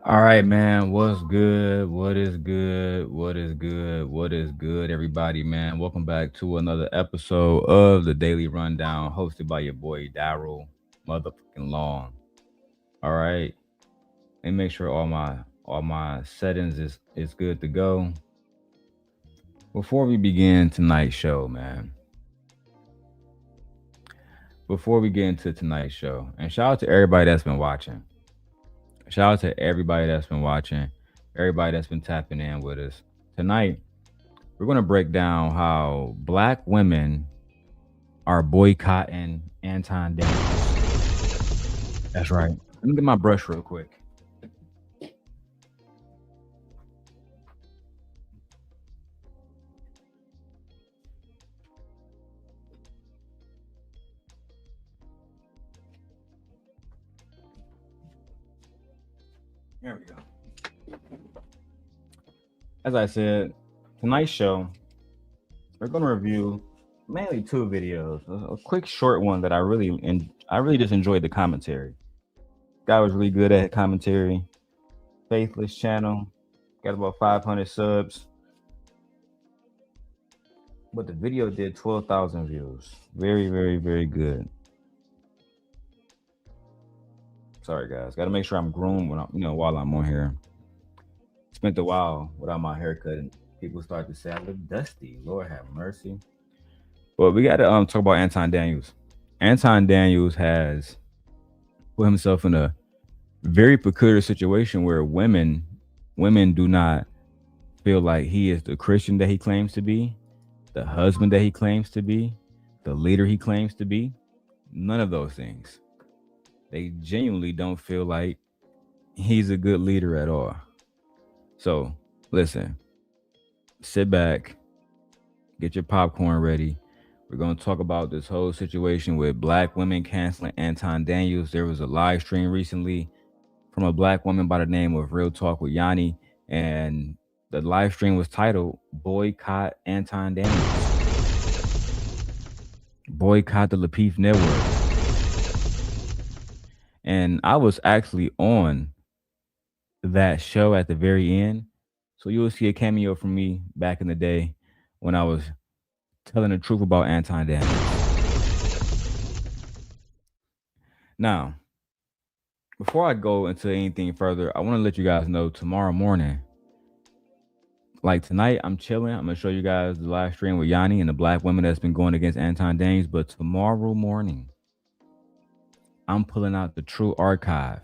All right, man. What's good? What is good? What is good? What is good, everybody, man? Welcome back to another episode of the Daily Rundown, hosted by your boy Darrel motherfucking Long. All right, and make sure all my settings is good to go. Before we begin tonight's show, man. Before we get into tonight's show, and shout out to everybody that's been watching. Shout out to everybody that's been watching, everybody that's been tapping in with us. Tonight, we're going to break down how black women are boycotting Anton Daniels. That's right. Let me get my brush real quick. There we go. As I said, tonight's show, we're going to review mainly two videos. A quick short one that I really just enjoyed the commentary. Guy was really good at commentary. Faithless channel, got about 500 subs. But the video did 12,000 views. Very, very, very good. Sorry, guys. Got to make sure I'm groomed while I'm on here. Spent a while without my haircut, and people start to say I look dusty. Lord have mercy. But we got to talk about Anton Daniels. Anton Daniels has put himself in a very peculiar situation where women do not feel like he is the Christian that he claims to be, the husband that he claims to be, the leader he claims to be. None of those things. They genuinely don't feel like he's a good leader at all. So, listen, sit back, get your popcorn ready. We're going to talk about this whole situation with black women canceling Anton Daniels. There was a live stream recently from a black woman by the name of Real Talk with Yanni, and the live stream was titled Boycott Anton Daniels. Boycott the Lapeef Network. And I was actually on that show at the very end. So you will see a cameo from me back in the day when I was telling the truth about Anton Daniels. Now, before I go into anything further, I want to let you guys know tomorrow morning, like tonight, I'm chilling. I'm going to show you guys the live stream with Yanni and the black women that's been going against Anton Daniels. But tomorrow morning, I'm pulling out the true archive.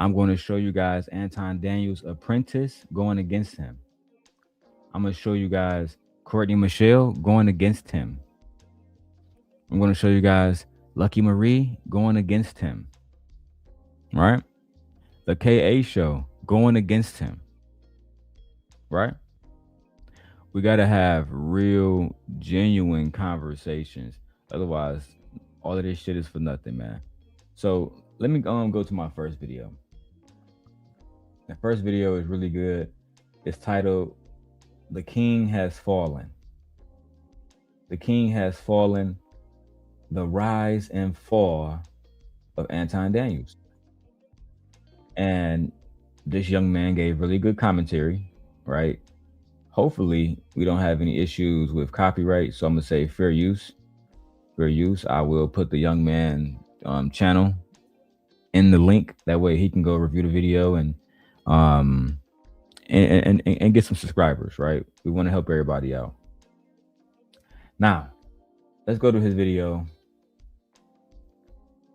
I'm going to show you guys Anton Daniels' apprentice going against him. I'm going to show you guys Courtney Michelle going against him. I'm going to show you guys Lucky Marie going against him. Right? The KA show going against him. Right? We got to have real, genuine conversations. Otherwise, all of this shit is for nothing, man. So let me go to my first video. The first video is really good. It's titled The King Has Fallen. The King Has Fallen, the rise and fall of Anton Daniels. And this young man gave really good commentary, right? Hopefully we don't have any issues with copyright. So I'm gonna say fair use. Fair use. I will put the young man channel in the link. That way he can go review the video and get some subscribers, right? We want to help everybody out. Now, let's go to his video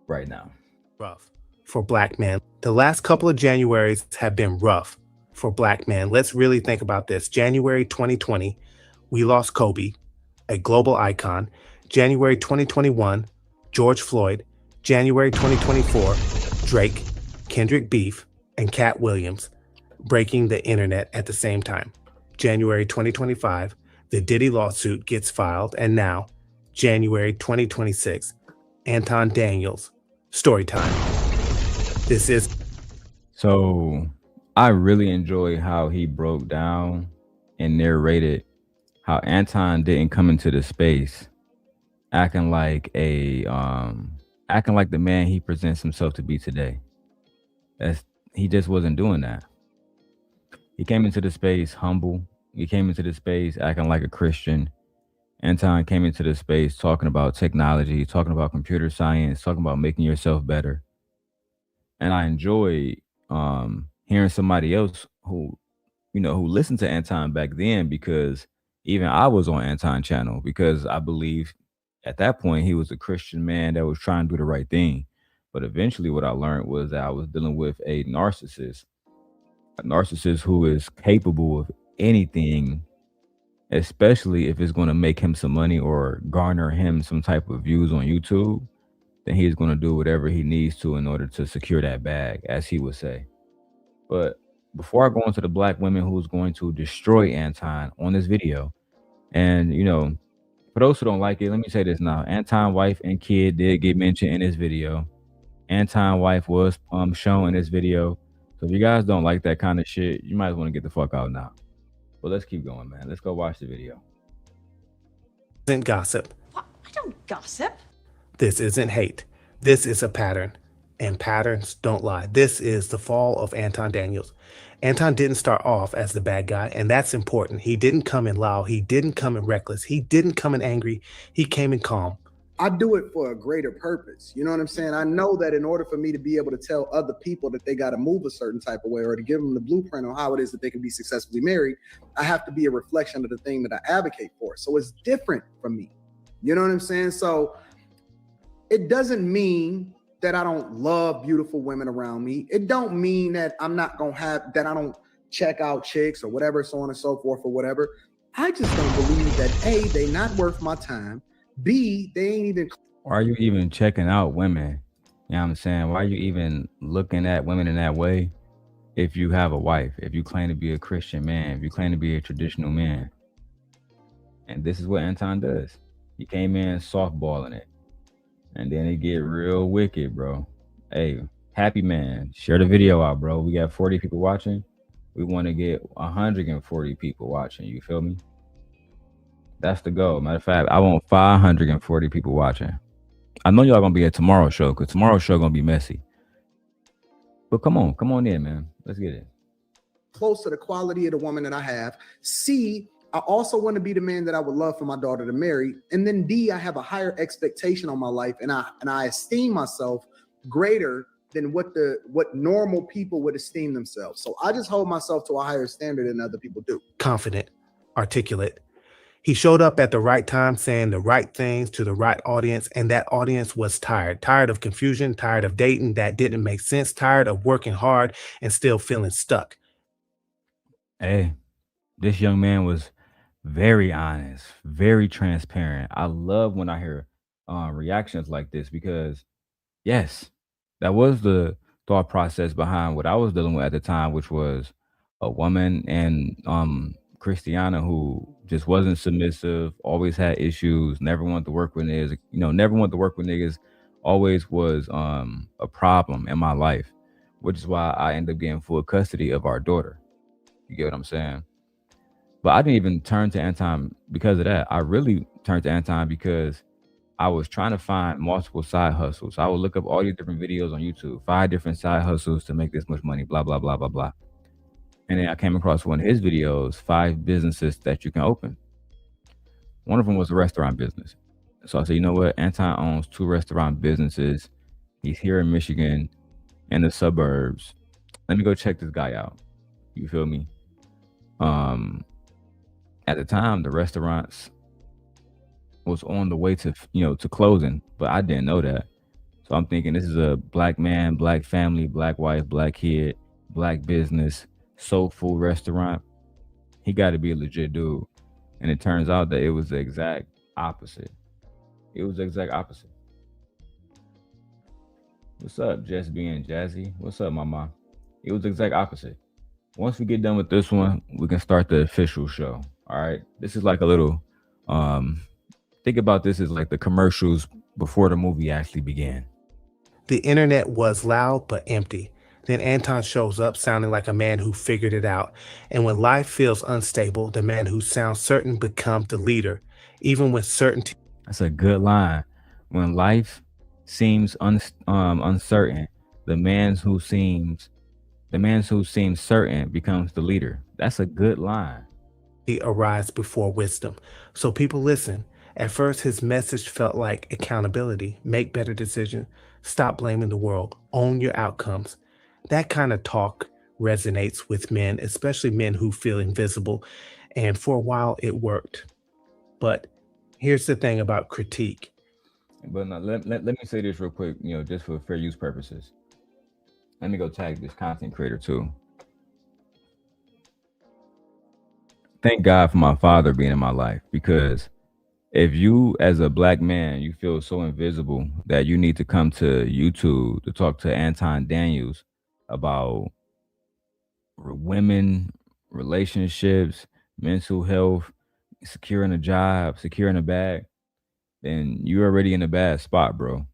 right now. Rough for black men. The last couple of Januaries have been rough for black men. Let's really think about this. January 2020, we lost Kobe, a global icon. January 2021, George Floyd. January 2024, Drake, Kendrick Beef, and Cat Williams breaking the internet at the same time. January 2025, the Diddy lawsuit gets filed, and now, January 2026, Anton Daniels, story time. This is... So, I really enjoy how he broke down and narrated how Anton didn't come into the space acting like the man he presents himself to be today. he just wasn't doing that. He came into the space humble. He came into the space acting like a Christian. Anton came into the space talking about technology, talking about computer science, talking about making yourself better. And I enjoy hearing somebody else who, who listened to Anton back then, because even I was on Anton channel, because I believe at that point he was a Christian man that was trying to do the right thing. But eventually what I learned was that I was dealing with a narcissist who is capable of anything, especially if it's going to make him some money or garner him some type of views on YouTube. Then he's going to do whatever he needs to in order to secure that bag, as he would say. But before I go into the black women who's going to destroy Anton on this video, and for those who don't like it, let me say this now: Anton wife and kid did get mentioned in this video. Anton wife was shown in this video. So if you guys don't like that kind of shit, you might want to get the fuck out now. But let's keep going, man. Let's go watch the video. Isn't gossip. What? I don't gossip. This isn't hate. This is a pattern. And patterns don't lie. This is the fall of Anton Daniels. Anton didn't start off as the bad guy, and that's important. He didn't come in loud. He didn't come in reckless. He didn't come in angry. He came in calm. I do it for a greater purpose. You know what I'm saying? I know that in order for me to be able to tell other people that they got to move a certain type of way, or to give them the blueprint on how it is that they can be successfully married, I have to be a reflection of the thing that I advocate for. So it's different from me. You know what I'm saying? So it doesn't mean that I don't love beautiful women around me. It don't mean that I'm not going to that I don't check out chicks or whatever, so on and so forth or whatever. I just don't believe that A, they not worth my time. B, they ain't even. Why are you even checking out women? You know what I'm saying? Why are you even looking at women in that way if you have a wife, if you claim to be a Christian man, if you claim to be a traditional man? And this is what Anton does. He came in softballing it. And then it get real wicked, bro. Hey, happy man, share the video out, bro. We got 40 people watching. We want to get 140 people watching. You feel me? That's the goal. Matter of fact, I want 540 people watching. I know y'all gonna be at tomorrow's show, because tomorrow's show gonna be messy. But come on in, man. Let's get it. Close to the quality of the woman that I have. C, I also want to be the man that I would love for my daughter to marry. And then D, I have a higher expectation on my life, and I esteem myself greater than what normal people would esteem themselves. So I just hold myself to a higher standard than other people do. Confident, articulate. He showed up at the right time, saying the right things to the right audience, and that audience was tired of confusion, tired of dating that didn't make sense, tired of working hard and still feeling stuck. Hey, this young man was very honest, very transparent. I love when I hear reactions like this, because yes, that was the thought process behind what I was dealing with at the time, which was a woman and Christiana who just wasn't submissive, always had issues, never wanted to work with niggas, never wanted to work with niggas, always was a problem in my life, which is why I ended up getting full custody of our daughter. You get what I'm saying? But I didn't even turn to Anton because of that. I really turned to Anton because I was trying to find multiple side hustles. I would look up all these different videos on YouTube, 5 different side hustles to make this much money, blah, blah, blah, blah, blah. And then I came across one of his videos, 5 businesses that you can open. One of them was a restaurant business. So I said, you know what? Anton owns 2 restaurant businesses. He's here in Michigan, in the suburbs. Let me go check this guy out. You feel me? At the time, the restaurants was on the way to, to closing, but I didn't know that. So I'm thinking this is a black man, black family, black wife, black kid, black business, soul food restaurant. He got to be a legit dude. And it turns out that it was the exact opposite. It was the exact opposite. What's up, Just being Jazzy? What's up, mama? It was the exact opposite. Once we get done with this one, we can start the official show. All right. This is like a little, think about this as like the commercials before the movie actually began. The internet was loud but empty. Then Anton shows up sounding like a man who figured it out. And when life feels unstable, the man who sounds certain becomes the leader, even when certainty. That's a good line. When life seems uncertain, the man who seems The man who seems certain becomes the leader. That's a good line. Arise before wisdom. So people listen. At first, his message felt like accountability, make better decisions, stop blaming the world, own your outcomes. That kind of talk resonates with men, especially men who feel invisible. And for a while, it worked. But here's the thing about critique. But now, let me say this real quick, just for fair use purposes. Let me go tag this content creator too. Thank God for my father being in my life, because if you as a black man, you feel so invisible that you need to come to YouTube to talk to Anton Daniels about women, relationships, mental health, securing a job, securing a bag, then you're already in a bad spot, bro.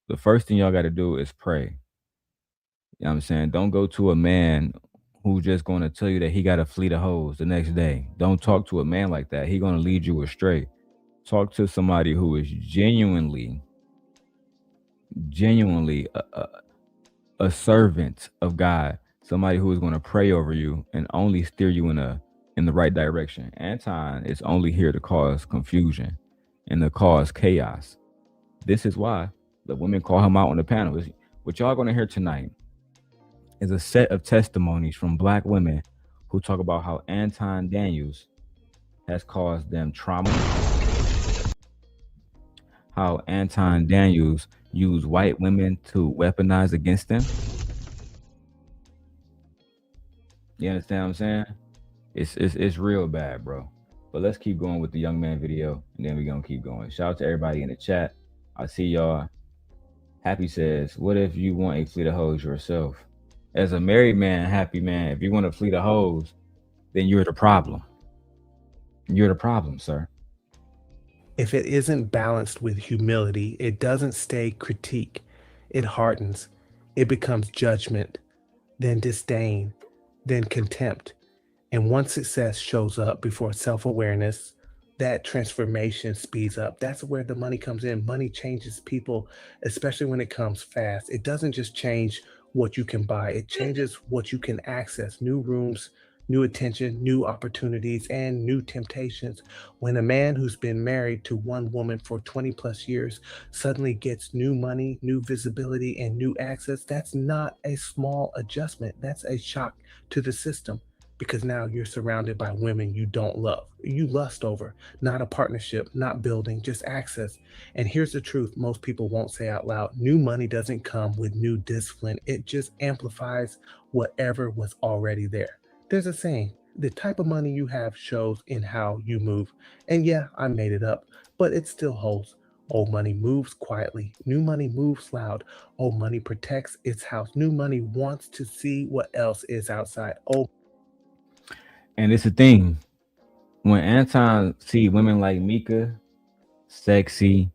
The first thing y'all got to do is pray. You know what I'm saying? Don't go to a man who's just going to tell you that he got a fleet of hoes the next day. Don't talk to a man like that. He going to lead you astray. Talk to somebody who is genuinely a servant of God. Somebody who is going to pray over you and only steer you in the right direction. Anton is only here to cause confusion and to cause chaos. This is why the women call him out on the panel. What y'all going to hear tonight is a set of testimonies from black women who talk about how Anton Daniels has caused them trauma, how Anton Daniels used white women to weaponize against them. You understand what I'm saying? It's real bad, bro. But let's keep going with the young man video, and then we're gonna keep going. Shout out to everybody in the chat. I see y'all. Happy says, what if you want a fleet of hoes yourself? As a married man, happy man, if you want a fleet of hoes, then you're the problem. You're the problem, sir. If it isn't balanced with humility, it doesn't stay critique. It hardens. It becomes judgment, then disdain, then contempt. And once success shows up before self-awareness, that transformation speeds up. That's where the money comes in. Money changes people, especially when it comes fast. It doesn't just change what you can buy. It changes what you can access. New rooms, new attention, new opportunities, and new temptations. When a man who's been married to one woman for 20 plus years suddenly gets new money, new visibility, and new access, that's not a small adjustment. That's a shock to the system, because now you're surrounded by women you don't love, you lust over, not a partnership, not building, just access. And here's the truth most people won't say out loud. New money doesn't come with new discipline. It just amplifies whatever was already there. There's a saying, the type of money you have shows in how you move. And yeah, I made it up, but it still holds. Old money moves quietly. New money moves loud. Old money protects its house. New money wants to see what else is outside. And it's a thing. When Anton see women like Mika, sexy,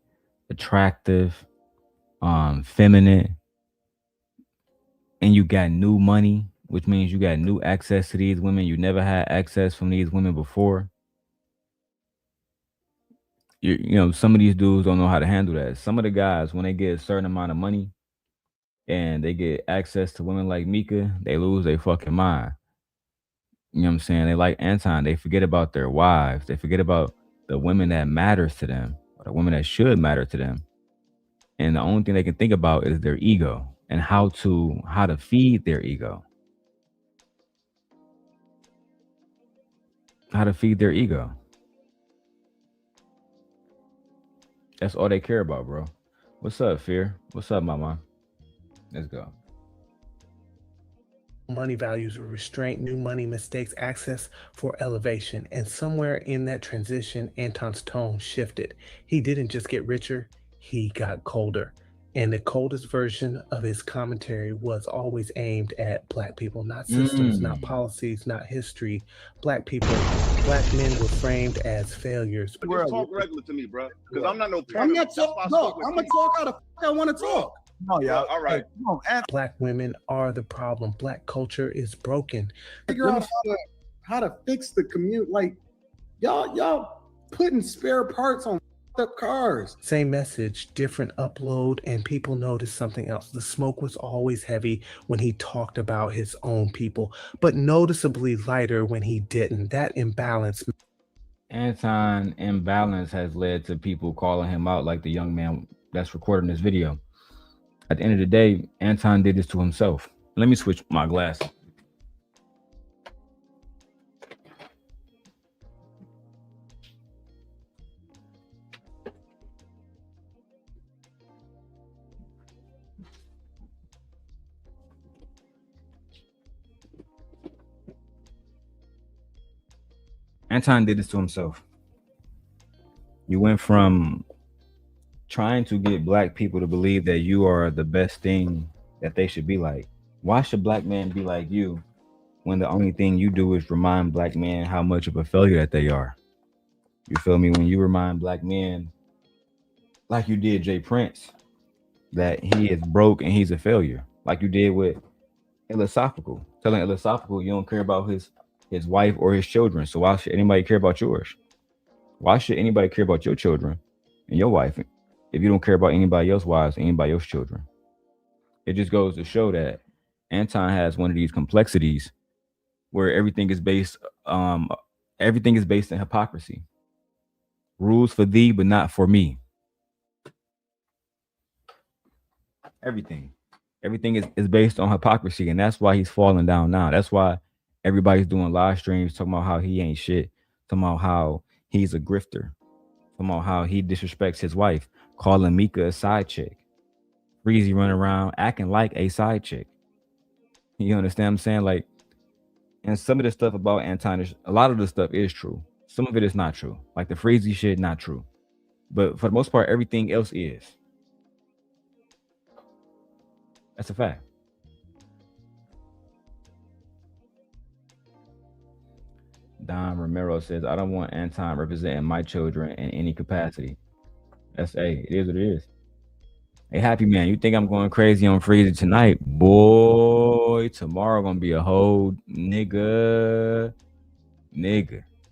attractive, feminine, and you got new money, which means you got new access to these women. You never had access from these women before. Some of these dudes don't know how to handle that. Some of the guys, when they get a certain amount of money and they get access to women like Mika, they lose their fucking mind. You know what I'm saying? They like Anton. They forget about their wives. They forget about the women that matters to them, or the women that should matter to them. And the only thing they can think about is their ego and how to feed their ego. How to feed their ego. That's all they care about, bro. What's up, Fear? What's up, mama? Let's go. Money values were restraint, new money mistakes access for elevation. And somewhere in that transition, Anton's tone shifted. He didn't just get richer, he got colder. And the coldest version of his commentary was always aimed at Black people, not systems, not policies, not history. Black people, Black men were framed as failures. But just talk regular to me, bro. Because I'm not no I'm not talking. No, I'm gonna talk how the fuck I want to talk. Oh yeah, all right. Black women are the problem. Black culture is broken. Figure out how to fix the commute. Like y'all putting spare parts on up cars. Same message, different upload, and people noticed something else. The smoke was always heavy when he talked about his own people, but noticeably lighter when he didn't. That imbalance. Anton imbalance has led to people calling him out, like the young man that's recording this video. At the end of the day, Anton did this to himself. Let me switch my glasses. Anton did this to himself. You went from trying to get black people to believe that you are the best thing that they should be like. Why should black men be like you when the only thing you do is remind black men how much of a failure that they are? You feel me? When you remind black men, like you did Jay Prince, that he is broke and he's a failure, like you did with Philosophical, telling Philosophical you don't care about his wife or his children, so why should anybody care about yours? Why should anybody care about your children and your wife if you don't care about anybody else's wives, anybody else's children? It just goes to show that Anton has one of these complexities where everything is based in hypocrisy. Rules for thee, but not for me. Everything is based on hypocrisy, and that's why he's falling down now. That's why everybody's doing live streams talking about how he ain't shit, talking about how he's a grifter, talking about how he disrespects his wife, calling Mika a side chick. Freezy running around acting like a side chick. You understand what I'm saying? Like, and some of the stuff about Anton, a lot of the stuff is true. Some of it is not true. Like the Freezy shit, not true. But for the most part, everything else is. That's a fact. Don Romero says, I don't want Anton representing my children in any capacity. That's it is what it is. Hey, Happy Man, you think I'm going crazy on Freezy tonight? Boy, tomorrow gonna be a whole nigga.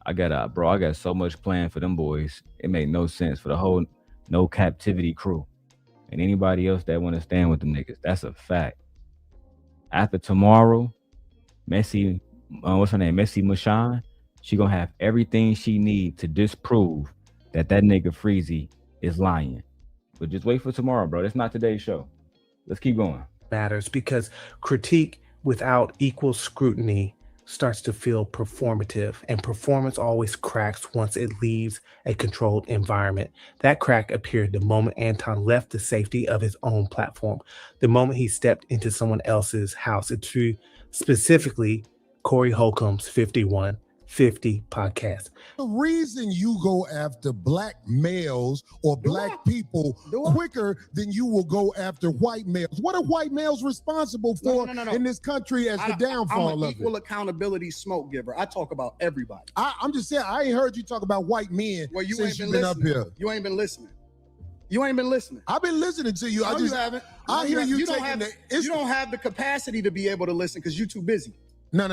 I got so much planned for them boys. It made no sense for the whole No Captivity crew. And anybody else that want to stand with them niggas. That's a fact. After tomorrow, Messi, what's her name? Messi Mushan, she gonna have everything she need to disprove that nigga Freezy is lying. But just wait for tomorrow, bro. That's not today's show. Let's keep going. Matters because critique without equal scrutiny starts to feel performative, and performance always cracks once it leaves a controlled environment. That crack appeared the moment Anton left the safety of his own platform, the moment he stepped into someone else's house, into specifically Corey Holcomb's 5150 podcast. The reason you go after black males or black people quicker than you will go after white males. What are white males responsible for in this country as the downfall I'm an of equal it? accountability smoke giver. I talk about everybody. I'm just saying, I ain't heard you talk about white men since you've been up here. You ain't been listening. You ain't been listening. I've been listening to you. No, you haven't. I hear you don't taking you don't have the capacity to be able to listen because you're too busy. No.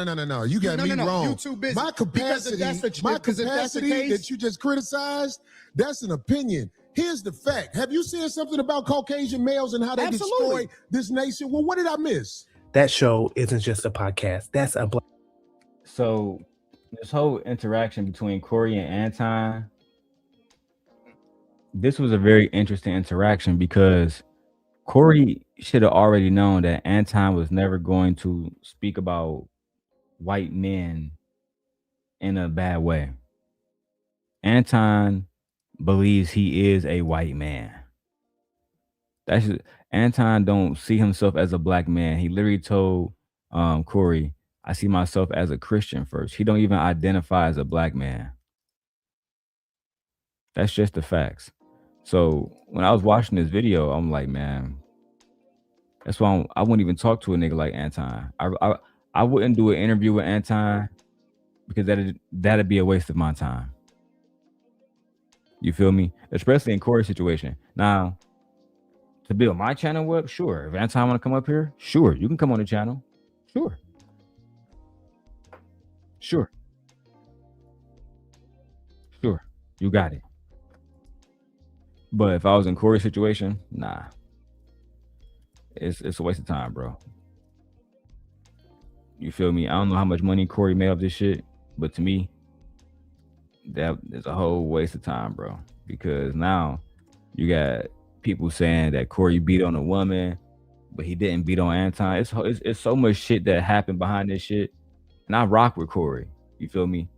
You got me wrong. You too busy. My capacity that you just criticized, that's an opinion. Here's the fact. Have you seen something about Caucasian males and how they destroy this nation? Well, what did I miss? That show isn't just a podcast. That's a So this whole interaction between Corey and Anton, this was a very interesting interaction because Corey should have already known that Anton was never going to speak about white men in a bad way. Anton believes he is a white man. Anton don't see himself as a black man. He literally told Corey, I see myself as a Christian first. He don't even identify as a black man. That's just the facts. So when I was watching this video, I'm like, man, that's why I wouldn't even talk to a nigga like Anton. I wouldn't do an interview with Anton because that'd be a waste of my time. You feel me? Especially in Corey's situation. Now, to build my channel up, sure. If Anton want to come up here, sure. You can come on the channel. Sure. You got it. But if I was in Corey's situation, nah. It's a waste of time, bro. You feel me? I don't know how much money Corey made off this shit, but to me, that is a whole waste of time, bro. Because now you got people saying that Corey beat on a woman, but he didn't beat on Anton. It's so much shit that happened behind this shit, and I rock with Corey. You feel me?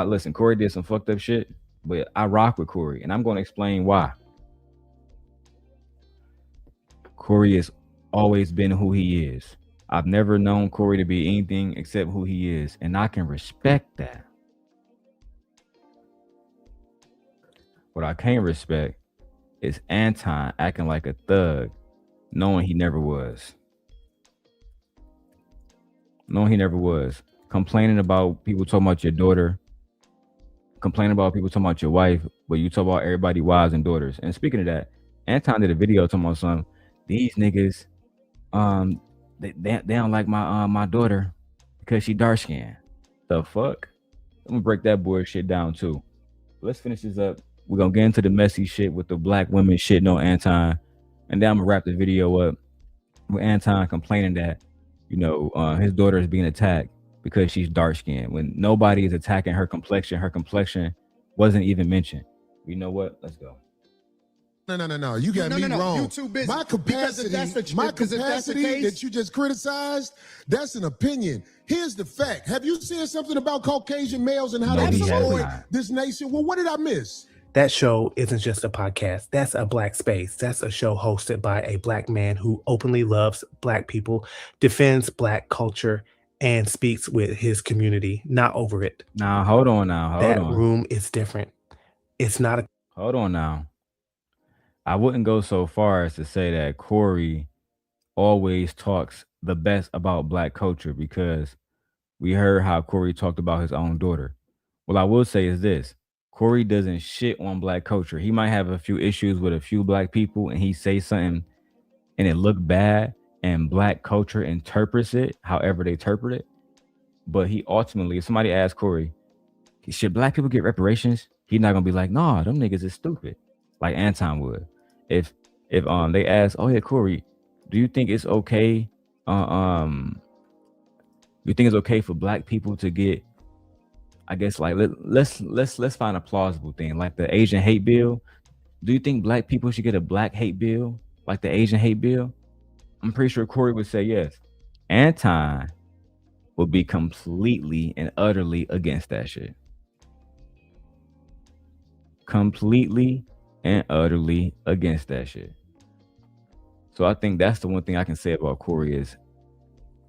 Listen, Corey did some fucked up shit, but I rock with Corey, and I'm going to explain why. Corey has always been who he is. I've never known Corey to be anything except who he is, and I can respect that. What I can't respect is Anton acting like a thug, knowing he never was. Complaining about people talking about your daughter, complaining about people talking about your wife, but you talk about everybody wives and daughters. And speaking of that, Anton did a video talking about something. These niggas, they don't like my daughter because she dark skinned. The fuck? I'm gonna break that bullshit down too. Let's finish this up. We're gonna get into the messy shit with the black women shitting on Anton, and then I'm gonna wrap the video up with Anton complaining that, you know, his daughter is being attacked because she's dark skinned when nobody is attacking her complexion. Her complexion wasn't even mentioned. You know what? Let's go. No. You got me wrong. You too busy. My capacity that you just criticized, that's an opinion. Here's the fact. Have you seen something about Caucasian males and how they destroyed this nation? Well, what did I miss? That show isn't just a podcast. That's a black space. That's a show hosted by a black man who openly loves black people, defends black culture, and speaks with his community, not over it. Now, hold on now. That room is different. It's not a... Hold on now. I wouldn't go so far as to say that Corey always talks the best about black culture, because we heard how Corey talked about his own daughter. What I will say is this. Corey doesn't shit on black culture. He might have a few issues with a few black people, and he says something and it look bad, and black culture interprets it however they interpret it. But he ultimately, if somebody asks Corey, should black people get reparations? He's not gonna be like, nah, them niggas is stupid, like Anton would. If they ask, oh yeah, Corey, do you think it's okay? You think it's okay for black people to get, I guess, like let's find a plausible thing, like the Asian hate bill. Do you think black people should get a black hate bill, like the Asian hate bill? I'm pretty sure Corey would say yes. Anton would be completely and utterly against that shit. Completely and utterly against that shit. So I think that's the one thing I can say about Corey is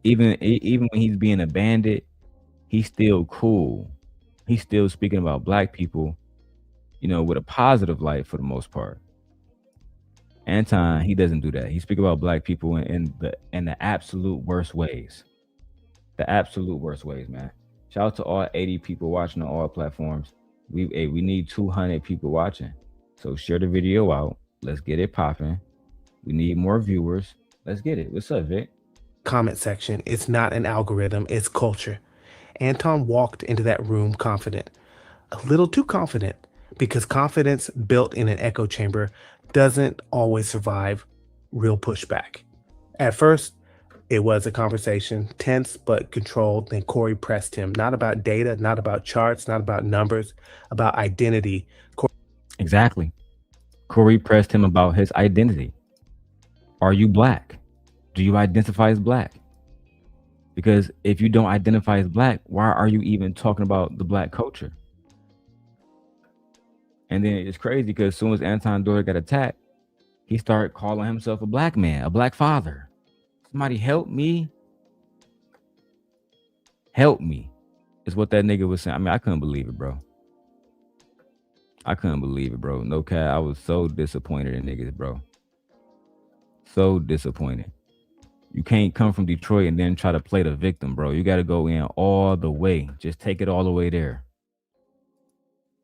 even when he's being a bandit, he's still cool. He's still speaking about black people, you know, with a positive light for the most part. Anton, he doesn't do that. He speaks about black people in the absolute worst ways. The absolute worst ways, man. Shout out to all 80 people watching on all platforms. We need 200 people watching. So share the video out. Let's get it popping. We need more viewers. Let's get it. What's up, Vic? Comment section. It's not an algorithm. It's culture. Anton walked into that room confident. A little too confident, because confidence built in an echo chamber doesn't always survive real pushback. At first, it was a conversation, tense but controlled. Then Corey pressed him, not about data, not about charts, not about numbers, about identity. Exactly. Corey pressed him about his identity. Are you black? Do you identify as black? Because if you don't identify as black, why are you even talking about the black culture? And then it's crazy because as soon as Anton's daughter got attacked, he started calling himself a black man, a black father. Somebody help me. Help me, is what that nigga was saying. I mean, I couldn't believe it, bro. I couldn't believe it, bro. No cap. I was so disappointed in niggas, bro. So disappointed. You can't come from Detroit and then try to play the victim, bro. You got to go in all the way. Just take it all the way there.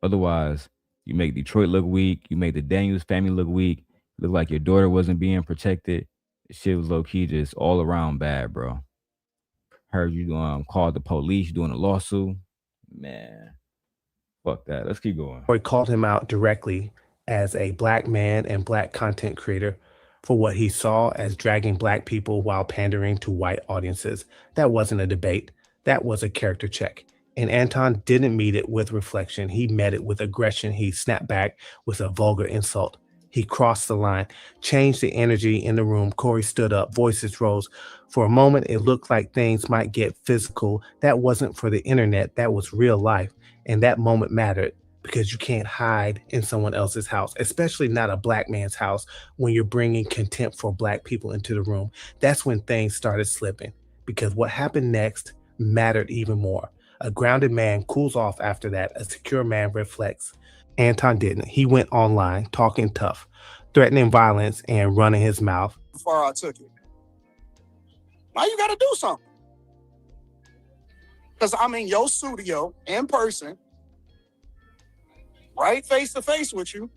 Otherwise, you make Detroit look weak. You make the Daniels family look weak. Look like your daughter wasn't being protected. Shit was low-key just all around bad, bro. Heard you called the police doing a lawsuit. Man, fuck that. Let's keep going. Corey called him out directly as a black man and black content creator for what he saw as dragging black people while pandering to white audiences. That wasn't a debate. That was a character check. And Anton didn't meet it with reflection. He met it with aggression. He snapped back with a vulgar insult. He crossed the line, changed the energy in the room. Corey stood up, voices rose. For a moment, it looked like things might get physical. That wasn't for the internet. That was real life. And that moment mattered because you can't hide in someone else's house, especially not a black man's house when you're bringing contempt for black people into the room. That's when things started slipping because what happened next mattered even more. A grounded man cools off after that. A secure man reflects. Anton didn't. He went online, talking tough, threatening violence, and running his mouth. How far I took it. Now you got to do something. Because I'm in your studio in person, right face to face with you.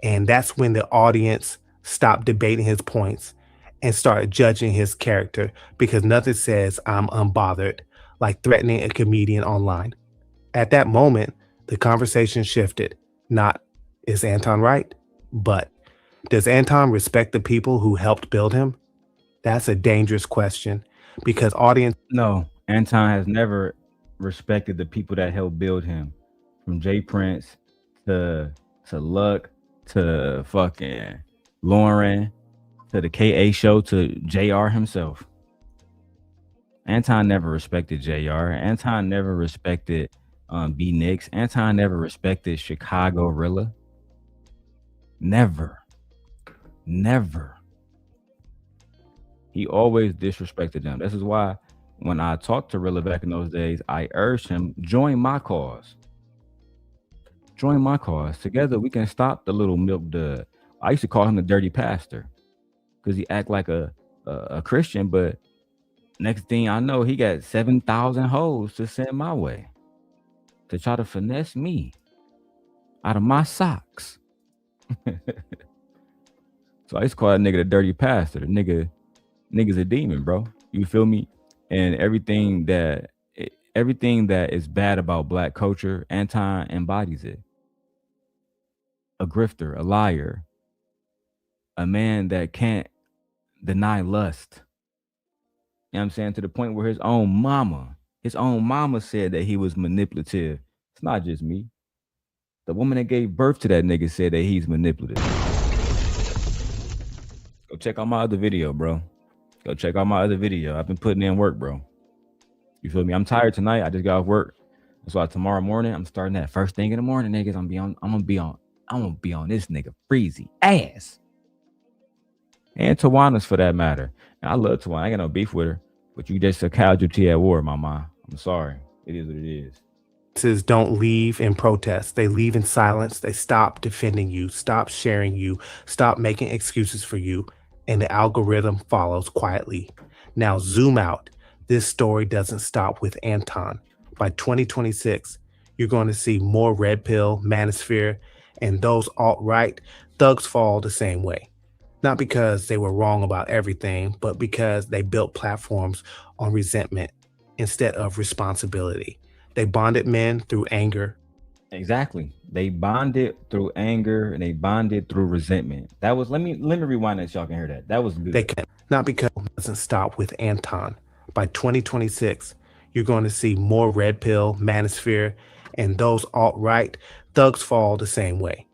And that's when the audience stopped debating his points and started judging his character because nothing says I'm unbothered like threatening a comedian online. At that moment, the conversation shifted. Not, is Anton right? But, does Anton respect the people who helped build him? That's a dangerous question because audience... No, Anton has never respected the people that helped build him. From Jay Prince to Luck to fucking Lauren to the KA show to JR himself. Anton never respected JR. Anton never respected B Nix. Anton never respected Chicago Rilla. Never. He always disrespected them. This is why when I talked to Rilla back in those days, I urged him, join my cause. Join my cause. Together we can stop the little milk dud. I used to call him the dirty pastor because he act like a Christian, but next thing I know, he got 7,000 hoes to send my way to try to finesse me out of my socks. So I used to call that nigga the dirty pastor. The nigga's a demon, bro. You feel me? And everything that is bad about black culture, Anton embodies it. A grifter, a liar, a man that can't deny lust. You know what I'm saying? To the point where his own mama said that he was manipulative. It's not just me. The woman that gave birth to that nigga said that he's manipulative. Go check out my other video, bro. Go check out my other video. I've been putting in work, bro. You feel me? I'm tired tonight. I just got off work. That's why tomorrow morning I'm starting that first thing in the morning, niggas. I'm gonna be on this nigga Freezy ass. And Tawana's for that matter. And I love Tawana. I ain't got no beef with her. But you just a casualty at war, mama. I'm sorry. It is what it is. Don't leave in protest. They leave in silence. They stop defending you, stop sharing you, stop making excuses for you, and the algorithm follows quietly. Now zoom out. This story doesn't stop with Anton. By 2026, you're going to see more red pill, Manosphere, and those alt-right thugs fall the same way. Not because they were wrong about everything, but because they built platforms on resentment instead of responsibility. They bonded men through anger. Exactly. They bonded through anger and they bonded through resentment. That was, let me rewind that so y'all can hear that. That was good. They can, not because it doesn't stop with Anton. By 2026, you're going to see more red pill, Manosphere, and those alt-right thugs fall the same way.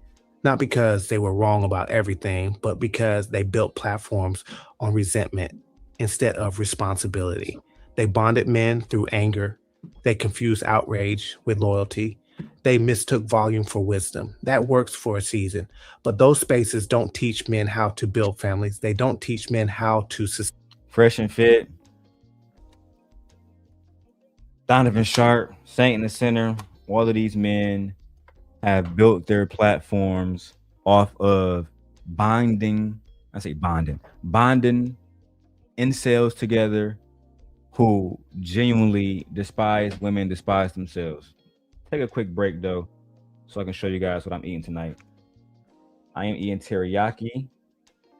Not because they were wrong about everything, but because they built platforms on resentment instead of responsibility. They bonded men through anger. They confused outrage with loyalty. They mistook volume for wisdom. That works for a season. But those spaces don't teach men how to build families. They don't teach men how to sustain. Fresh and Fit, Donovan Sharp, Saint in the Center, all of these men have built their platforms off of bonding incels together who genuinely despise women, despise themselves. Take a quick break though, so I can show you guys what I'm eating tonight. I am eating teriyaki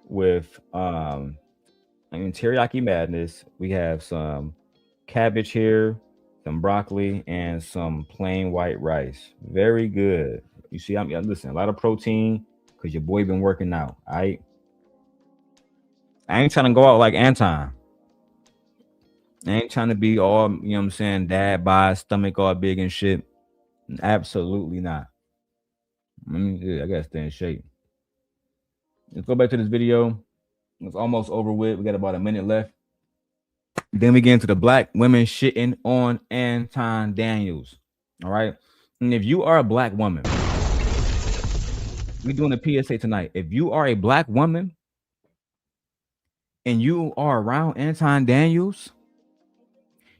with teriyaki madness. We have some cabbage here, some broccoli, and some plain white rice. Very good. You see, listen, a lot of protein because your boy been working out. All right. I ain't trying to go out like Anton. I ain't trying to be all, you know what I'm saying, dad bod, stomach all big and shit. Absolutely not. I gotta stay in shape. Let's go back to this video. It's almost over with. We got about a minute left. Then we get into the black women shitting on Anton Daniels. All right. And if you are a black woman, we're doing a PSA tonight. If you are a black woman and you are around Anton Daniels,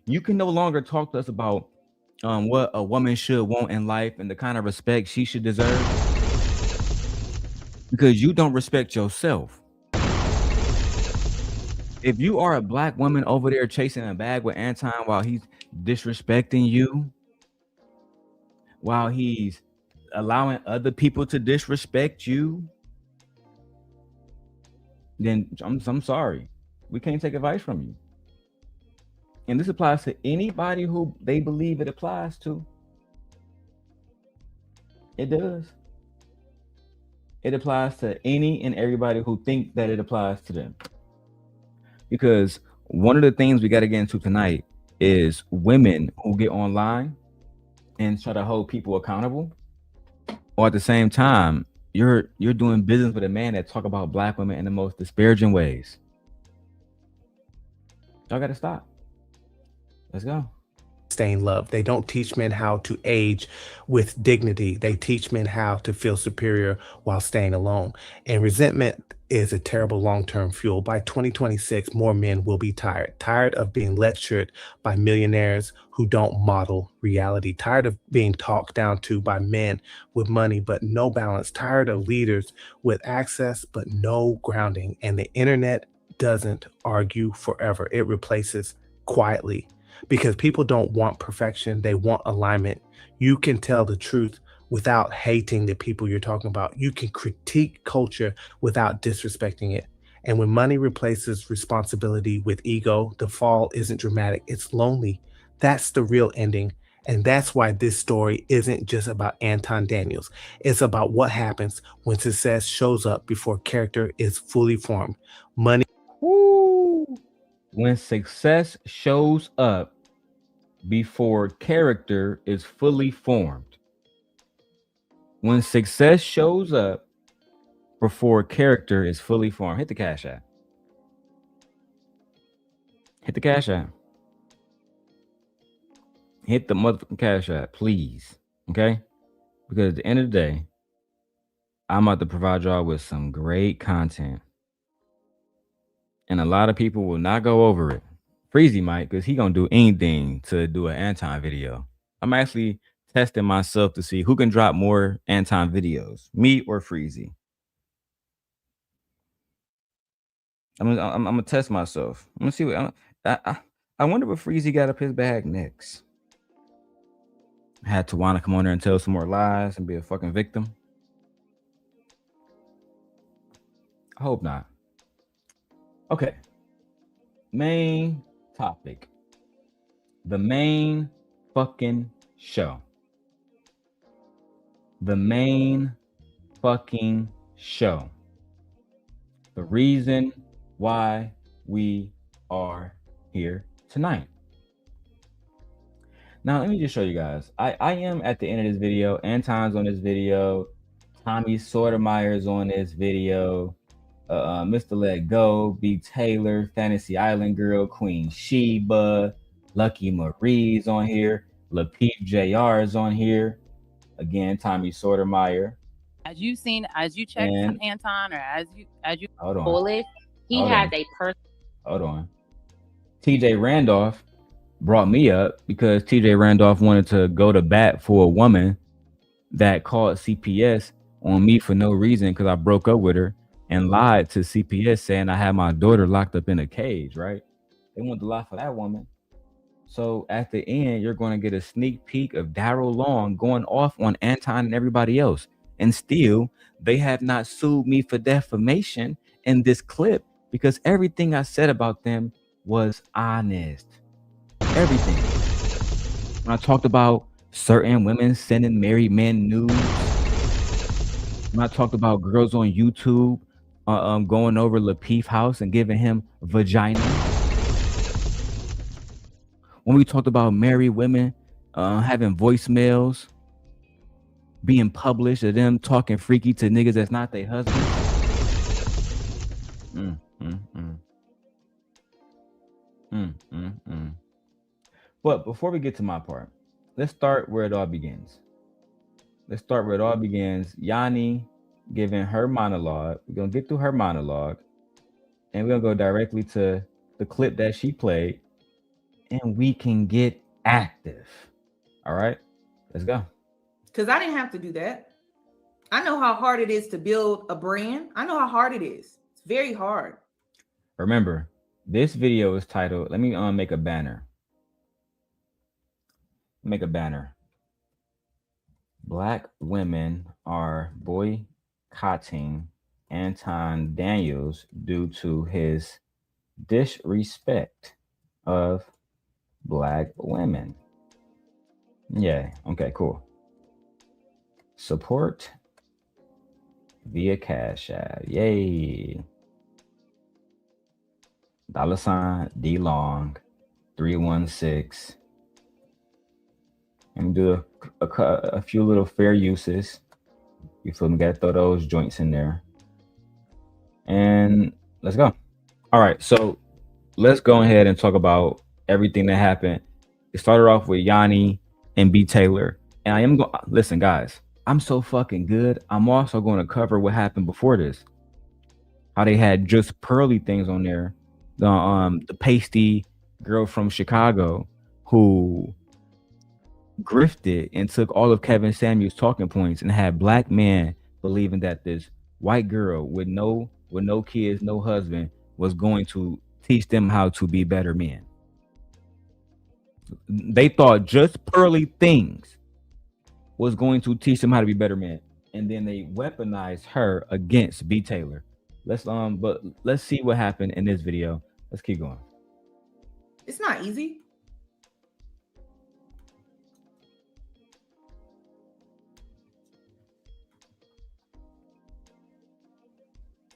you can no longer talk to us about what a woman should want in life and the kind of respect she should deserve, because you don't respect yourself. If you are a black woman over there chasing a bag with Anton while he's disrespecting you, while he's allowing other people to disrespect you, then I'm sorry. We can't take advice from you. And this applies to anybody who they believe it applies to. It does. It applies to any and everybody who think that it applies to them. Because one of the things we got to get into tonight is women who get online and try to hold people accountable, or at the same time, you're doing business with a man that talk about black women in the most disparaging ways. Y'all got to stop. Let's go. Stay in love. They don't teach men how to age with dignity. They teach men how to feel superior while staying alone. And resentment is a terrible long-term fuel. By 2026, more men will be tired of being lectured by millionaires who don't model reality, tired of being talked down to by men with money but no balance, tired of leaders with access but no grounding. And the internet doesn't argue forever. It replaces quietly. Because people don't want perfection, they want alignment. You can tell the truth without hating the people you're talking about. You can critique culture without disrespecting it. And when money replaces responsibility with ego, the fall isn't dramatic, it's lonely. That's the real ending. And that's why this story isn't just about Anton Daniels. It's about what happens when success shows up before character is fully formed. Money. Woo. When success shows up before character is fully formed. When success shows up before character is fully formed. Hit the cash app. Hit the cash app. Hit the motherfucking cash app, please. Okay? Because at the end of the day, I'm about to provide y'all with some great content. And a lot of people will not go over it. Freezy might, because he gonna do anything to do an Anton video. I'm actually testing myself to see who can drop more Anton videos, me or Freezy. I'm gonna test myself. I'm gonna see what I wonder what Freezy got up his bag next. I had Tawana come on there and tell some more lies and be a fucking victim. I hope not. Okay. Main topic. The main fucking show. The main fucking show. The reason why we are here tonight. Now, let me just show you guys. I am at the end of this video. Anton's on this video. Tommy Sotomayor's on this video. Mr. Let Go, B. Taylor, Fantasy Island Girl, Queen Sheba, Lucky Marie's on here. Lapeef JR is on here. Again, Tommy Sotomayor. As you checked Anton, or as you bullish, he has a person. Hold on. TJ Randolph brought me up because TJ Randolph wanted to go to bat for a woman that called CPS on me for no reason because I broke up with her and lied to CPS saying I had my daughter locked up in a cage, right? They wanted to lie for that woman. So at the end, you're going to get a sneak peek of Darrel Long going off on Anton and everybody else. And still, they have not sued me for defamation in this clip because everything I said about them was honest. Everything. When I talked about certain women sending married men nudes, When I talked about girls on YouTube going over Lapeef house and giving him vagina. When we talked about married women having voicemails being published of them talking freaky to niggas that's not their husband. But before we get to my part, let's start where it all begins. Yanni giving her monologue. We're going to get through her monologue. And we're going to go directly to the clip that she played. And we can get active. All right? Let's go. Because I didn't have to do that. I know how hard it is to build a brand. I know how hard it is. It's very hard. Remember, this video is titled, let me make a banner. Black women are boycotting Anton Daniels due to his disrespect of Black women. Yeah, okay, cool. Support via Cash App. Yay. $ D Long 316. And do a few little fair uses. You feel me? Gotta throw those joints in there. And let's go. All right, so let's go ahead and talk about everything that happened. It started off with Yanni and B. Taylor. And I am going, listen, guys, I'm so fucking good. I'm also going to cover what happened before this. How they had just pearly things on there. The pasty girl from Chicago who grifted and took all of Kevin Samuels' talking points and had Black men believing that this white girl with no kids, no husband was going to teach them how to be better men. They thought just pearly things was going to teach them how to be better men, and then they weaponized her against B. Taylor. Let's see what happened in this video. Let's keep going. It's not easy.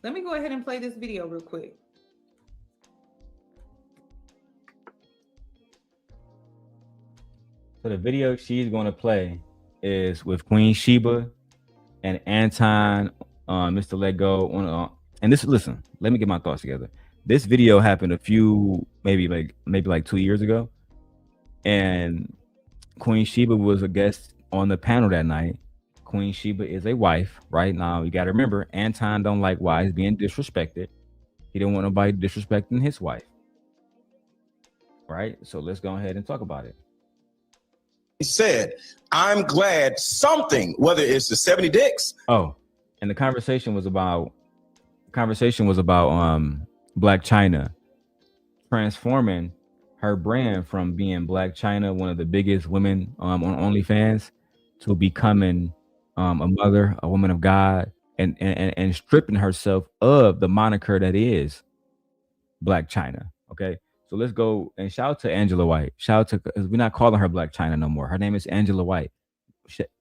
Let me go ahead and play this video real quick. So the video she's going to play is with Queen Sheba and Anton, Mr. Let Go. And this, listen, let me get my thoughts together. This video happened a few, maybe like 2 years ago. And Queen Sheba was a guest on the panel that night. Queen Sheba is a wife, right? Now, you got to remember, Anton don't like wives being disrespected. He don't want nobody disrespecting his wife. Right? So let's go ahead and talk about it. He said, I'm glad something, whether it's the 70 dicks. Oh, and the conversation was about Black China transforming her brand from being Black China, one of the biggest women on OnlyFans, to becoming a mother, a woman of God, and stripping herself of the moniker that is Black China. Okay, so let's go and shout out to Angela White. Shout out to, because we're not calling her Black China no more. Her name is Angela White.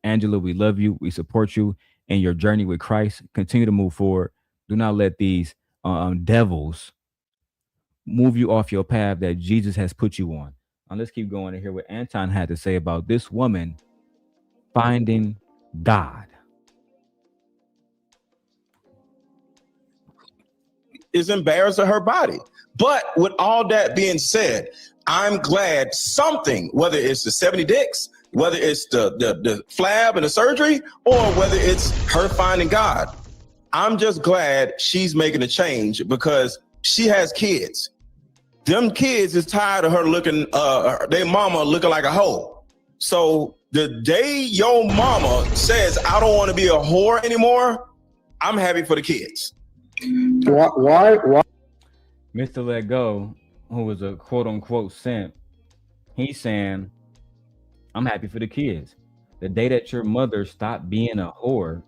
Angela, we love you. We support you in your journey with Christ. Continue to move forward. Do not let these devils move you off your path that Jesus has put you on. Now let's keep going and hear what Anton had to say about this woman finding God. Is embarrassed of her body. But with all that being said, I'm glad something, whether it's the 70 dicks, whether it's the flab and the surgery, or whether it's her finding God, I'm just glad she's making a change because she has kids. Them kids is tired of her looking, their mama looking like a hoe. So the day your mama says, I don't want to be a whore anymore, I'm happy for the kids. Why? Mr. Let Go, who was a quote unquote simp, he's saying, I'm happy for the kids. The day that your mother stopped being a whore,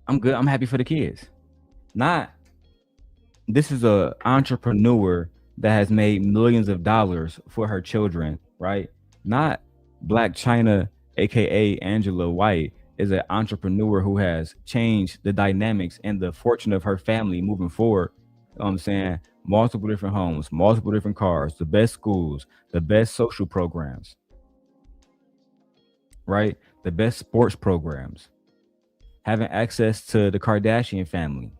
I'm good. I'm happy for the kids. Not, this is a entrepreneur that has made millions of dollars for her children, right? Not Black China, aka Angela White, is an entrepreneur who has changed the dynamics and the fortune of her family moving forward. You know what I'm saying? Multiple different homes, multiple different cars, the best schools, the best social programs, right? The best sports programs, having access to the Kardashian family.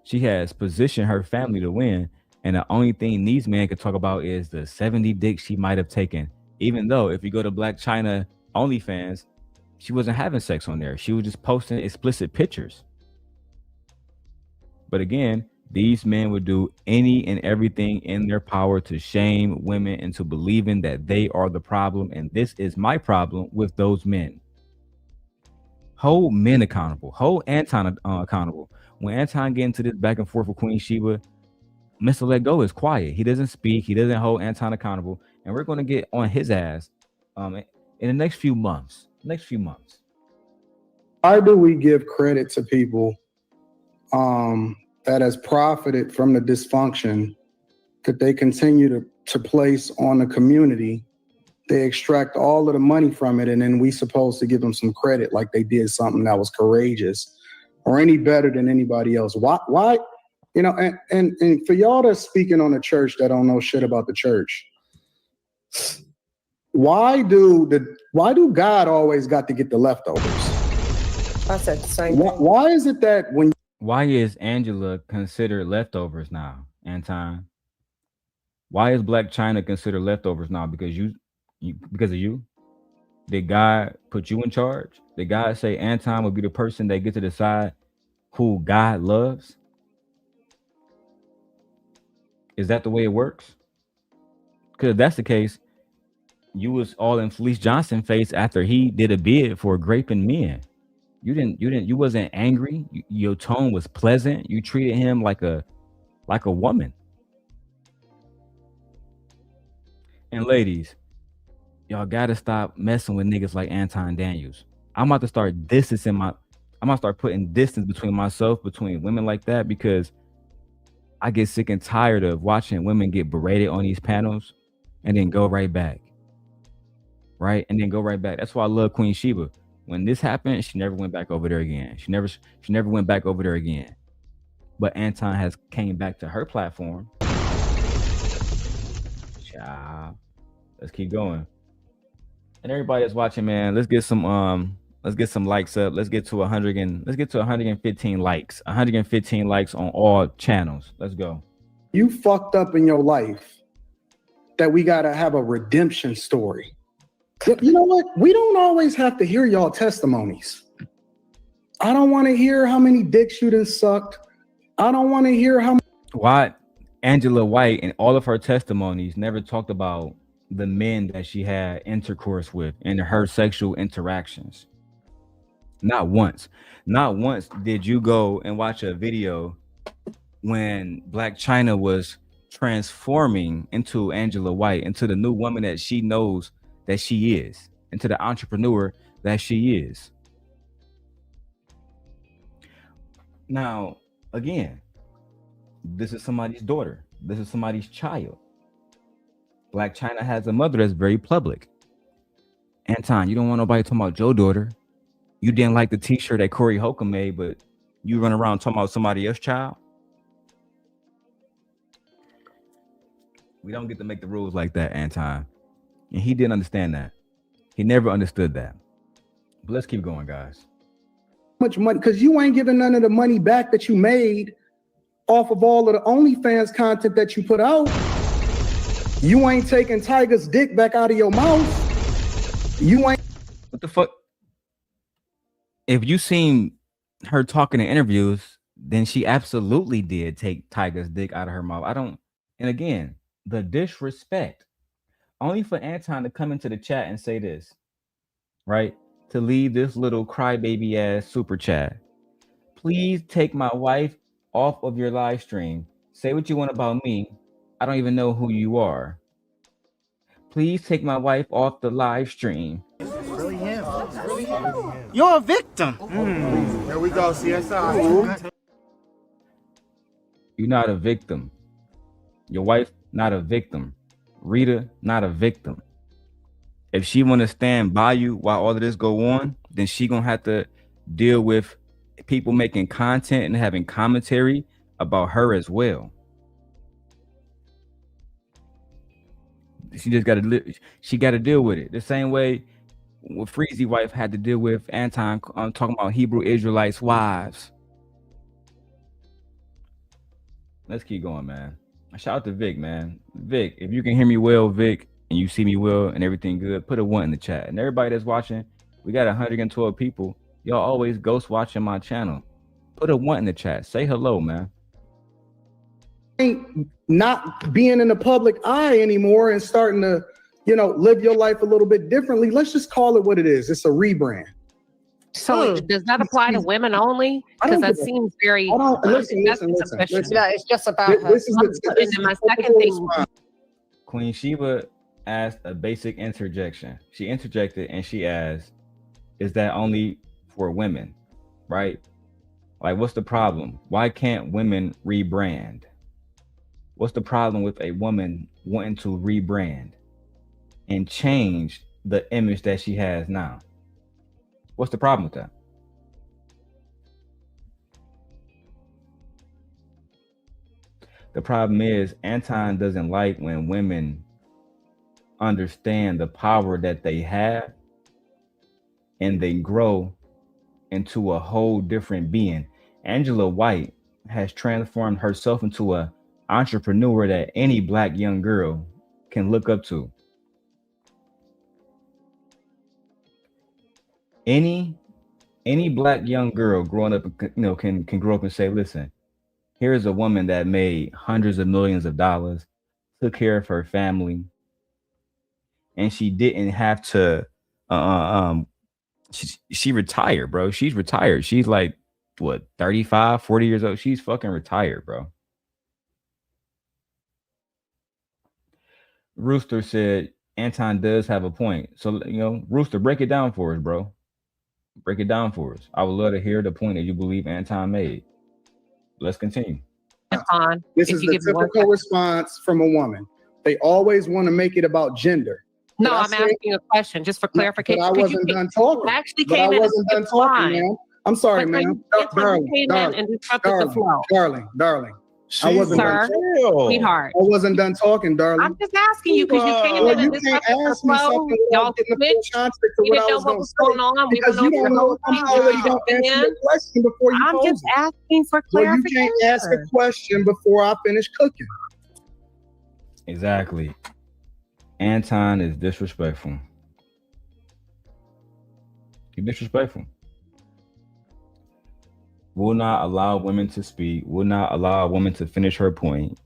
She has positioned her family to win. And the only thing these men could talk about is the 70 dicks she might have taken. Even though if you go to Black China OnlyFans, she wasn't having sex on there. She was just posting explicit pictures. But again, these men would do any and everything in their power to shame women into believing that they are the problem. And this is my problem with those men. Hold men accountable. Hold Anton accountable. When Anton get into this back and forth with Queen Sheba, Mr. Let Go is quiet. He doesn't speak. He doesn't hold Anton accountable. And we're going to get on his ass in the next few months. Why do we give credit to people that has profited from the dysfunction that they continue to place on the community? They extract all of the money from it, and then we supposed to give them some credit like they did something that was courageous or any better than anybody else. Why? You know, and for y'all that's speaking on the church that don't know shit about the church, why do God always got to get the leftovers? I said the same thing. Why is it that when Why is Angela considered leftovers now, Anton? Why is Black China considered leftovers now? Because of you? Did God put you in charge? Did God say Anton would be the person that gets to decide who God loves? Is that the way it works? Because if that's the case, you was all in Felice Johnson face after he did a bid for raping men. You wasn't angry. Your tone was pleasant. You treated him like a woman. And ladies, y'all gotta stop messing with niggas like Anton Daniels. I'm about to start putting distance between myself, between women like that, because I get sick and tired of watching women get berated on these panels and then go right back. Right? And then go right back. That's why I love Queen Sheba. When this happened, she never went back over there again. She never went back over there again. But Anton has came back to her platform. Child. Let's keep going. And everybody that's watching, man, let's get some likes up. Let's get to 115 likes. 115 likes on all channels. Let's go. you fucked up in your life that we gotta have a redemption story? You know what? We don't always have to hear y'all testimonies. I don't want to hear how many dicks you done sucked. I don't want to hear how. Why Angela White in all of her testimonies never talked about the men that she had intercourse with and her sexual interactions. Not once. Not once did you go and watch a video when Black China was transforming into Angela White, into the new woman that she knows that she is, into the entrepreneur that she is. Now, again, this is somebody's daughter. This is somebody's child. Black China has a mother that's very public. Anton, you don't want nobody talking about your daughter. You didn't like the t-shirt that Corey Holcomb made, but you run around talking about somebody else's child. We don't get to make the rules like that, Anton. And he didn't understand that. He never understood that. But let's keep going, guys. Much money, because you ain't giving none of the money back that you made off of all of the OnlyFans content that you put out. You ain't taking Tiger's dick back out of your mouth. You ain't. What the fuck? If you seen her talking in interviews, then she absolutely did take Tiger's dick out of her mouth. And again, the disrespect. Only for Anton to come into the chat and say this, right? To leave this little crybaby ass super chat. Please take my wife off of your live stream. Say what you want about me. I don't even know who you are. Please take my wife off the live stream. Really him. Really him. You're a victim. Here we go, CSI. You're not a victim. Your wife, not a victim. Rita, not a victim. If she want to stand by you while all of this go on, then she gonna have to deal with people making content and having commentary about her as well. She just got to she got to deal with it the same way what Freezy wife had to deal with Anton talking about Hebrew Israelites' wives. Let's keep going, man. Shout out to Vic, man. Vic, if you can hear me well, Vic, and you see me well and everything good, put a 1 in the chat. And everybody that's watching, we got 112 people. Y'all always ghost watching my channel. Put a 1 in the chat. Say hello, man. Ain't not being in the public eye anymore and starting to, live your life a little bit differently. Let's just call it what it is. It's a rebrand. So does that apply to women only? Because that seems very. Listen. Yeah, it's just about her. This is my second thing. Queen Sheba asked a basic interjection. She interjected and she asked, is that only for women? Right? Like, what's the problem? Why can't women rebrand? What's the problem with a woman wanting to rebrand and change the image that she has now? What's the problem with that? The problem is Anton doesn't like when women understand the power that they have and they grow into a whole different being. Angela White has transformed herself into an entrepreneur that any Black young girl can look up to. Any Black young girl growing up, can grow up and say, listen, here's a woman that made hundreds of millions of dollars, took care of her family, and she didn't have to she retired, bro. She's retired. She's like, what, 35, 40 years old? She's fucking retired, bro. Rooster said Anton does have a point. So, Rooster, break it down for us, bro. Break it down for us. I would love to hear the point that you believe Anton made. Let's continue. Anton, this is the typical response from a woman. They always want to make it about gender. No, I'm asking a question just for clarification. But I wasn't done talking. Actually came in and man. I'm sorry, man. Darling. I wasn't done, sweetheart. I wasn't done talking, darling. I'm just asking you because you came in and disrupted the flow. Y'all switched. We didn't know what was going on. Because you don't know if I'm already going to answer your question before you I'm just asking for clarification. Well, you can't ask a question before I finish cooking. Exactly. Anton is disrespectful. He's disrespectful. Will not allow women to speak, will not allow a woman to finish her point,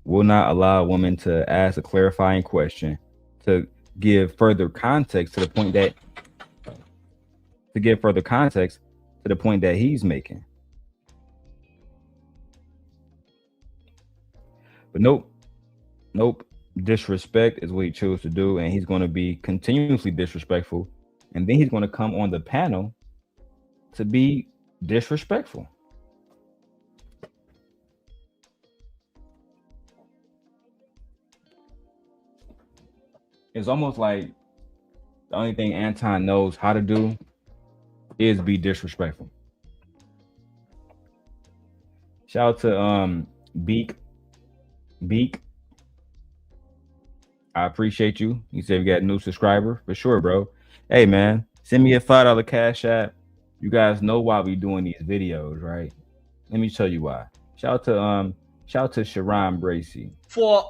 will not allow a woman to ask a clarifying question, to give further context to the point that he's making. But nope. Disrespect is what he chose to do, and he's going to be continuously disrespectful, and then he's going to come on the panel to be disrespectful. It's almost like the only thing Anton knows how to do is be disrespectful. Shout out to Beak. I appreciate you. You said we got a new subscriber for sure, bro. Hey man, send me a $5 cash app. You guys know why we doing these videos, right? Let me tell you why. Shout out to Sharon Bracy. For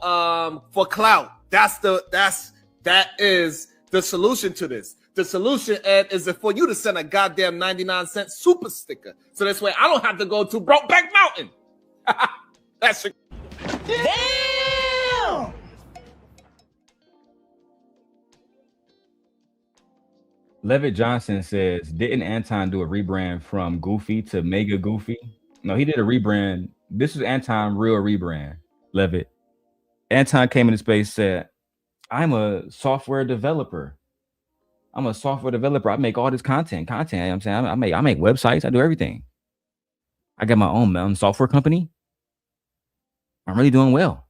clout. That is the solution to this. The solution, Ed, is for you to send a goddamn 99-cent super sticker. So this way I don't have to go to Brokeback Mountain. That's a damn. Levitt Johnson says, didn't Anton do a rebrand from Goofy to Mega Goofy? No, he did a rebrand. This is Anton real rebrand, Levitt. Anton came into space, said, I'm a software developer. I make all this content. You know what I'm saying? I make websites. I do everything. I got my own software company. I'm really doing well.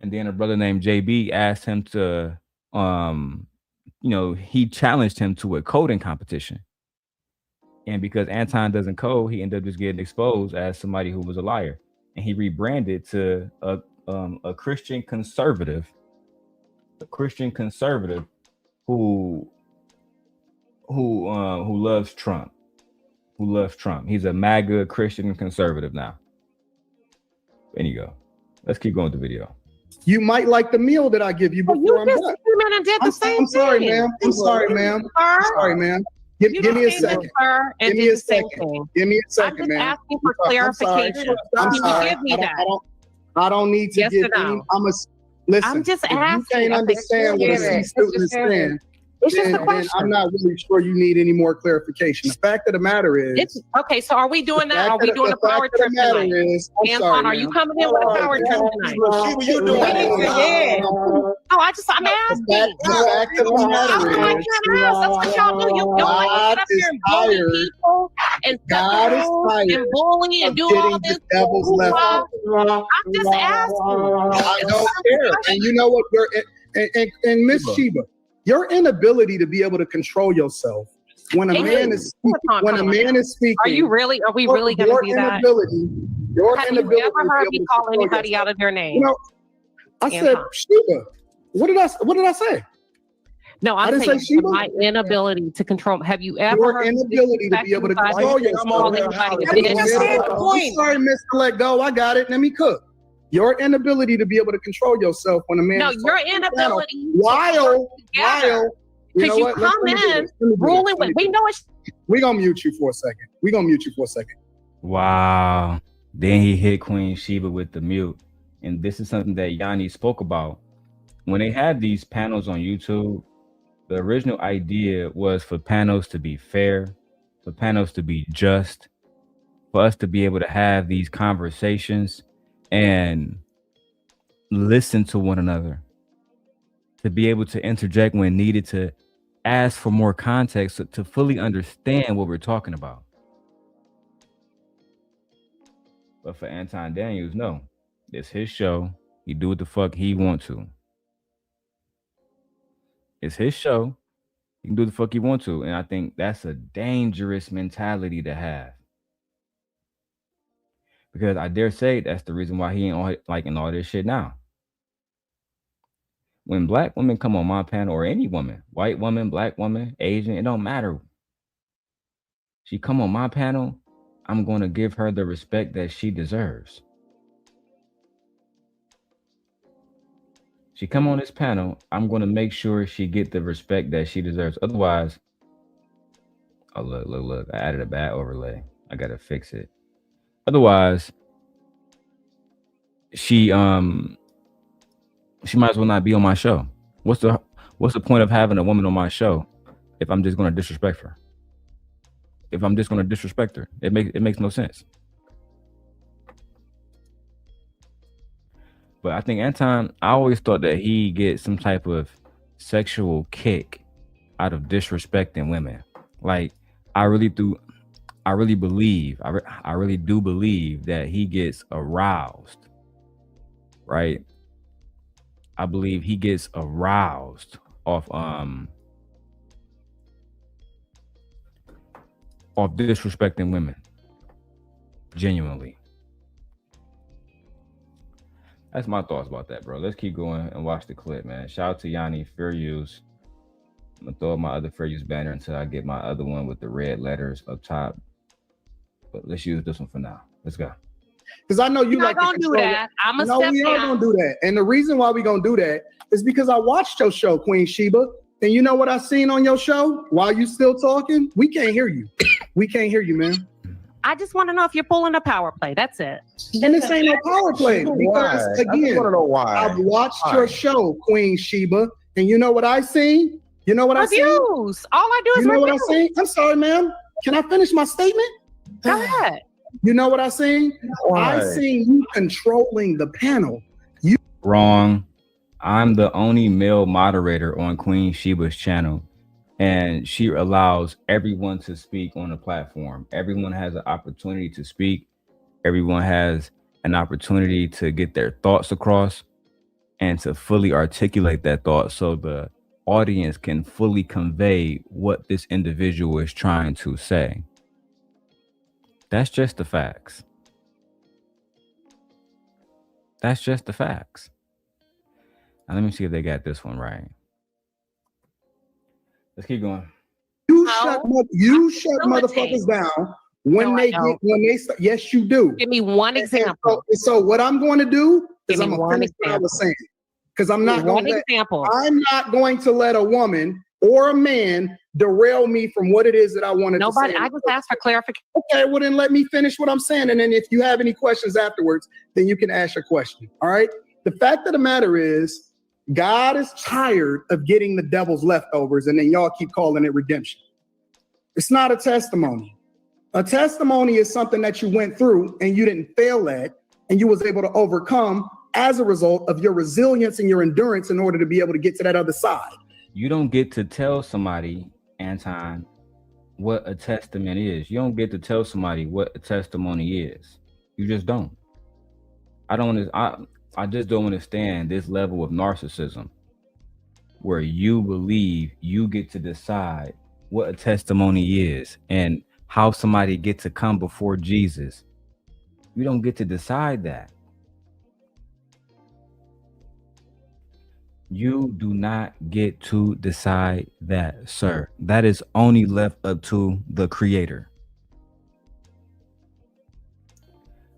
And then a brother named JB asked him to he challenged him to a coding competition. And because Anton doesn't code, he ended up just getting exposed as somebody who was a liar. And he rebranded to a Christian conservative, who loves Trump. He's a MAGA Christian conservative now. There you go. Let's keep going with the video. You might like the meal that I give you before I'm done. I'm sorry, ma'am. I'm sorry, ma'am. I'm sorry, ma'am. Give me a second. Give me a second. Give me a second, man. I'm just asking for clarification. I'm sorry. Give me that. I don't need to give any. Listen. I'm just if asking. You can't understand what a C student is saying. It's just a then question. I'm not really sure you need any more clarification. The fact of the matter is, okay. So are we doing that? Are we doing a power trip tonight? Anton, are you coming in with a power trip tonight? You doing it? No, I'm asking. The fact of the matter is, that's what y'all do. You don't get up here and bully people and bully and do all this. I'm just asking. I don't care. And you know what? And Miss Sheba, your inability to be able to control yourself when a man is speaking. Are we really going to do that? Have you ever heard me call anybody out of their name? You know, I said Sheba. What did I say? No, I'm saying my inability to control. Have you ever heard inability to be able to control yourself? I'm sorry, Mr. Let Go. I got it. Let me cook. Your inability to be able to control yourself when a man. No, your inability. While because you come in ruling with. We know it's. We're gonna mute you for a second. Wow. Then he hit Queen Sheba with the mute, and this is something that Yanni spoke about when they had these panels on YouTube. The original idea was for panels to be fair, for panels to be just, for us to be able to have these conversations and listen to one another, to be able to interject when needed, to ask for more context, to fully understand what we're talking about. But for Anton Daniels, no, it's his show. He do what the fuck he want to. It's his show. He can do the fuck he want to. And I think that's a dangerous mentality to have. Because I dare say that's the reason why he ain't in all this shit now. When black women come on my panel, or any woman, white woman, black woman, Asian, it don't matter. She come on my panel, I'm going to give her the respect that she deserves. She come on this panel, I'm going to make sure she get the respect that she deserves. Otherwise, oh, look, I added a bad overlay. I got to fix it. Otherwise, she might as well not be on my show. What's the point of having a woman on my show if I'm just going to disrespect her? If I'm just going to disrespect her, it makes no sense. But I think Anton, I always thought that he gets some type of sexual kick out of disrespecting women. Like, I really do believe that he gets aroused, right? I believe he gets aroused off disrespecting women. Genuinely. That's my thoughts about that, bro. Let's keep going and watch the clip, man. Shout out to Yanni, fair use. I'm gonna throw up my other fair use banner until I get my other one with the red letters up top. But let's use this one for now. Let's go. Because I know you like to do that. I'm gonna step down. We are gonna do that. And the reason why we gonna do that is because I watched your show, Queen Sheba. And you know what I seen on your show while you still talking? We can't hear you. We can't hear you, man. I just want to know if you're pulling a power play. That's it. And this ain't no power play. Because again, I've watched your show, Queen Sheba, and you know what I seen? You know what I seen? Reviews. All I do is You know reviews. what I seen? I'm sorry, ma'am. Can I finish my statement? Go ahead. You know what I seen? I seen you controlling the panel. Wrong. I'm the only male moderator on Queen Sheba's channel, and she allows everyone to speak on the platform. Everyone has an opportunity to speak. Everyone has an opportunity to get their thoughts across and to fully articulate that thought so the audience can fully convey what this individual is trying to say. That's just the facts. That's just the facts. Now, let me see if they got this one right. Let's keep going. You shut motherfuckers down when yes, you do. Give me one example. So what I'm going to do is I'm going to finish what I was saying. Because I'm not going to let a woman or a man derail me from what it is that I wanted to say. I just asked for clarification. Okay, well then let me finish what I'm saying. And then if you have any questions afterwards, then you can ask your question. All right. The fact of the matter is, God is tired of getting the devil's leftovers, and then y'all keep calling it redemption. It's not a testimony. A testimony is something that you went through and you didn't fail at, and you was able to overcome as a result of your resilience and your endurance in order to be able to get to that other side. You don't get to tell somebody, Anton, what a testament is. You don't get to tell somebody what a testimony is. You just don't. I just don't understand this level of narcissism where you believe you get to decide what a testimony is and how somebody gets to come before Jesus. You don't get to decide that. You do not get to decide that, sir. That is only left up to the Creator.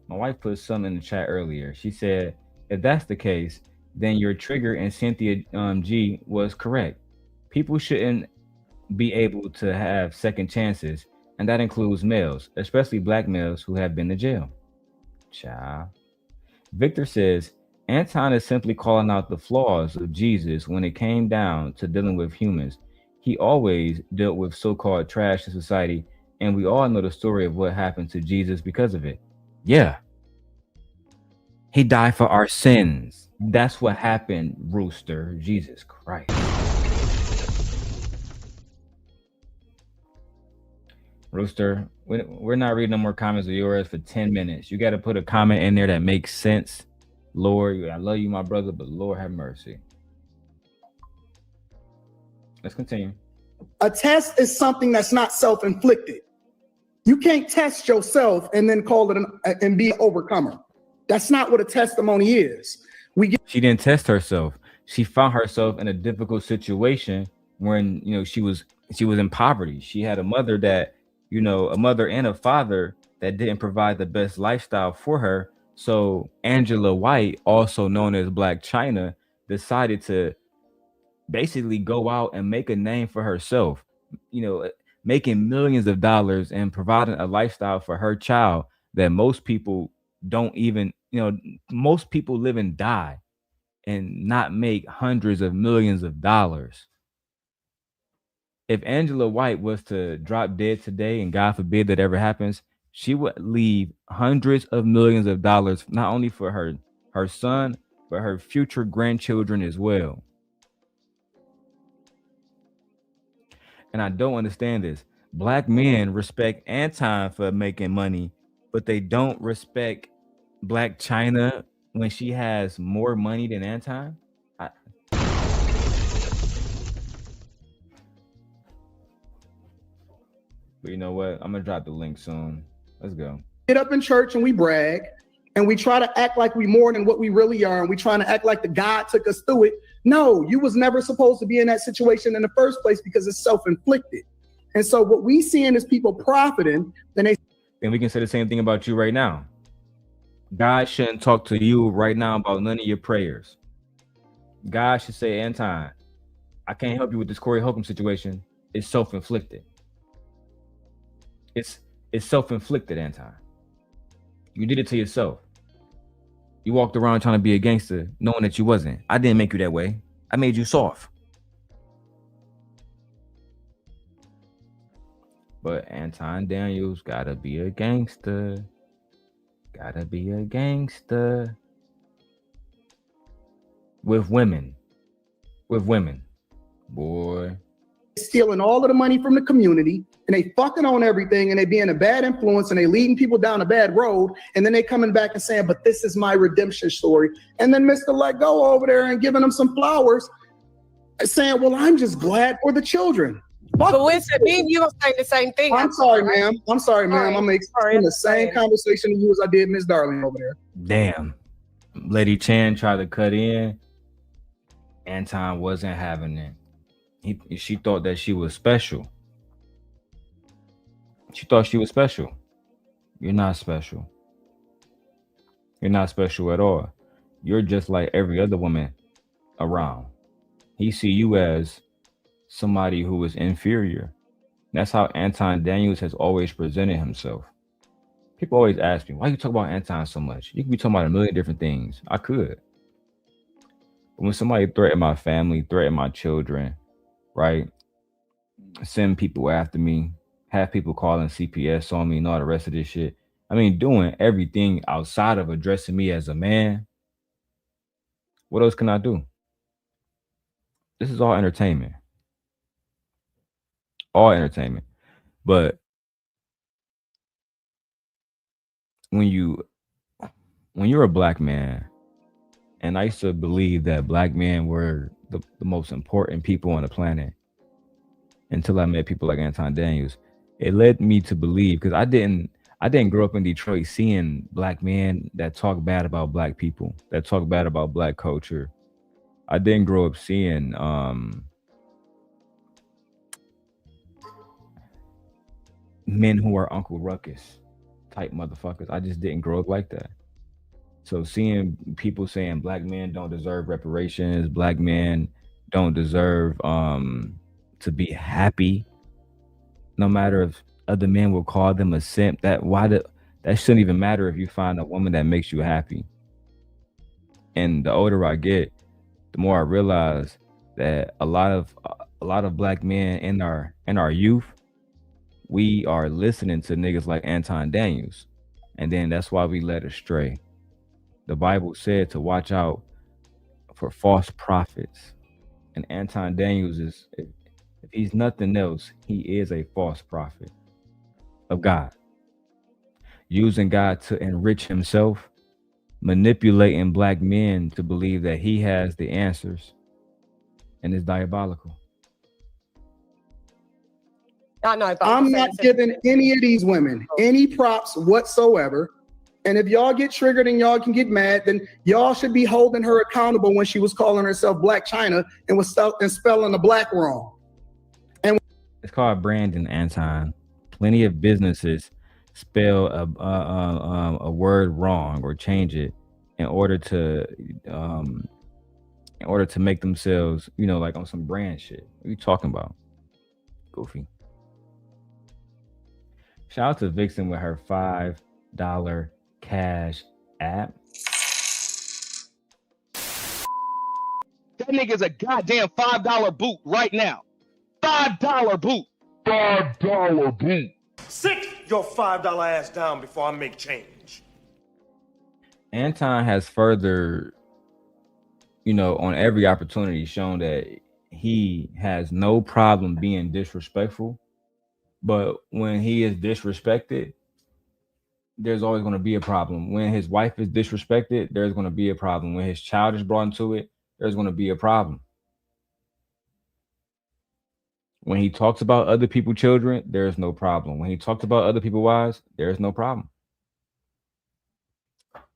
My wife put something in the chat earlier. She said, if that's the case, then your trigger and Cynthia G was correct. People shouldn't be able to have second chances, and that includes males, especially black males who have been to jail. Child. Victor says, Anton is simply calling out the flaws of Jesus when it came down to dealing with humans. He always dealt with so-called trash in society, and we all know the story of what happened to Jesus because of it. Yeah. He died for our sins. That's what happened, Rooster. Jesus Christ. Rooster, we're not reading no more comments of yours for 10 minutes. You got to put a comment in there that makes sense. Lord, I love you, my brother, but Lord have mercy. Let's continue. A test is something that's not self-inflicted. You can't test yourself and then call it and be an overcomer. That's not what a testimony is. She didn't test herself. She found herself in a difficult situation when, she was in poverty. She had a mother that, a mother and a father that didn't provide the best lifestyle for her. So Angela White, also known as Black China, decided to basically go out and make a name for herself, making millions of dollars and providing a lifestyle for her child that most people don't even, most people live and die and not make hundreds of millions of dollars. If Angela White was to drop dead today, and God forbid that ever happens, she would leave hundreds of millions of dollars, not only for her son, but her future grandchildren as well. And I don't understand this. Black men respect Anton for making money, but they don't respect Black China when she has more money than Anton. But you know what? I'm gonna drop the link soon. Let's go. Get up in church and we brag and we try to act like we more than what we really are, and we trying to act like the God took us through it. No, you was never supposed to be in that situation in the first place because it's self-inflicted. And so what we seeing is people profiting, then we can say the same thing about you right now. God shouldn't talk to you right now about none of your prayers. God should say, Anton, I can't help you with this Corey Holcomb situation. It's self-inflicted. It's self-inflicted, Anton. You did it to yourself. You walked around trying to be a gangster, knowing that you wasn't. I didn't make you that way. I made you soft. But Anton Daniels gotta be a gangster. Gotta be a gangster. With women. Boy. Stealing all of the money from the community, and they fucking on everything, and they being a bad influence, and they leading people down a bad road, and then they coming back and saying, but this is my redemption story. And then Mr. Let Go over there and giving them some flowers. saying, well, I'm just glad for the children. But Winston, me and you gonna say the same thing. I'm sorry, ma'am. I'm sorry, ma'am. I'm experiencing the same conversation to you as I did Miss Darling over there. Damn. Lady Chan tried to cut in. Anton wasn't having it. She thought that she was special. She thought she was special. You're not special. You're not special at all. You're just like every other woman around. He see you as somebody who is inferior. That's how Anton Daniels has always presented himself. People always ask me, why you talk about Anton so much? You could be talking about a million different things. I could. But when somebody threatened my family, threatened my children, right? Send people after me, have people calling CPS on me and all the rest of this shit. I mean, doing everything outside of addressing me as a man. What else can I do? This is all entertainment. All entertainment. But when you're a black man, and I used to believe that black men were the most important people on the planet until I met people like Anton Daniels. It led me to believe, because I didn't grow up in Detroit seeing black men that talk bad about black people, that talk bad about black culture. I didn't grow up seeing men who are Uncle Ruckus type motherfuckers. I just didn't grow up like that. So seeing people saying black men don't deserve reparations, black men don't deserve to be happy, no matter if other men will call them a simp, that shouldn't even matter if you find a woman that makes you happy. And the older I get, the more I realize that a lot of black men in our youth, we are listening to niggas like Anton Daniels, and then that's why we led astray. The Bible said to watch out for false prophets, and Anton Daniels is, if he's nothing else, he is a false prophet of God, using God to enrich himself, manipulating black men to believe that he has the answers, and it's diabolical. I'm not giving any of these women any props whatsoever. And if y'all get triggered and y'all can get mad, then y'all should be holding her accountable when she was calling herself Black China and was spelling the black wrong. And it's called branding, Anton. Plenty of businesses spell a word wrong or change it in order to make themselves, like on some brand shit. What are you talking about? Goofy. Shout out to Vixen with her $5 cash app. That nigga's a goddamn $5 boot right now. $5 boot. $5 boot. Sit your $5 ass down before I make change. Anton has further, on every opportunity shown that he has no problem being disrespectful. But when he is disrespected, there's always going to be a problem. When his wife is disrespected, there's going to be a problem. When his child is brought into it, there's going to be a problem. When he talks about other people's children, there's no problem. When he talks about other people's wives, there's no problem.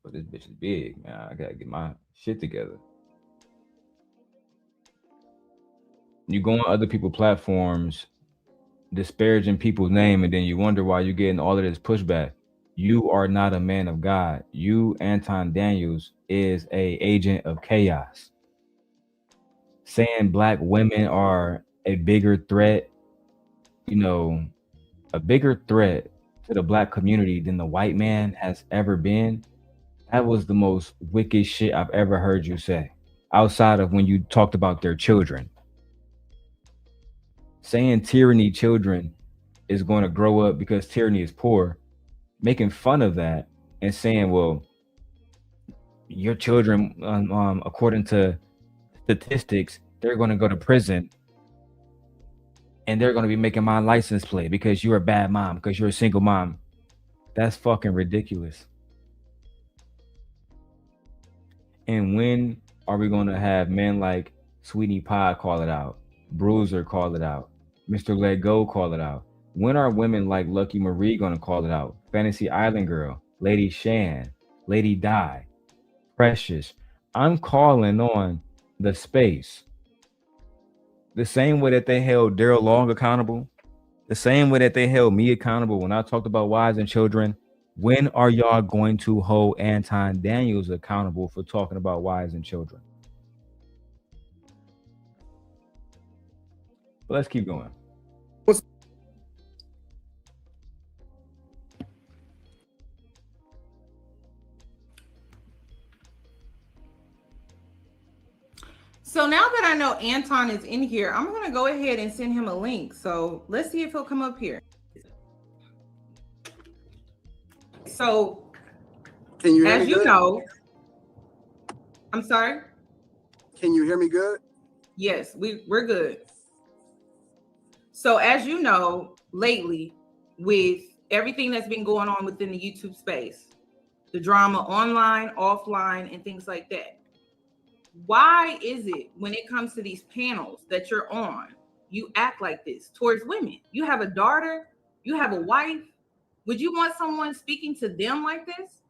But this bitch is big, man. I got to get my shit together. You go on other people's platforms disparaging people's name, and then you wonder why you're getting all of this pushback. You are not a man of God. You, Anton Daniels, is a agent of chaos. Saying black women are a bigger threat, a bigger threat to the black community than the white man has ever been. That was the most wicked shit I've ever heard you say, outside of when you talked about their children. Saying tyranny children is going to grow up because tyranny is poor, making fun of that and saying, well, your children, according to statistics, they're going to go to prison and they're going to be making my license plate because you're a bad mom, because you're a single mom. That's fucking ridiculous. And when are we going to have men like Sweetie Pie call it out. Bruiser call it out. Mr. Let Go call it out. When are women like Lucky Marie gonna call it out? Fantasy Island Girl, Lady Shan, Lady Di, Precious. I'm calling on the space. The same way that they held Darrel Long accountable, the same way that they held me accountable when I talked about wives and children. When are y'all going to hold Anton Daniels accountable for talking about wives and children? But let's keep going. So now that I know Anton is in here, I'm going to go ahead and send him a link. So let's see if he'll come up here. So can you hear as me you good? know, I'm sorry. Can you hear me good? Yes, we're good. So as you know, lately with everything that's been going on within the YouTube space, the drama online, offline, and things like that. Why is it when it comes to these panels that you're on, you act like this towards women? You have a daughter, you have a wife. Would you want someone speaking to them like this?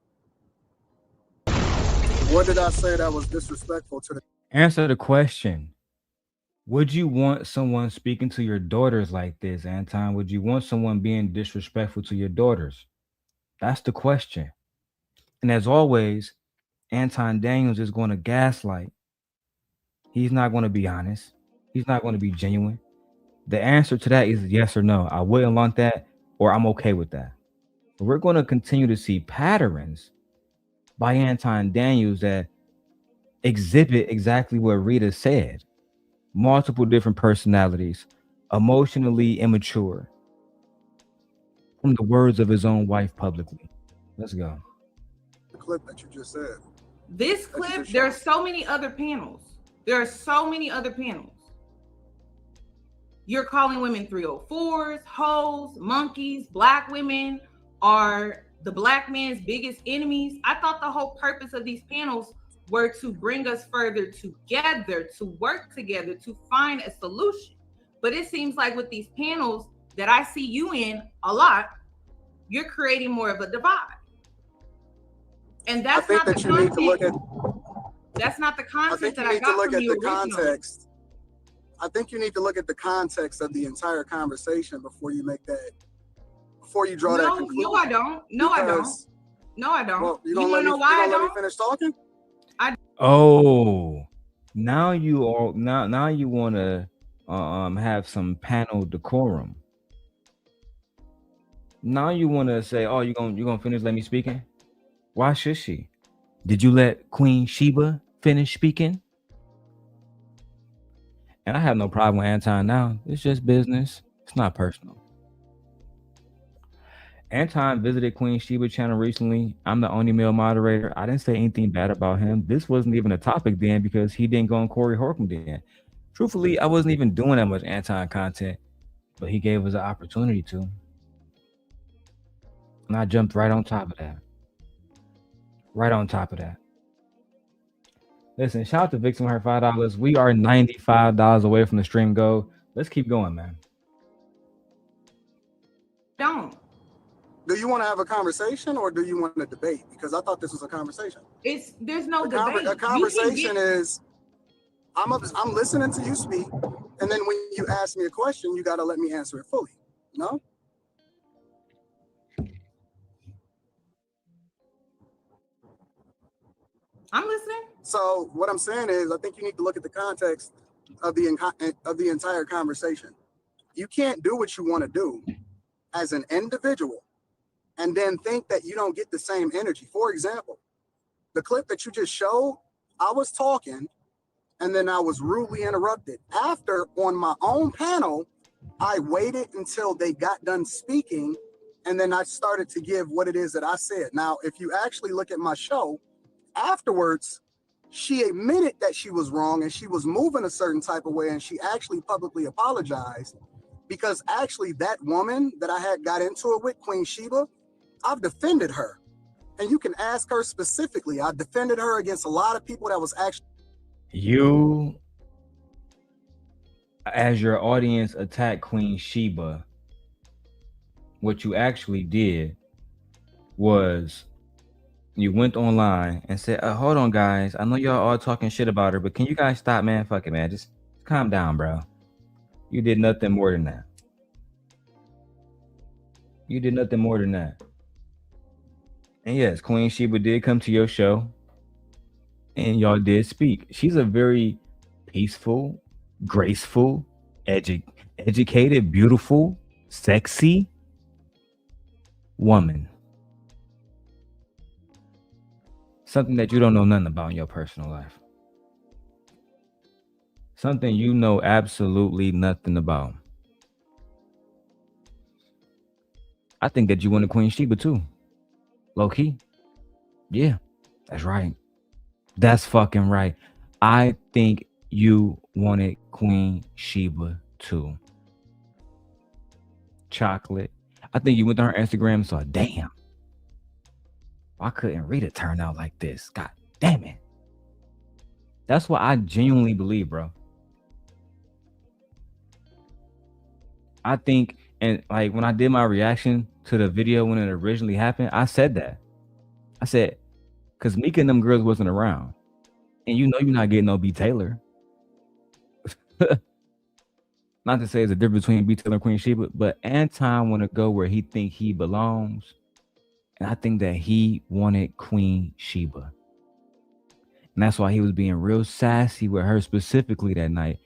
What did I say that was disrespectful to the? Answer the question. Would you want someone speaking to your daughters like this, Anton? Would you want someone being disrespectful to your daughters? That's the question. And as always, Anton Daniels is going to gaslight. He's not going to be honest. He's not going to be genuine. The answer to that is yes or no. I wouldn't want that, or I'm okay with that. But we're going to continue to see patterns by Anton Daniels that exhibit exactly what Rita said. Multiple different personalities, emotionally immature, from the words of his own wife publicly. Let's go. The clip that you just said. This clip, there are so many other panels. There are so many other panels. You're calling women 304s, hoes, monkeys. Black women are the black man's biggest enemies. I thought the whole purpose of these panels were to bring us further together, to work together, to find a solution. But it seems like with these panels that I see you in a lot, you're creating more of a divide. And that's not the content. That's not the content that I got from you originally. I think you need to look at the context of the entire conversation before you make that, before you draw that conclusion. No, I don't. No, I don't. No, I don't. Well, you want to know why I don't? Let me finish talking? Oh, now you want to have some panel decorum. Now you want to say, "Oh, you gonna finish? Let me speaking." Why should she? Did you let Queen Sheba finish speaking? And I have no problem with Anton now. It's just business. It's not personal. Anton visited Queen Sheba channel recently. I'm the only male moderator. I didn't say anything bad about him. This wasn't even a topic then because he didn't go on Corey Holcomb then. Truthfully, I wasn't even doing that much Anton content, but he gave us an opportunity to. And I jumped right on top of that. Right on top of that. Listen, shout out to Vixen, her $5. We are $95 away from the stream goal. Let's keep going, man. Don't. Do you want to have a conversation or do you want to debate? Because I thought this was a conversation. There's no debate. A conversation is I'm listening to you speak, and then when you ask me a question, you got to let me answer it fully. No? I'm listening. So what I'm saying is, I think you need to look at the context of the entire conversation. You can't do what you want to do as an individual and then think that you don't get the same energy. For example, the clip that you just showed, I was talking and then I was rudely interrupted. After, on my own panel, I waited until they got done speaking and then I started to give what it is that I said. Now, if you actually look at my show, afterwards, she admitted that she was wrong and she was moving a certain type of way, and she actually publicly apologized because actually that woman that I had got into it with, Queen Sheba, I've defended her. And you can ask her specifically. I defended her against a lot of people that was actually... You as your audience attacked Queen Sheba, what you actually did was you went online and said, hold on, guys. I know y'all all talking shit about her, but can you guys stop, man? Fuck it, man. Just calm down, bro. You did nothing more than that. You did nothing more than that. And yes, Queen Sheba did come to your show and y'all did speak. She's a very peaceful, graceful, educated, beautiful, sexy woman. Something that you don't know nothing about in your personal life. Something you know absolutely nothing about. I think that you wanted Queen Sheba too. Low key. Yeah, that's right. That's fucking right. I think you wanted Queen Sheba too. Chocolate. I think you went on her Instagram and saw, damn. Why couldn't Rita turn out like this? God damn it. That's what I genuinely believe, bro. I think, and like when I did my reaction to the video when it originally happened, I said that. I said, because Mika and them girls wasn't around. And you know you're not getting no B. Taylor. Not to say there's a difference between B. Taylor and Queen Sheba, but Anton want to go where he think he belongs. And I think that he wanted Queen Sheba. And that's why he was being real sassy with her specifically that night.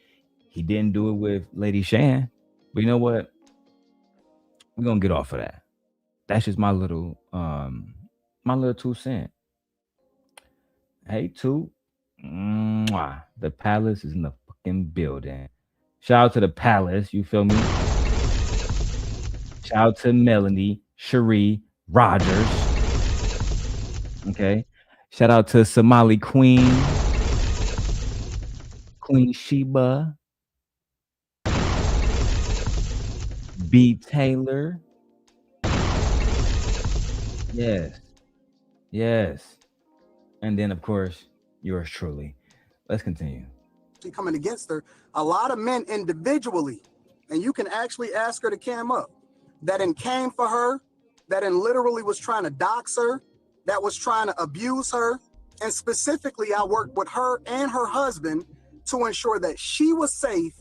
He didn't do it with Lady Shan. But you know what? We're going to get off of that. That's just my little 2 cents. Hey, 2. Mwah. The Palace is in the fucking building. Shout out to the Palace. You feel me? Shout out to Melanie, Cherie, Rogers. Okay. Shout out to Somali Queen. Queen Sheba. B. Taylor. Yes. Yes. And then, of course, yours truly. Let's continue. Coming against her, a lot of men individually, and you can actually ask her to cam up, that came for her, that literally was trying to dox her, that was trying to abuse her. And specifically, I worked with her and her husband to ensure that she was safe.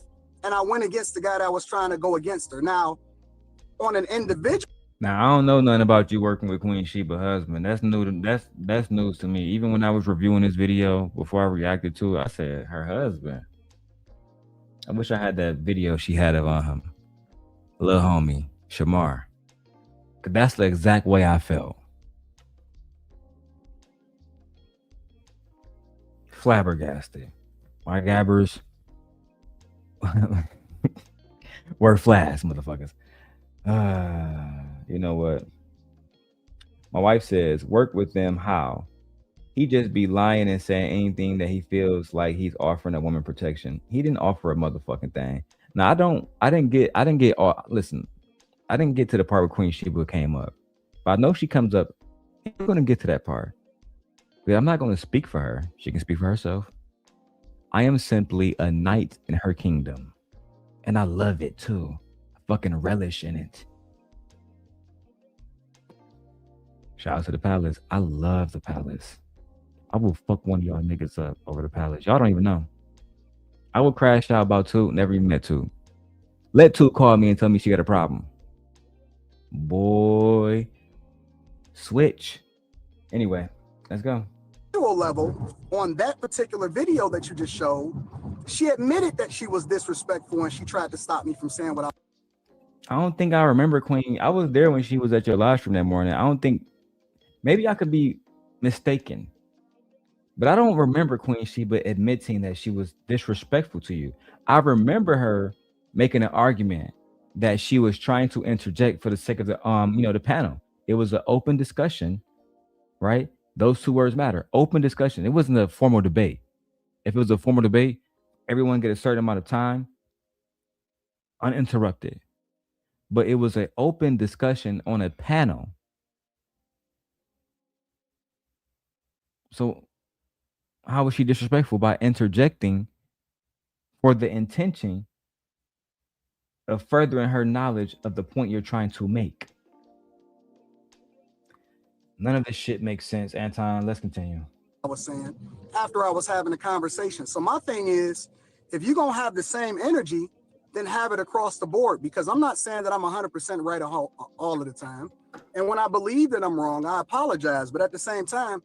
And I went against the guy that was trying to go against her. Now, on an individual. Now, I don't know nothing about you working with Queen Sheba husband. That's new. That's news to me. Even when I was reviewing this video before I reacted to it, I said her husband. I wish I had that video she had of little homie Shamar. Cause that's the exact way I felt. Flabbergasted. My gabbers were flash, motherfuckers. You know what? My wife says, work with them how? He just be lying and saying anything that he feels like he's offering a woman protection. He didn't offer a motherfucking thing. Now I didn't get listen, I didn't get to the part where Queen Sheba came up. But I know she comes up. I'm gonna get to that part. But I'm not gonna speak for her. She can speak for herself. I am simply a knight in her kingdom. And I love it too. I fucking relish in it. Shout out to the Palace. I love the Palace. I will fuck one of y'all niggas up over the Palace. Y'all don't even know. I will crash out about 2. Never even met 2. Let 2 call me and tell me she got a problem. Boy. Switch. Anyway, let's go. Level on that particular video that you just showed, she admitted that she was disrespectful and she tried to stop me from saying what I don't think I remember Queen. I was there when she was at your live stream that morning. I don't think, maybe I could be mistaken, but I don't remember Queen Sheba admitting that she was disrespectful to you. I remember her making an argument that she was trying to interject for the sake of the the panel. It was an open discussion, right? Those 2 words matter. Open discussion. It wasn't a formal debate. If it was a formal debate, everyone get a certain amount of time uninterrupted. But it was an open discussion on a panel. So how was she disrespectful by interjecting for the intention of furthering her knowledge of the point you're trying to make. None of this shit makes sense, Anton. Let's continue. I was saying after I was having a conversation. So my thing is, if you're going to have the same energy, then have it across the board, because I'm not saying that I'm 100% right all of the time. And when I believe that I'm wrong, I apologize. But at the same time,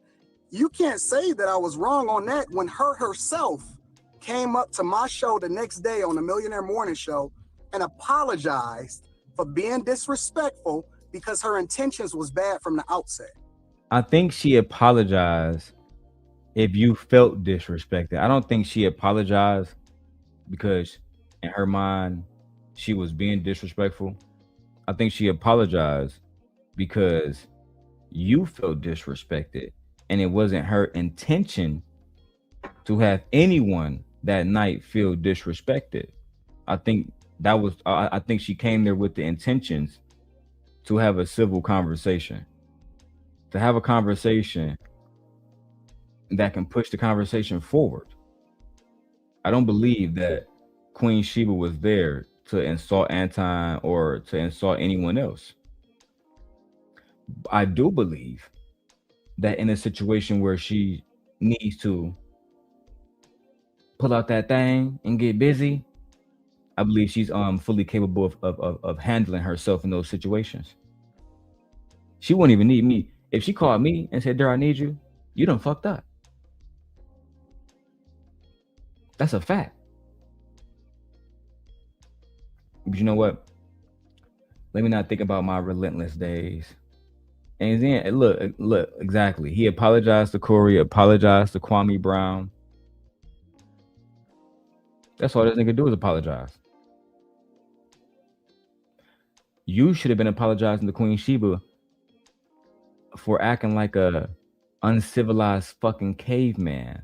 you can't say that I was wrong on that when her herself came up to my show the next day on the Millionaire Morning Show and apologized for being disrespectful because her intentions was bad from the outset. I think she apologized if you felt disrespected. I don't think she apologized because in her mind she was being disrespectful. I think she apologized because you felt disrespected, and it wasn't her intention to have anyone that night feel disrespected. I think that was, I think she came there with the intentions to have a civil conversation, to have a conversation that can push the conversation forward. I don't believe that Queen Sheba was there to insult Anton or to insult anyone else. I do believe that in a situation where she needs to pull out that thing and get busy, I believe she's fully capable of handling herself in those situations. She wouldn't even need me. If she called me and said, "Darrel, I need you," you done fucked up. That's a fact. But you know what? Let me not think about my relentless days. And then look, exactly. He apologized to Corey, apologized to Kwame Brown. That's all this nigga do is apologize. You should have been apologizing to Queen Sheba for acting like a uncivilized fucking caveman.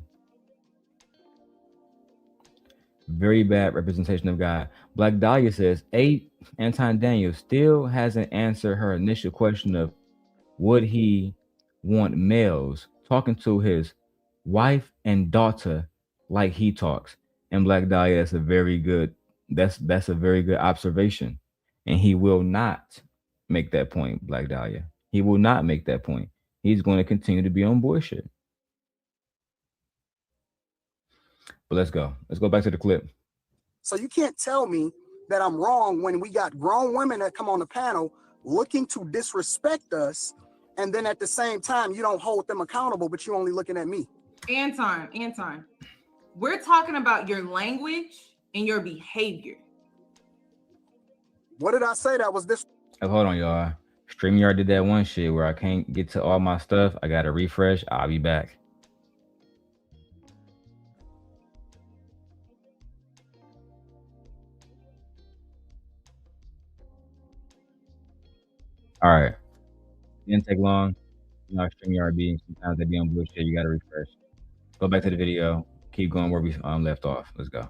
Very bad representation of God. Black Dahlia says, Anton Daniels still hasn't answered her initial question of would he want males talking to his wife and daughter like he talks. And Black Dahlia, that's a very good observation. And he will not make that point, Black Dahlia. He will not make that point. He's going to continue to be on bullshit. But let's go. Let's go back to the clip. So you can't tell me that I'm wrong when we got grown women that come on the panel looking to disrespect us, and then at the same time, you don't hold them accountable, but you're only looking at me. Anton, we're talking about your language and your behavior. What did I say that was this? Hold on, y'all. StreamYard did that one shit where I can't get to all my stuff. I got to refresh. I'll be back. All right. Didn't take long. You know, StreamYard be sometimes they be on bullshit. You got to refresh. Go back to the video. Keep going where we left off. Let's go.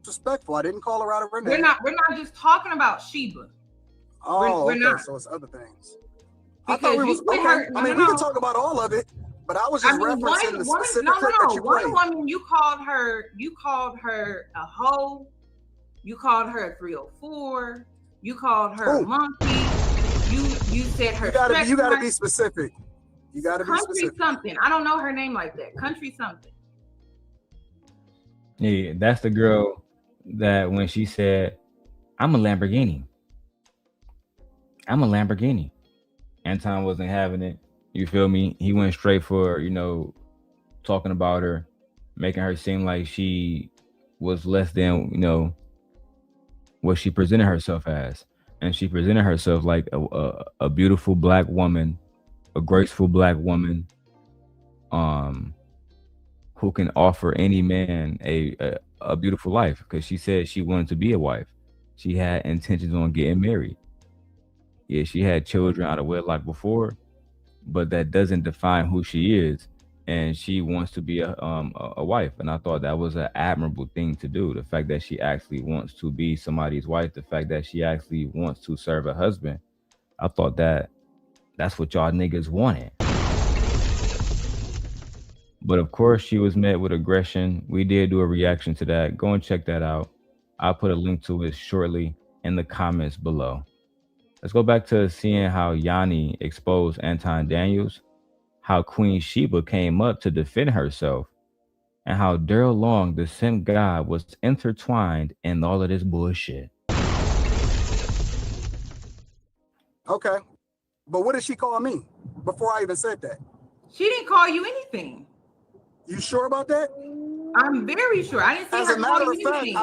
Disrespectful. I didn't call her out of her name. We're not just talking about Sheba. Oh, we're okay. not. So it's other things. Because I thought we was okay. I mean, we can talk about all of it, but I was just referencing the specific clip that you played. One woman, you called her a hoe. You called her a 304. You called her a monkey. You said her. You gotta be specific. You gotta be specific. Country something. I don't know her name like that. Country something. Yeah, that's the girl that when she said, "I'm a Lamborghini. I'm a Lamborghini." Anton wasn't having it. You feel me? He went straight for, talking about her, making her seem like she was less than, what she presented herself as. And she presented herself like a beautiful black woman, a graceful black woman, who can offer any man a beautiful life, because she said she wanted to be a wife. She had intentions on getting married. Yeah, she had children out of wedlock before, but that doesn't define who she is. And she wants to be a wife. And I thought that was an admirable thing to do. The fact that she actually wants to be somebody's wife, the fact that she actually wants to serve a husband. I thought that's what y'all niggas wanted. But of course, she was met with aggression. We did do a reaction to that. Go and check that out. I'll put a link to it shortly. in the comments below. Let's go back to seeing how Yanni exposed Anton Daniels, how Queen Sheba came up to defend herself, and how Darrel Long, the simp god, was intertwined in all of this bullshit. Okay. But what did she call me before I even said that? She didn't call you anything. You sure about that? I'm very sure. I didn't see As her a matter call of you fact, anything.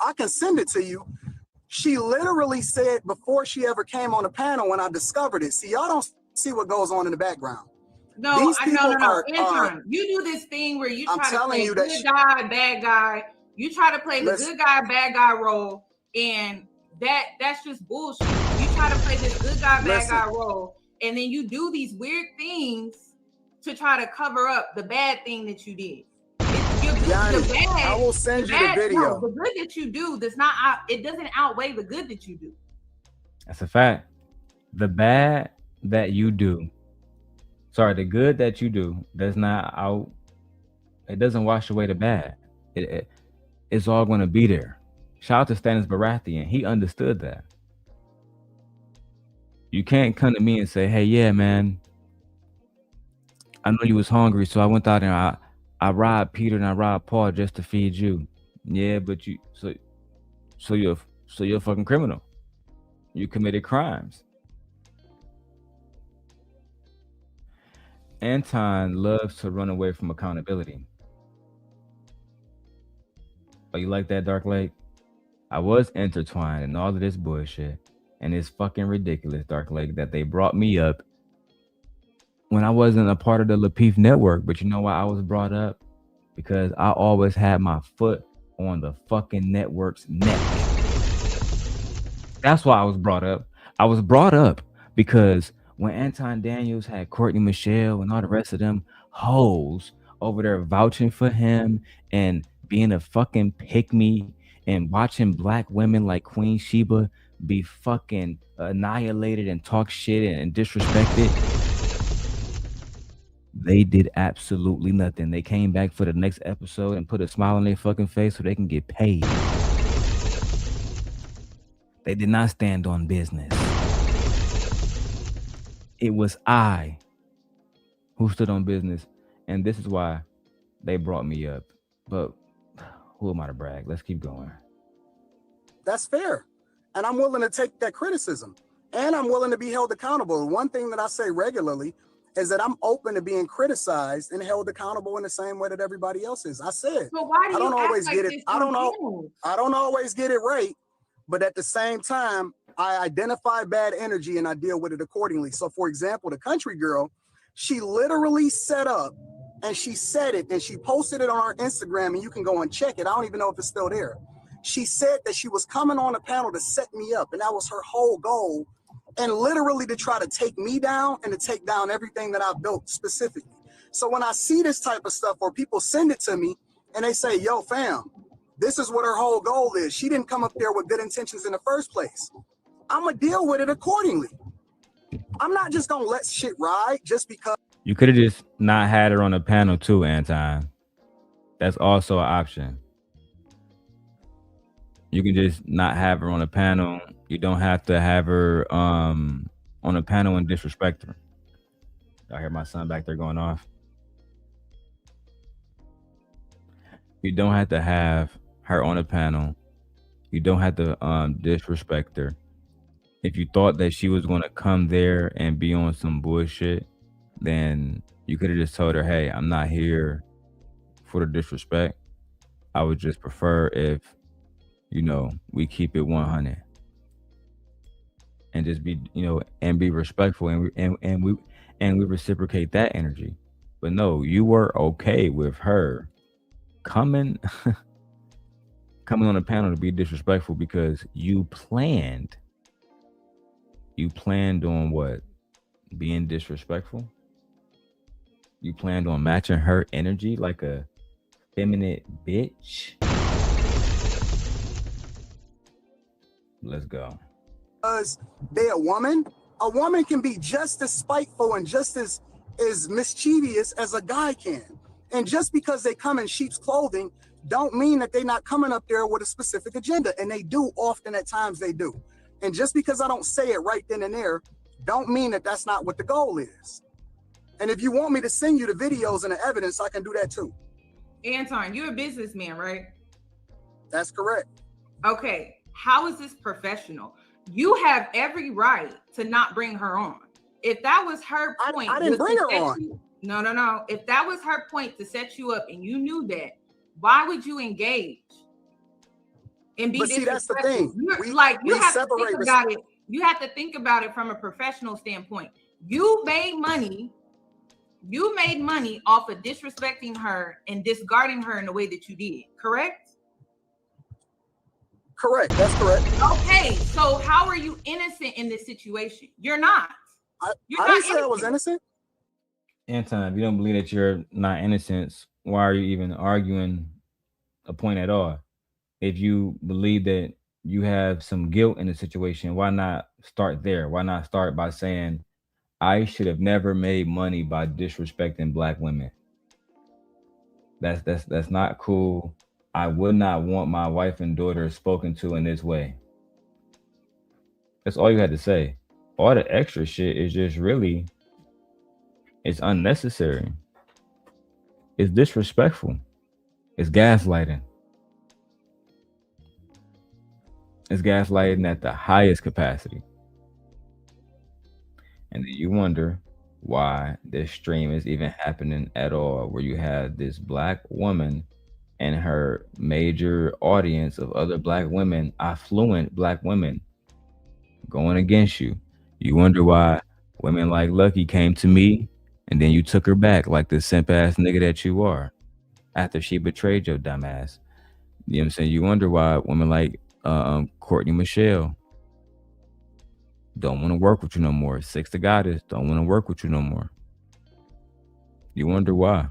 I can send it to you. She literally said before she ever came on the panel when I discovered it. See, y'all don't see what goes on in the background. No, These no. people Anton, you do this thing where you I'm try to telling play you that good guy, bad guy. You try to play the good guy, bad guy role, and that's just bullshit. You try to play this good guy, bad guy role, and then you do these weird things to try to cover up the bad thing that you did. Yanni, I will send you the video. No, the good that you do does not it doesn't outweigh the good that you do. That's a fact. The bad that you do, the good that you do does not it doesn't wash away the bad. It's all going to be there. Shout out to Stannis Baratheon. He understood that. You can't come to me and say, hey, yeah, man, I know you was hungry, so I went out and I robbed Peter and I robbed Paul just to feed you. Yeah, but so you're a fucking criminal. You committed crimes. Anton loves to run away from accountability. Oh, you like that, Dark Lake? I was intertwined in all of this bullshit, and it's fucking ridiculous, Dark Lake, that they brought me up when I wasn't a part of the Lapeef network. But you know why I was brought up? Because I always had my foot on the fucking network's neck. That's why I was brought up. I was brought up because when Anton Daniels had Courtney Michelle and all the rest of them hoes over there vouching for him and being a fucking pick-me and watching black women like Queen Sheba be fucking annihilated and talk shit and disrespected, they did absolutely nothing. They came back for the next episode and put a smile on their fucking face so they can get paid. They did not stand on business. It was I who stood on business, and this is why they brought me up. But who am I to brag? Let's keep going. That's fair. And I'm willing to take that criticism. And I'm willing to be held accountable. One thing that I say regularly is that I'm open to being criticized and held accountable in the same way that everybody else is. I said, so why do I don't you always act get like it. this I don't know. panel? I don't always get it right. But at the same time, I identify bad energy and I deal with it accordingly. So for example, the country girl, she literally set up and she said it and she posted it on our Instagram, and you can go and check it. I don't even know if it's still there. She said that she was coming on a panel to set me up, and that was her whole goal, and literally to try to take me down and to take down everything that I've built specifically. So when I see this type of stuff where people send it to me and they say, yo, fam, this is what her whole goal is. She didn't come up there with good intentions in the first place. I'm going to deal with it accordingly. I'm not just going to let shit ride just because. You could have just not had her on the panel too, Anton. That's also an option. You can just not have her on the panel. You don't have to have her on a panel and disrespect her. I hear my son back there going off. You don't have to have her on a panel. You don't have to disrespect her. If you thought that she was going to come there and be on some bullshit, then you could have just told her, hey, I'm not here for the disrespect. I would just prefer if, you know, we keep it 100 and just be, you know, and be respectful, and we reciprocate that energy. But no, you were okay with her coming on the panel to be disrespectful because you planned on what? Being disrespectful? You planned on matching her energy like a feminine bitch? Let's go. Because they're a woman can be just as spiteful and just as mischievous as a guy can. And just because they come in sheep's clothing don't mean that they're not coming up there with a specific agenda. And they do often at times they do. And just because I don't say it right then and there, don't mean that that's not what the goal is. And if you want me to send you the videos and the evidence, I can do that too. Anton, you're a businessman, right? That's correct. Okay, how is this professional? You have every right to not bring her on. If that was her point, I didn't bring her on. No. If that was her point to set you up and you knew that, why would you engage and be disrespectful? That's the thing. You have to think about it. You have to think about it from a professional standpoint. You made money off of disrespecting her and discarding her in the way that you did, correct? Correct. That's correct. Okay, so how are you innocent in this situation? You're not. I didn't say I was innocent. Anton, if you don't believe that you're not innocent, why are you even arguing a point at all? If you believe that you have some guilt in the situation, why not start there? Why not start by saying, I should have never made money by disrespecting Black women? That's not cool. I would not want my wife and daughter spoken to in this way. That's all you had to say. All the extra shit is just really, it's unnecessary. It's disrespectful. It's gaslighting. It's gaslighting at the highest capacity. And then you wonder why this stream is even happening at all, where you have this Black woman and her major audience of other Black women, affluent Black women, going against you. You wonder why women like Lucky came to me and then you took her back like the simp ass nigga that you are after she betrayed your dumb ass. You know what I'm saying? You wonder why women like Courtney Michelle don't want to work with you no more. Six the Goddess don't want to work with you no more. You wonder why.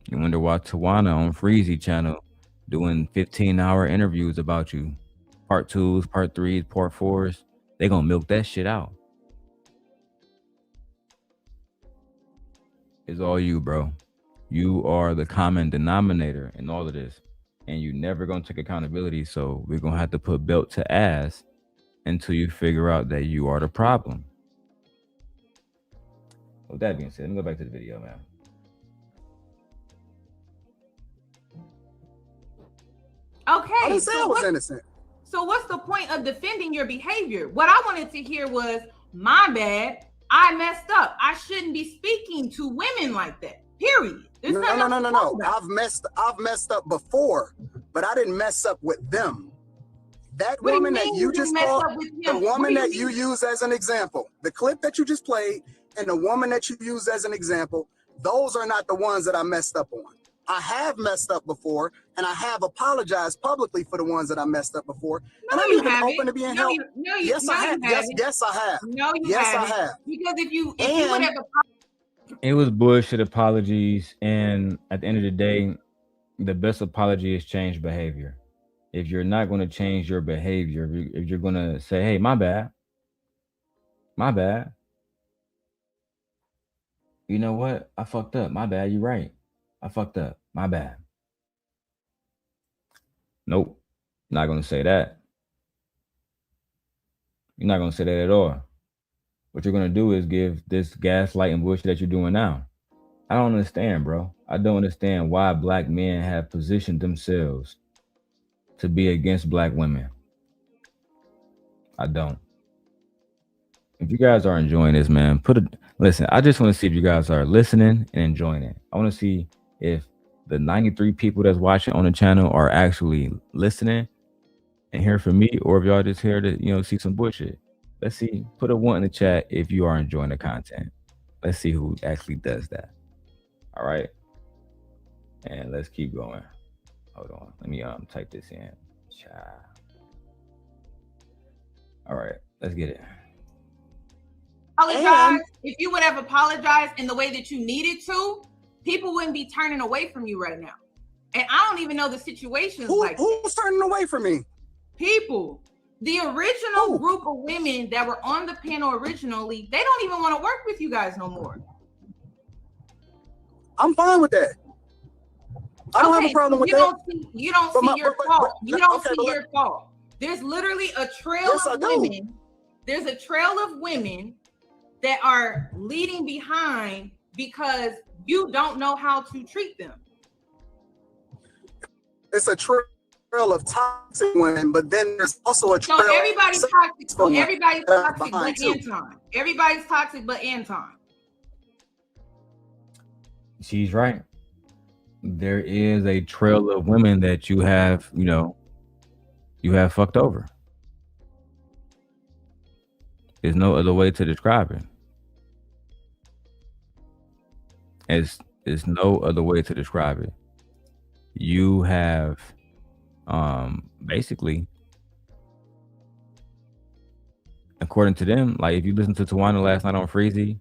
You wonder why Tawana on Freezy channel doing 15-hour interviews about you. Part 2s, part 3s, part 4s. They gonna milk that shit out. It's all you, bro. You are the common denominator in all of this. And you never gonna take accountability. So we're gonna have to put belt to ass until you figure out that you are the problem. With that being said, let me go back to the video, man. Okay. I didn't say I was innocent. So what's the point of defending your behavior? What I wanted to hear was, my bad, I messed up. I shouldn't be speaking to women like that. Period. No. I've messed up before, but I didn't mess up with them. That woman that you just called, the woman that you use as an example, the clip that you just played, and the woman that you use as an example, those are not the ones that I messed up on. I have messed up before, and I have apologized publicly for the ones that I messed up before. And I'm even open to being helped. Yes, I have. Yes, I have. No, you yes, haven't. I have. Because if you would have it was bullshit apologies, and at the end of the day, the best apology is change behavior. If you're not going to change your behavior, if you're going to say, hey, my bad. You know what? I fucked up. My bad. You're right. I fucked up. My bad. Nope. Not going to say that. You're not going to say that at all. What you're going to do is give this gaslighting bullshit that you're doing now. I don't understand, bro. I don't understand why Black men have positioned themselves to be against Black women. I don't. If you guys are enjoying this, man, listen, I just want to see if you guys are listening and enjoying it. I want to see if the 93 people that's watching on the channel are actually listening and hearing from me, or if y'all just here to, see some bullshit. Let's see. Put a 1 in the chat if you are enjoying the content. Let's see who actually does that. All right. And let's keep going. Hold on. Let me type this in. All right. Let's get it. Apologize. If you would have apologized in the way that you needed to, people wouldn't be turning away from you right now. And I don't even know the situations who's turning away from me? People. The original group of women that were on the panel originally, they don't even want to work with you guys no more. I'm fine with that. I don't have a problem with that. You don't see your fault. You don't see your fault. There's literally a trail of women. There's a trail of women that are leading behind because you don't know how to treat them. It's a trail of toxic women, but then there's also a trail. So everybody's toxic. So everybody's toxic but Anton. Everybody's toxic but Anton. She's right. There is a trail of women that you have, you have fucked over. There's no other way to describe it. There's no other way to describe it. You have basically, according to them, like if you listen to Tawana last night on Freezy,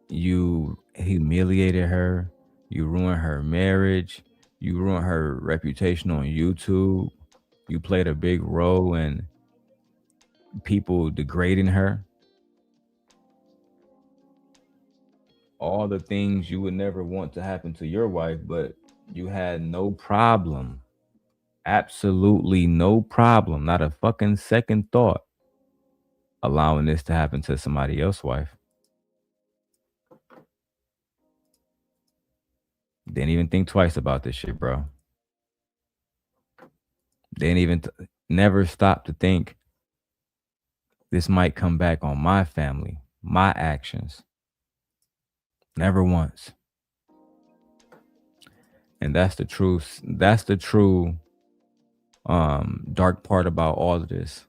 you humiliated her, you ruined her marriage, you ruined her reputation on YouTube, you played a big role in people degrading her. All the things you would never want to happen to your wife, but you had no problem, absolutely no problem, not a fucking second thought allowing this to happen to somebody else's wife. Didn't even think twice about this shit, bro. Didn't even never stop to think this might come back on my family, my actions. Never once. And that's the truth. That's the true dark part about all of this.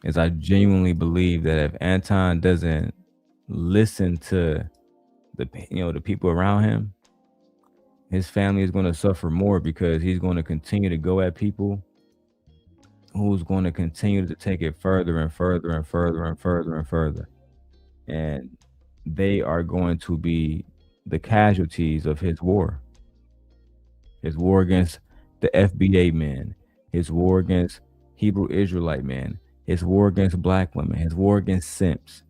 Is I genuinely believe that if Anton doesn't listen to the people around him, his family is going to suffer more because he's going to continue to go at people who's going to continue to take it further and further and further and further and further. And they are going to be the casualties of his war. His war against the FBA men, his war against Hebrew Israelite men, his war against black women, his war against simps.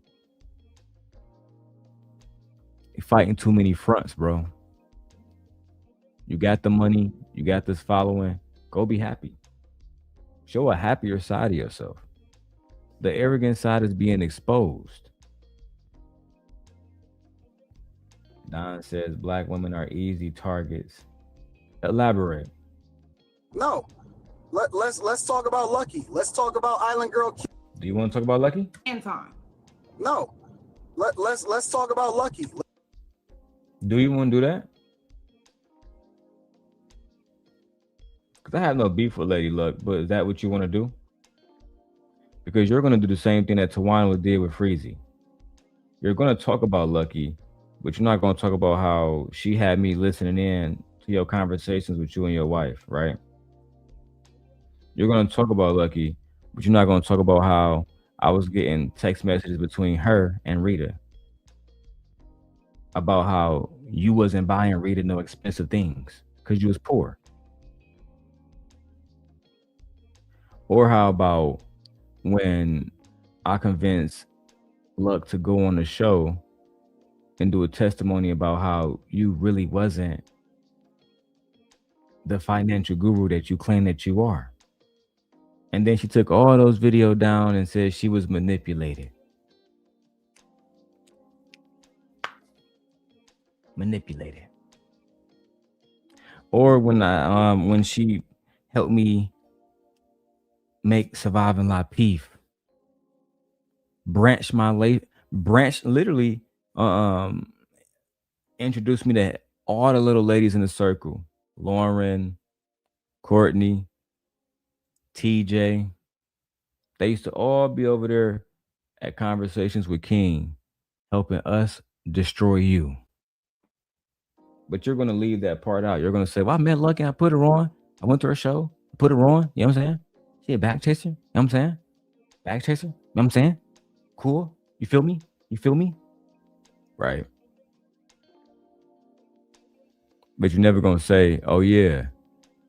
You're fighting too many fronts, bro. You got the money, you got this following, go be happy. Show a happier side of yourself. The arrogant side is being exposed. Don says black women are easy targets. Elaborate. No. Let's talk about Lucky. Let's talk about Island Girl. Do you want to talk about Lucky? Anton. No. Let's talk about Lucky. Do you want to do that? Because I have no beef with Lady Luck, but is that what you want to do? Because you're going to do the same thing that Tawana did with Freezy. You're going to talk about Lucky, but you're not going to talk about how she had me listening in to your conversations with you and your wife, right? You're going to talk about Lucky, but you're not going to talk about how I was getting text messages between her and Rita about how you wasn't buying Rita no expensive things because you was poor. Or how about when I convinced Luck to go on the show and do a testimony about how you really wasn't the financial guru that you claim that you are. And then she took all those videos down and said she was manipulated. Or when she helped me make Surviving La Peef, Branch literally introduced me to all the little ladies in the circle. Lauren, Courtney, TJ. They used to all be over there at Conversations with King, helping us destroy you. But you're going to leave that part out. You're going to say, well, I met Lucky, I put her on. I went to her show, put her on. You know what I'm saying? She a back chaser. You know what I'm saying? Back chaser. You know what I'm saying? Cool. You feel me? You feel me? Right. But you're never going to say, oh, yeah.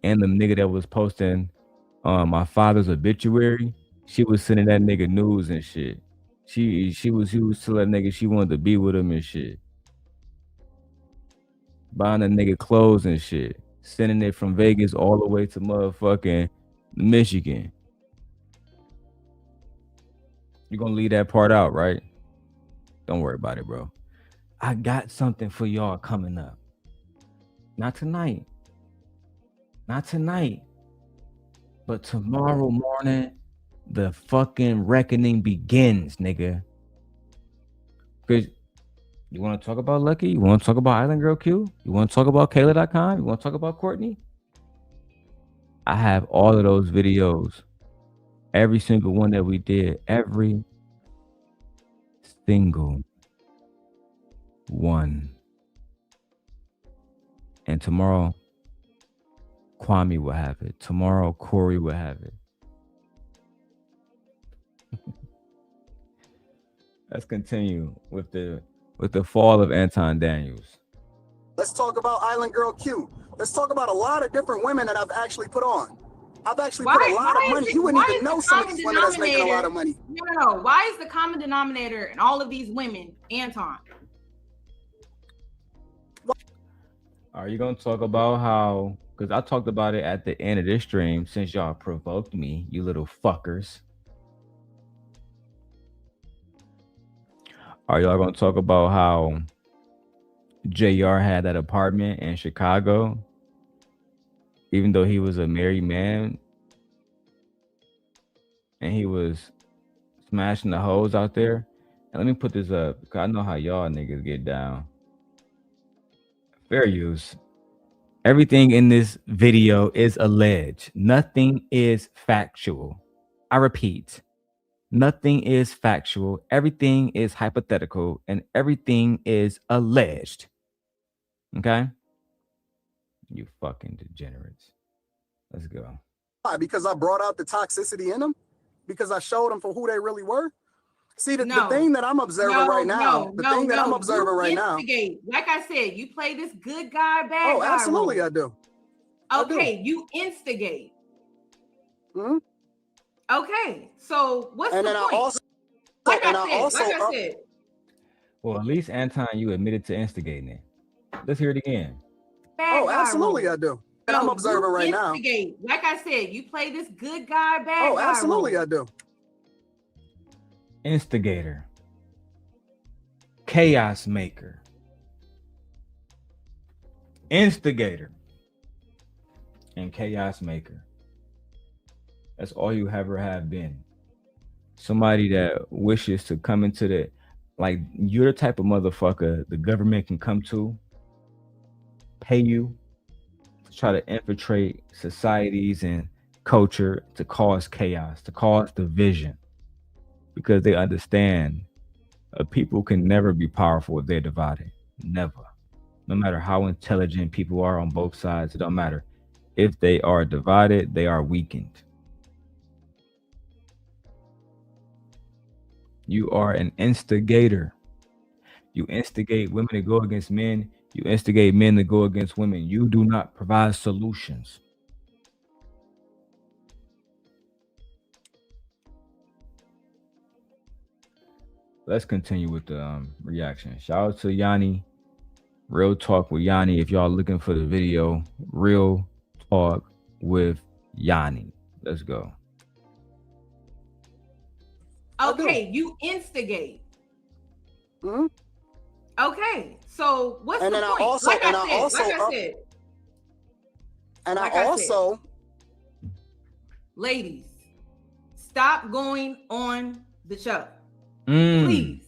And the nigga that was posting my father's obituary, she was sending that nigga news and shit. She was telling that nigga she wanted to be with him and shit. buying a nigga clothes and shit, sending it from Vegas all the way to motherfucking Michigan. You're gonna leave that part out, right? Don't worry about it, bro. I got something for y'all coming up. Not tonight. Not tonight. But tomorrow morning, the fucking reckoning begins, nigga. Because you want to talk about Lucky? You want to talk about Island Girl Q? You want to talk about Kayla.com? You want to talk about Courtney? I have all of those videos. Every single one that we did. Every single one. And tomorrow, Kwame will have it. Tomorrow, Corey will have it. Let's continue with the fall of Anton Daniels. Let's talk about Island Girl Q. Let's talk about a lot of different women that I've actually put on. I've actually put a lot of money. You wouldn't even know some of these women that's making a lot of money. No. Why is the common denominator in all of these women Anton? Are you going to talk about how, because I talked about it at the end of this stream, since y'all provoked me, you little fuckers. Are y'all going to talk about how JR had that apartment in Chicago, even though he was a married man, and he was smashing the hoes out there? And let me put this up, because I know how y'all niggas get down. Fair use. Everything in this video is alleged. Nothing is factual. I repeat, nothing is factual. Everything is hypothetical, and everything is alleged. Okay? You fucking degenerates. Let's go. Why? Because I brought out the toxicity in them? Because I showed them for who they really were? See, the thing that I'm observing right now, I'm observing right now. Like I said, you play this good guy, bad guy. Oh, absolutely I do. Okay, you instigate. Okay, so what's the point? Like I said. Well, at least Anton, you admitted to instigating it. Let's hear it again. Oh, absolutely I do. And I'm observing right now. Like I said, you play this good guy, bad guy. Oh, absolutely I do. Instigator, chaos maker, instigator, and chaos maker. That's all you ever have been. Somebody that wishes to come into the, like, you're the type of motherfucker the government can come to, pay you to try to infiltrate societies and culture, to cause chaos, to cause division. Because they understand people can never be powerful if they're divided. Never. No matter how intelligent people are on both sides, it don't matter. If they are divided, they are weakened. You are an instigator. You instigate women to go against men. You instigate men to go against women. You do not provide solutions. Let's continue with the reaction. Shout out to Yanni. Real Talk with Yanni. If y'all looking for the video, Real Talk with Yanni. Let's go. Okay, you instigate. Okay, so what's the point? Like I said, ladies, stop going on the show. Please,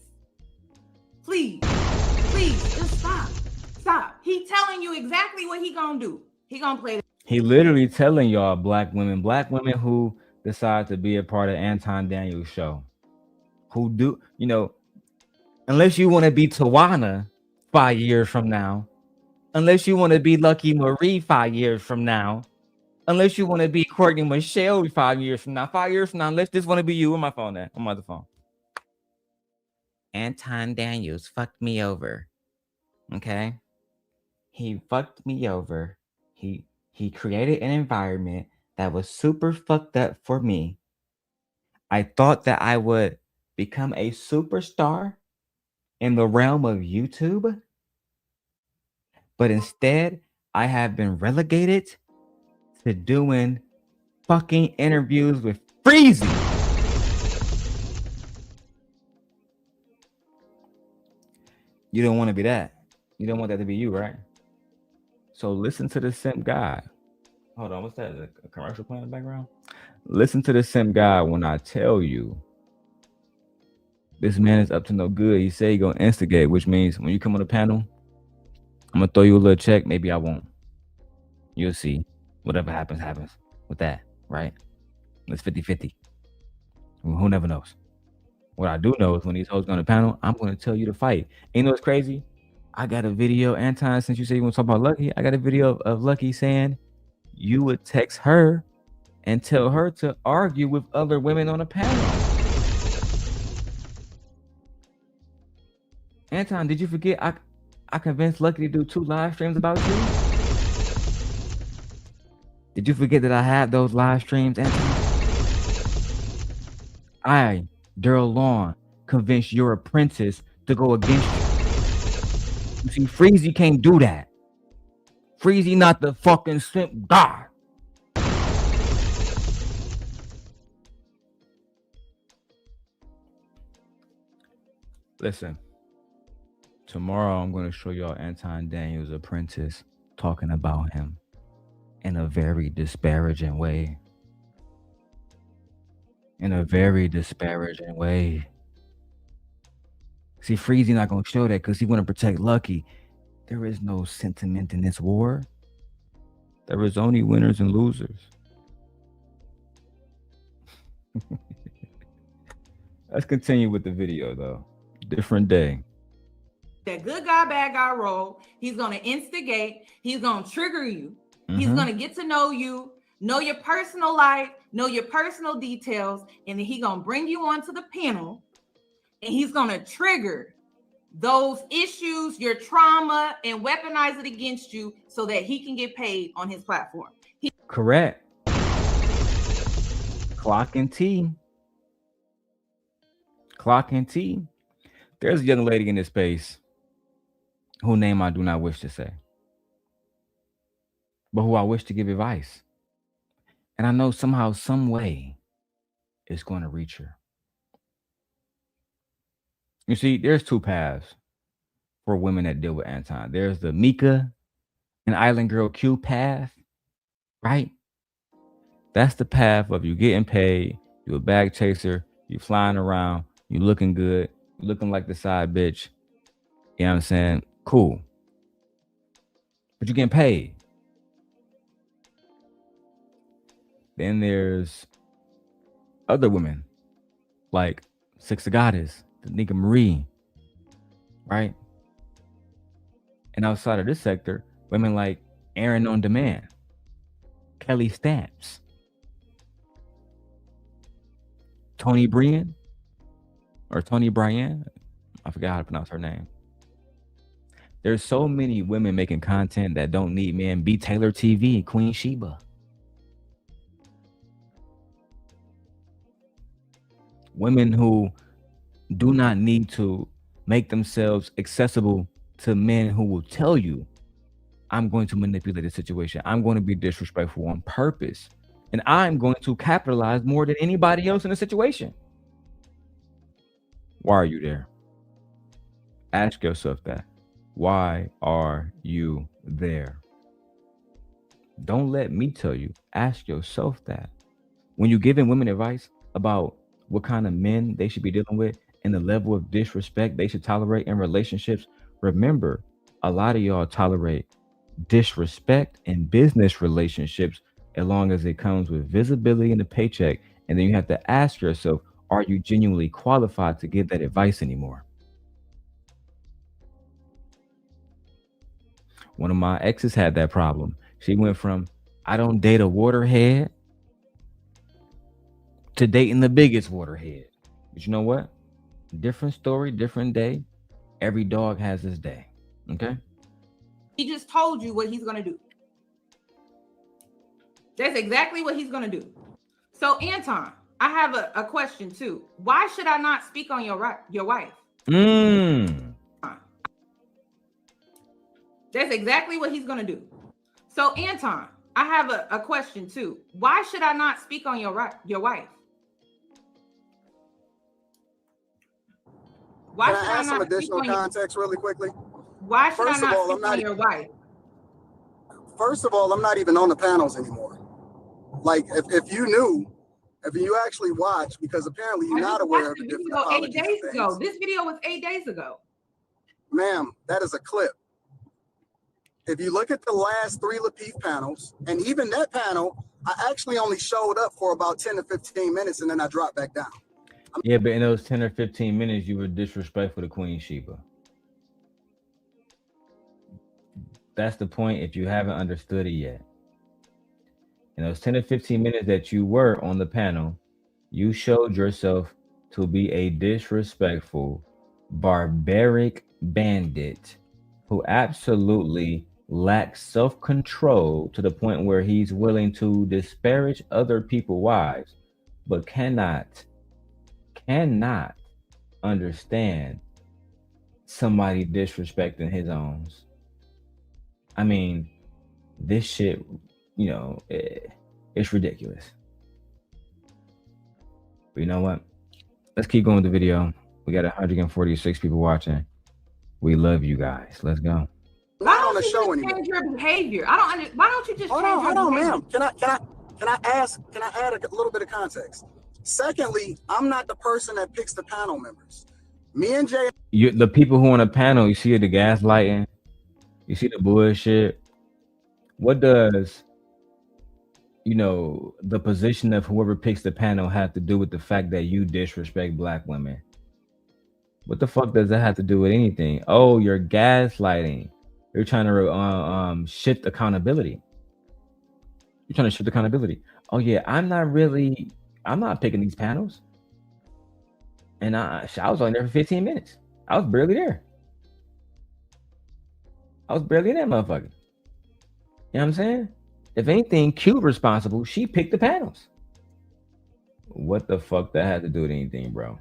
just stop. He telling you exactly what he gonna do. He gonna play. He literally telling y'all, black women who decide to be a part of Anton Daniels' show, who do, you know, unless you want to be Tawana 5 years from now, unless you want to be Lucky Marie 5 years from now, unless you want to be Courtney Michelle 5 years from now, 5 years from now, unless this want to be you. Where my phone at? I'm on the phone. Anton Daniels fucked me over. Okay? He fucked me over. He created an environment that was super fucked up for me. I thought that I would become a superstar in the realm of YouTube. But instead, I have been relegated to doing fucking interviews with Freezy. You don't want to be that. You don't want that to be you, right? So listen to the simp guy. Hold on, what's that? A commercial playing in the background? Listen to the simp guy when I tell you this man is up to no good. He say he gonna instigate, which means when you come on the panel, I'm gonna throw you a little check. Maybe I won't. You'll see. Whatever happens, happens with that, right? It's 50-50. Who never knows? What I do know is when these hoes go on the panel, I'm gonna tell you to fight. And you know what's crazy? I got a video, Anton, since you say you want to talk about Lucky, I got a video of Lucky saying you would text her and tell her to argue with other women on the panel. Anton, did you forget I convinced Lucky to do 2 live streams about you? Did you forget that I had those live streams, Anton? I, Darrel Long, convinced your apprentice to go against you. You see, Freezy can't do that. Freezy not the fucking simp god. Listen, tomorrow I'm going to show y'all Anton Daniels' apprentice talking about him in a very disparaging way. In a very disparaging way. See, Freezy not going to show that because he want to protect Lucky. There is no sentiment in this war. There is only winners and losers. Let's continue with the video, though. Different day. That good guy, bad guy role. He's going to instigate. He's going to trigger you. He's going to get to know you, know your personal life, know your personal details, and then he's going to bring you onto the panel, and he's going to trigger those issues, your trauma, and weaponize it against you so that he can get paid on his platform. Correct. Clock and T. Clock and T. There's a young lady in this space whose name I do not wish to say, but who I wish to give advice. And I know somehow, some way, it's going to reach her. You see, there's 2 paths for women that deal with Anton. There's the Mika and Island Girl Q path, right? That's the path of you getting paid, you a bag chaser, you flying around, you looking good, you looking like the side bitch. You know what I'm saying? Cool. But you getting paid. Then there's other women like Six of Goddess, the Nicki Marie, right? And outside of this sector, women like Aaron on Demand, Kelly Stamps, Tony Brian, or Tony Bryan. I forgot how to pronounce her name. There's so many women making content that don't need men. B. Taylor TV, Queen Sheba. Women who do not need to make themselves accessible to men who will tell you, I'm going to manipulate the situation. I'm going to be disrespectful on purpose. And I'm going to capitalize more than anybody else in the situation. Why are you there? Ask yourself that. Why are you there? Don't let me tell you. Ask yourself that. When you're giving women advice about what kind of men they should be dealing with and the level of disrespect they should tolerate in relationships, remember, a lot of y'all tolerate disrespect in business relationships as long as it comes with visibility and a paycheck. And then you have to ask yourself, are you genuinely qualified to give that advice anymore? One of my exes had that problem. She went from, I don't date a waterhead, to dating the biggest waterhead. But you know what? Different story, different day. Every dog has his day. Okay? He just told you what he's going to do. That's exactly what he's going to do. So, Anton, I have a question too. Why should I not speak on your wife? That's exactly what he's gonna do. So Anton, I have a question too. Why should I not speak on your wife? Why Can should I I add some not speak additional on your? context really quickly? Why should I First of not all, speak on your wife? First of all, I'm not even on the panels anymore. Like, if you knew, if you actually watch, because apparently you're not aware of the different apologies 8 days and ago. things. This video was 8 days ago. Ma'am, that is a clip. If you look at the last 3 Lapeef panels, and even that panel, I actually only showed up for about 10 to 15 minutes, and then I dropped back down. Yeah, but in those 10 or 15 minutes, you were disrespectful to Queen Sheba. That's the point if you haven't understood it yet. In those 10 or 15 minutes that you were on the panel, you showed yourself to be a disrespectful, barbaric bandit who absolutely lacks self-control to the point where he's willing to disparage other people's wives, but cannot understand somebody disrespecting his own. I mean, this shit, you know, it's ridiculous. But you know what? Let's keep going with the video. We got 146 people watching. We love you guys. Let's go. Why don't you change your behavior? Why don't you just hold on, ma'am. Can I add a little bit of context? Secondly, I'm not the person that picks the panel members. Me and Jay, The people who on the panel, you see the gaslighting, you see the bullshit. What does, you know, the position of whoever picks the panel have to do with the fact that you disrespect Black women? What the fuck does that have to do with anything? Oh, you're gaslighting. You're trying to shift accountability. You're trying to shift accountability. Oh yeah, I'm not picking these panels. And I was only there for 15 minutes. I was barely there. I was barely in that motherfucker. You know what I'm saying? If anything, Q responsible. She picked the panels. What the fuck that had to do with anything, bro?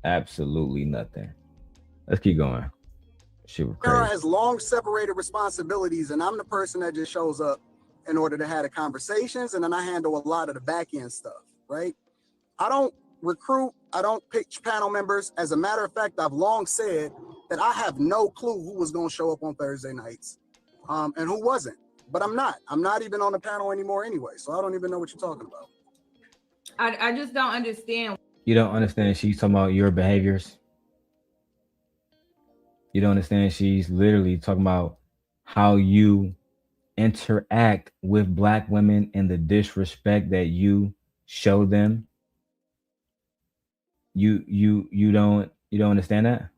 Absolutely nothing. Let's keep going. Shit was crazy. Sarah has long separated responsibilities, and I'm the person that just shows up in order to have the conversations, and then I handle a lot of the back end stuff, right? I don't recruit, I don't pitch panel members. As a matter of fact, I've long said that I have no clue who was going to show up on Thursday nights and who wasn't. But I'm not even on the panel anymore anyway, so I don't even know what you're talking about. I just don't understand. You don't understand she's talking about your behaviors. You don't understand she's literally talking about how you interact with Black women and the disrespect that you show them. You don't understand that?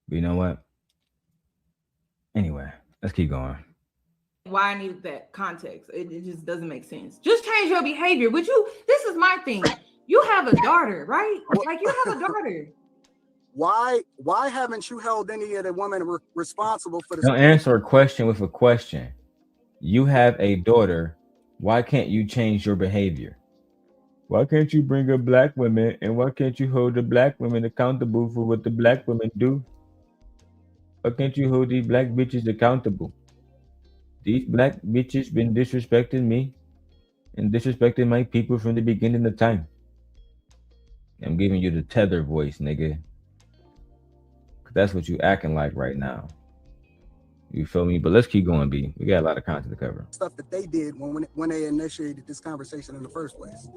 But you know what? Anyway, let's keep going. Why I needed that context. It just doesn't make sense. Just change your behavior. Would you? This is my thing. You have a daughter, right? Like you have a daughter. Why haven't you held any of the women responsible for this? Don't answer a question with a question. You have a daughter. Why can't you change your behavior? Why can't you bring up Black women, and why can't you hold the Black women accountable for what the Black women do? Why can't you hold these Black bitches accountable? These Black bitches been disrespecting me and disrespecting my people from the beginning of time. I'm giving you the tether voice, nigga. That's what you acting like right now. You feel me? But let's keep going, B. We got a lot of content to cover. Stuff that they did when they initiated this conversation in the first place.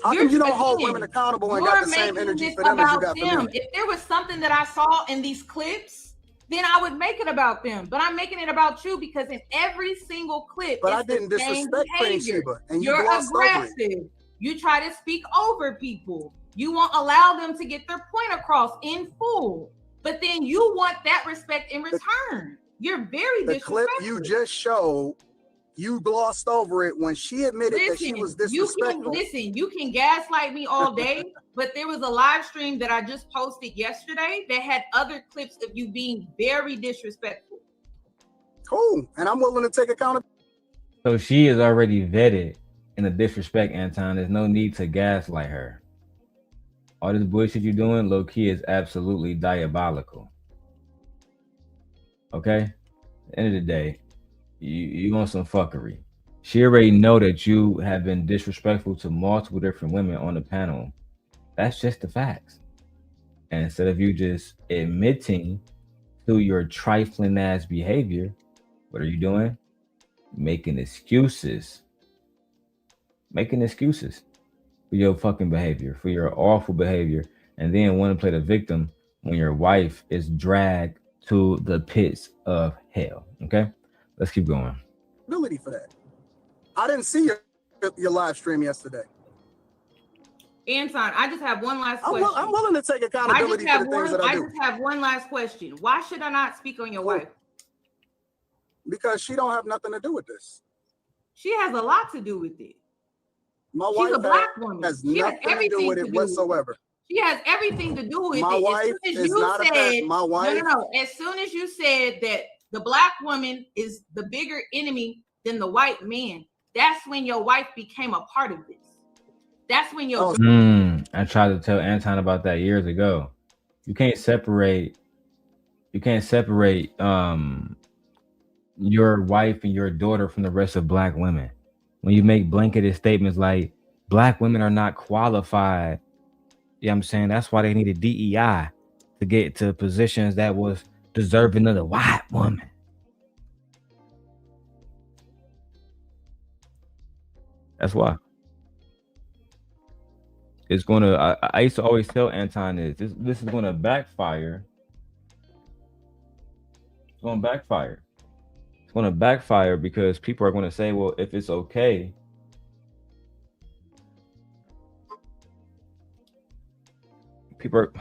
How come you don't hold women accountable and got the same energy for them as you got for me? If there was something that I saw in these clips, then I would make it about them. But I'm making it about you because in every single clip, but I didn't disrespect Queen Sheba, and you're aggressive. You try to speak over people. You won't allow them to get their point across in full. But then you want that respect in return. You're very disrespectful. The clip you just showed, you glossed over it when she admitted that she was disrespectful. You can gaslight me all day, but there was a live stream that I just posted yesterday that had other clips of you being very disrespectful. Cool, and I'm willing to take accountability. So she is already vetted in the disrespect, Anton. There's no need to gaslight her. All this bullshit you're doing, low key, is absolutely diabolical. Okay? At the end of the day, you want some fuckery. She already know that you have been disrespectful to multiple different women on the panel. That's just the facts. And instead of you just admitting to your trifling ass behavior, what are you doing? Making excuses. Making excuses for your fucking behavior, for your awful behavior, and then want to play the victim when your wife is dragged to the pits of hell. Okay? Let's keep going. Ability for that. I didn't see your live stream yesterday. Anton, I just have one last question. I'm willing to take accountability for the things that I do. I just have one last question. Why should I not speak on your wife? Because she don't have nothing to do with this. She has a lot to do with it. My She's wife a black woman. has She has nothing to do with it whatsoever. She has everything to do with My it. wife is not my wife. No. As soon as you said that the black woman is the bigger enemy than the white man, that's when your wife became a part of this. That's when your I tried to tell Anton about that years ago. You can't separate your wife and your daughter from the rest of black women. When you make blanketed statements like black women are not qualified, you know what I'm saying? That's why they needed DEI to get to positions that was deserving of the white woman. That's why. It's gonna. I used to always tell Anton this is gonna backfire. It's gonna backfire. It's gonna backfire because people are gonna say, "Well, if it's okay."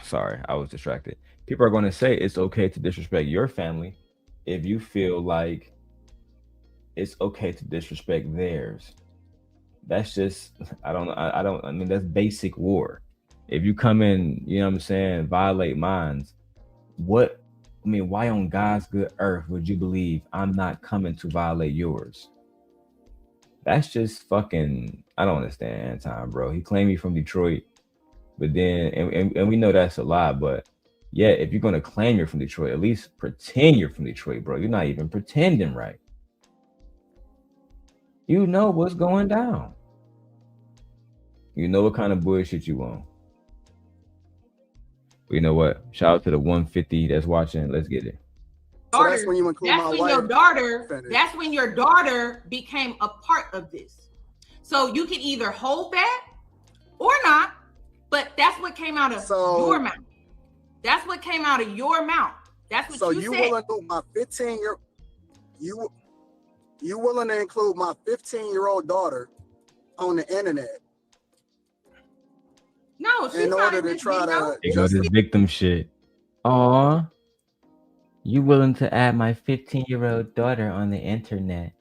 Sorry, I was distracted. People are gonna say it's okay to disrespect your family if you feel like it's okay to disrespect theirs. That's just, I mean, that's basic war. If you come in, you know what I'm saying, violate minds, why on God's good earth would you believe I'm not coming to violate yours? That's just fucking, I don't understand Anton, bro. He claimed me from Detroit, but then, and we know that's a lie, but yeah, if you're going to claim you're from Detroit, at least pretend you're from Detroit, bro. You're not even pretending right. You know what's going down. You know what kind of bullshit you want. But you know what? Shout out to the 150 that's watching. Let's get it. So that's when you include my wife. That's when your daughter became a part of this. So you can either hold that or not, but that's what came out of your mouth. That's what came out of your mouth. That's what you said. So you will include my 15-year. You willing to include my 15-year-old daughter on the internet? No, she's in order to try to. They go to the victim shit. Aw, you willing to add my 15-year-old daughter on the internet?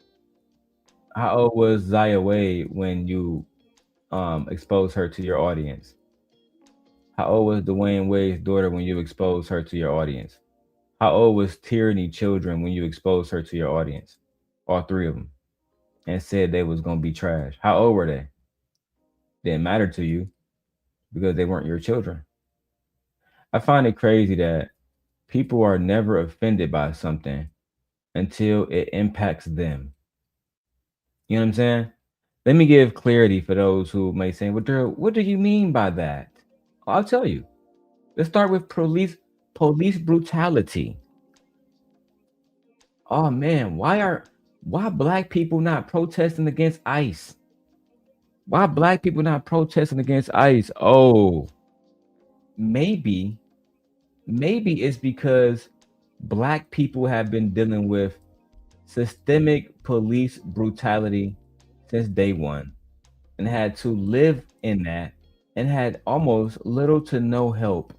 How old was Zaya Wade when you exposed her to your audience? How old was Dwayne Wade's daughter when you exposed her to your audience? How old was Tyranny Children when you exposed her to your audience? All three of them, and said they was gonna be trash. How old were they? Didn't matter to you because they weren't your children. I find it crazy that people are never offended by something until it impacts them. You know what I'm saying? Let me give clarity for those who may say, well, Darrel, what do you mean by that? I'll tell you. Let's start with police brutality. Oh man, why black people not protesting against ICE? Why black people not protesting against ICE? Oh, maybe it's because black people have been dealing with systemic police brutality since day one and had to live in that and had almost little to no help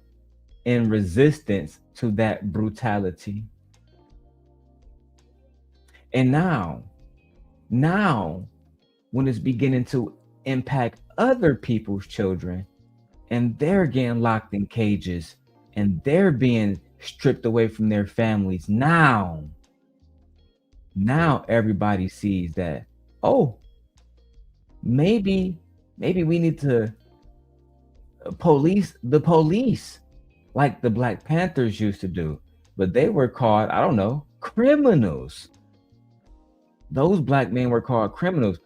in resistance to that brutality. And now when it's beginning to impact other people's children and they're getting locked in cages and they're being stripped away from their families, now everybody sees that, oh, maybe we need to the police, like the Black Panthers used to do, but they were called, I don't know, criminals. Those black men were called criminals.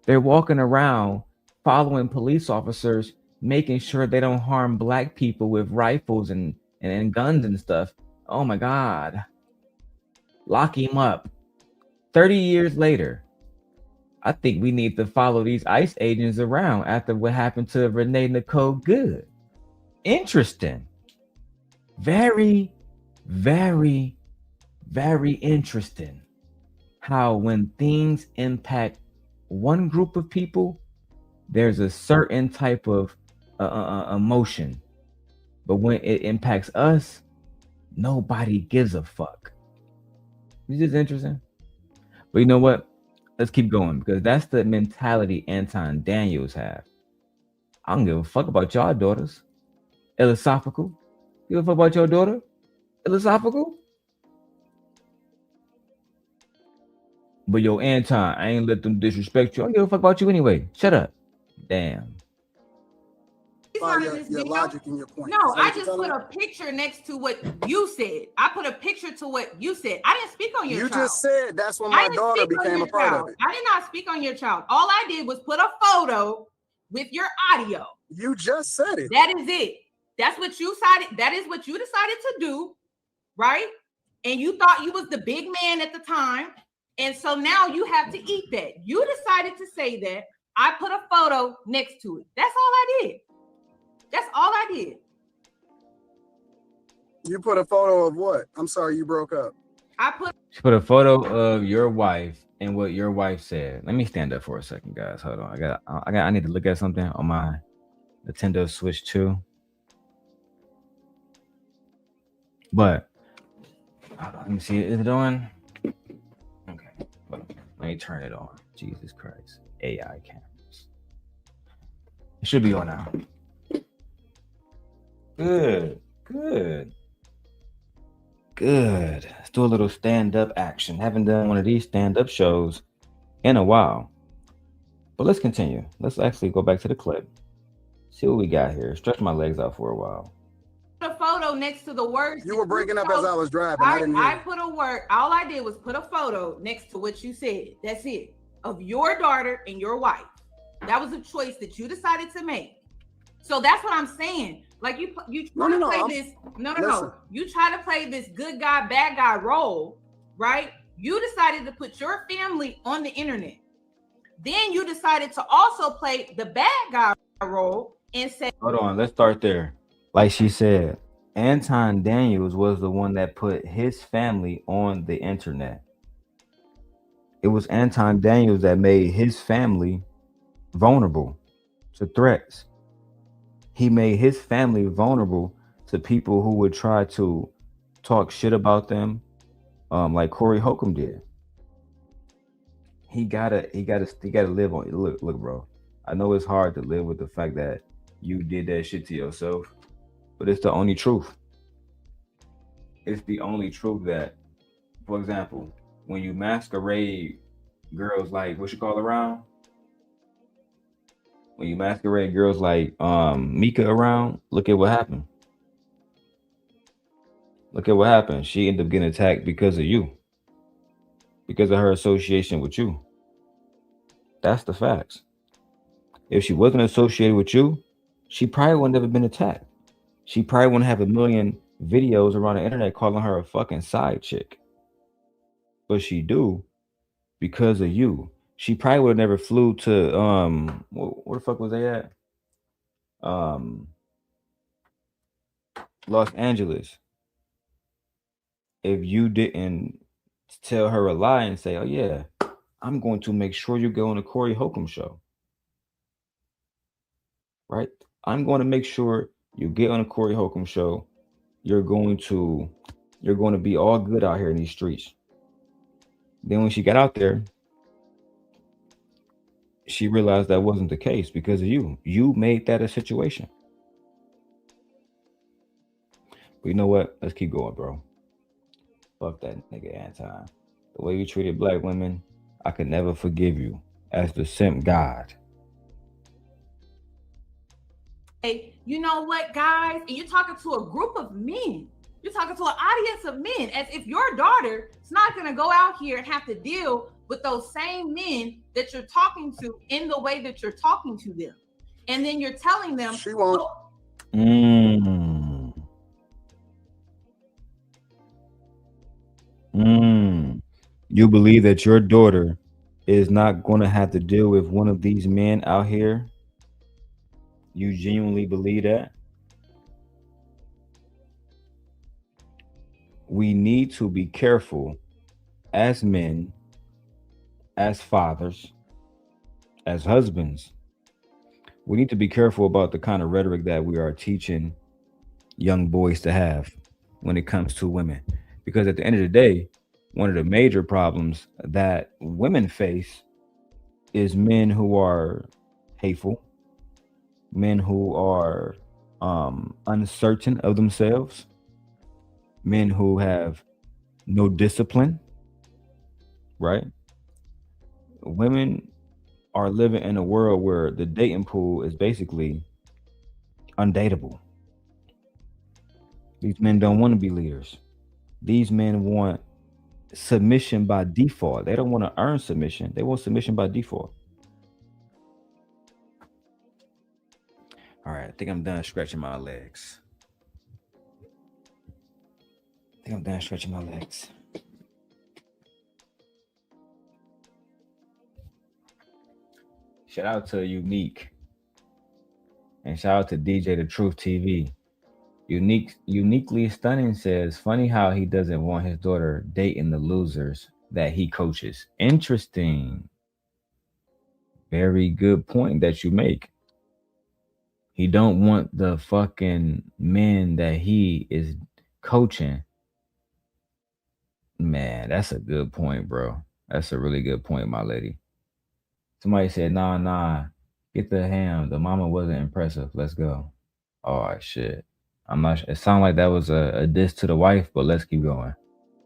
They're walking around following police officers, making sure they don't harm black people with rifles and guns and stuff. Oh my God. Lock him up. 30 years later, I think we need to follow these ICE agents around after what happened to Renee Nicole Good. Interesting. Very, very, very interesting how when things impact one group of people, there's a certain type of emotion. But when it impacts us, nobody gives a fuck. Is this interesting? But you know what? Let's keep going, because that's the mentality Anton Daniels have. I don't give a fuck about y'all daughters. Philosophical. Give a fuck about your daughter? Philosophical? But yo, Anton, I ain't let them disrespect you. I don't give a fuck about you anyway. Shut up. Damn. Your logic and your point. No, I just put a picture next to what you said. I put a picture to what you said. I didn't speak on your child. You just said that's when my daughter became a part of it. I did not speak on your child. All I did was put a photo with your audio. You just said it. That is it. That's what you decided. That is what you decided to do, right? And you thought you was the big man at the time. And so now you have to eat that. You decided to say that. I put a photo next to it. That's all I did. That's all I did. You put a photo of what? I'm sorry, you broke up. She put a photo of your wife and what your wife said. Let me stand up for a second, guys. Hold on. I need to look at something on my Nintendo Switch 2. But hold on, let me see. Is it on? Okay. Let me turn it on. Jesus Christ. AI cameras. It should be on now. Good. Let's do a little stand-up action. Haven't done one of these stand-up shows in a while. But let's continue. Let's actually go back to the clip. See what we got here. Stretch my legs out for a while. A photo next to the words. You were breaking up as I was driving. I put a word. All I did was put a photo next to what you said. That's it. Of your daughter and your wife. That was a choice that you decided to make. So that's what I'm saying. Like you try to play this. No. You try to play this good guy, bad guy role, right? You decided to put your family on the internet. Then you decided to also play the bad guy role and say, hold on, let's start there. Like she said, Anton Daniels was the one that put his family on the internet. It was Anton Daniels that made his family vulnerable to threats. He made his family vulnerable to people who would try to talk shit about them, like Corey Holcomb did. He gotta live on. Look, bro. I know it's hard to live with the fact that you did that shit to yourself, but it's the only truth. It's the only truth that, for example, when you masquerade girls like what you call around. When you masquerade girls like Mika around, look at what happened. Look at what happened. She ended up getting attacked because of you. Because of her association with you. That's the facts. If she wasn't associated with you, she probably wouldn't have been attacked. She probably wouldn't have a million videos around the internet calling her a fucking side chick. But she do because of you. She probably would have never flew to where the fuck was they at? Los Angeles. If you didn't tell her a lie and say, oh yeah, I'm going to make sure you go on the Corey Holcomb show. Right? I'm going to make sure you get on the Corey Holcomb show. You're going to be all good out here in these streets. Then when she got out there, she realized that wasn't the case because of you. You made that a situation. But you know what? Let's keep going, bro. Fuck that nigga Anton. The way you treated black women, I could never forgive you as the simp god. you know what, guys, and you're talking to a group of men. You're talking to an audience of men, as if your daughter is not going to go out here and have to deal with those same men that you're talking to in the way that you're talking to them. And then you're telling them, she won't. You believe that your daughter is not going to have to deal with one of these men out here? You genuinely believe that? We need to be careful as men, as fathers, as husbands. We need to be careful about the kind of rhetoric that we are teaching young boys to have when it comes to women. Because at the end of the day, one of the major problems that women face is men who are hateful, men who are uncertain of themselves, men who have no discipline, right? Women are living in a world where the dating pool is basically undateable. These men don't want to be leaders. These men want submission by default. They don't want to earn submission. They want submission by default. All right, I think I'm done stretching my legs. Shout out to Unique. And shout out to DJ The Truth TV. Uniquely Stunning says, funny how he doesn't want his daughter dating the losers that he coaches. Interesting. Very good point that you make. He don't want the fucking men that he is coaching. Man, that's a good point, bro. That's a really good point, my lady. Somebody said, nah, get the ham. The mama wasn't impressive. Let's go. Oh, shit. I'm not sure. It sounded like that was a diss to the wife, but let's keep going.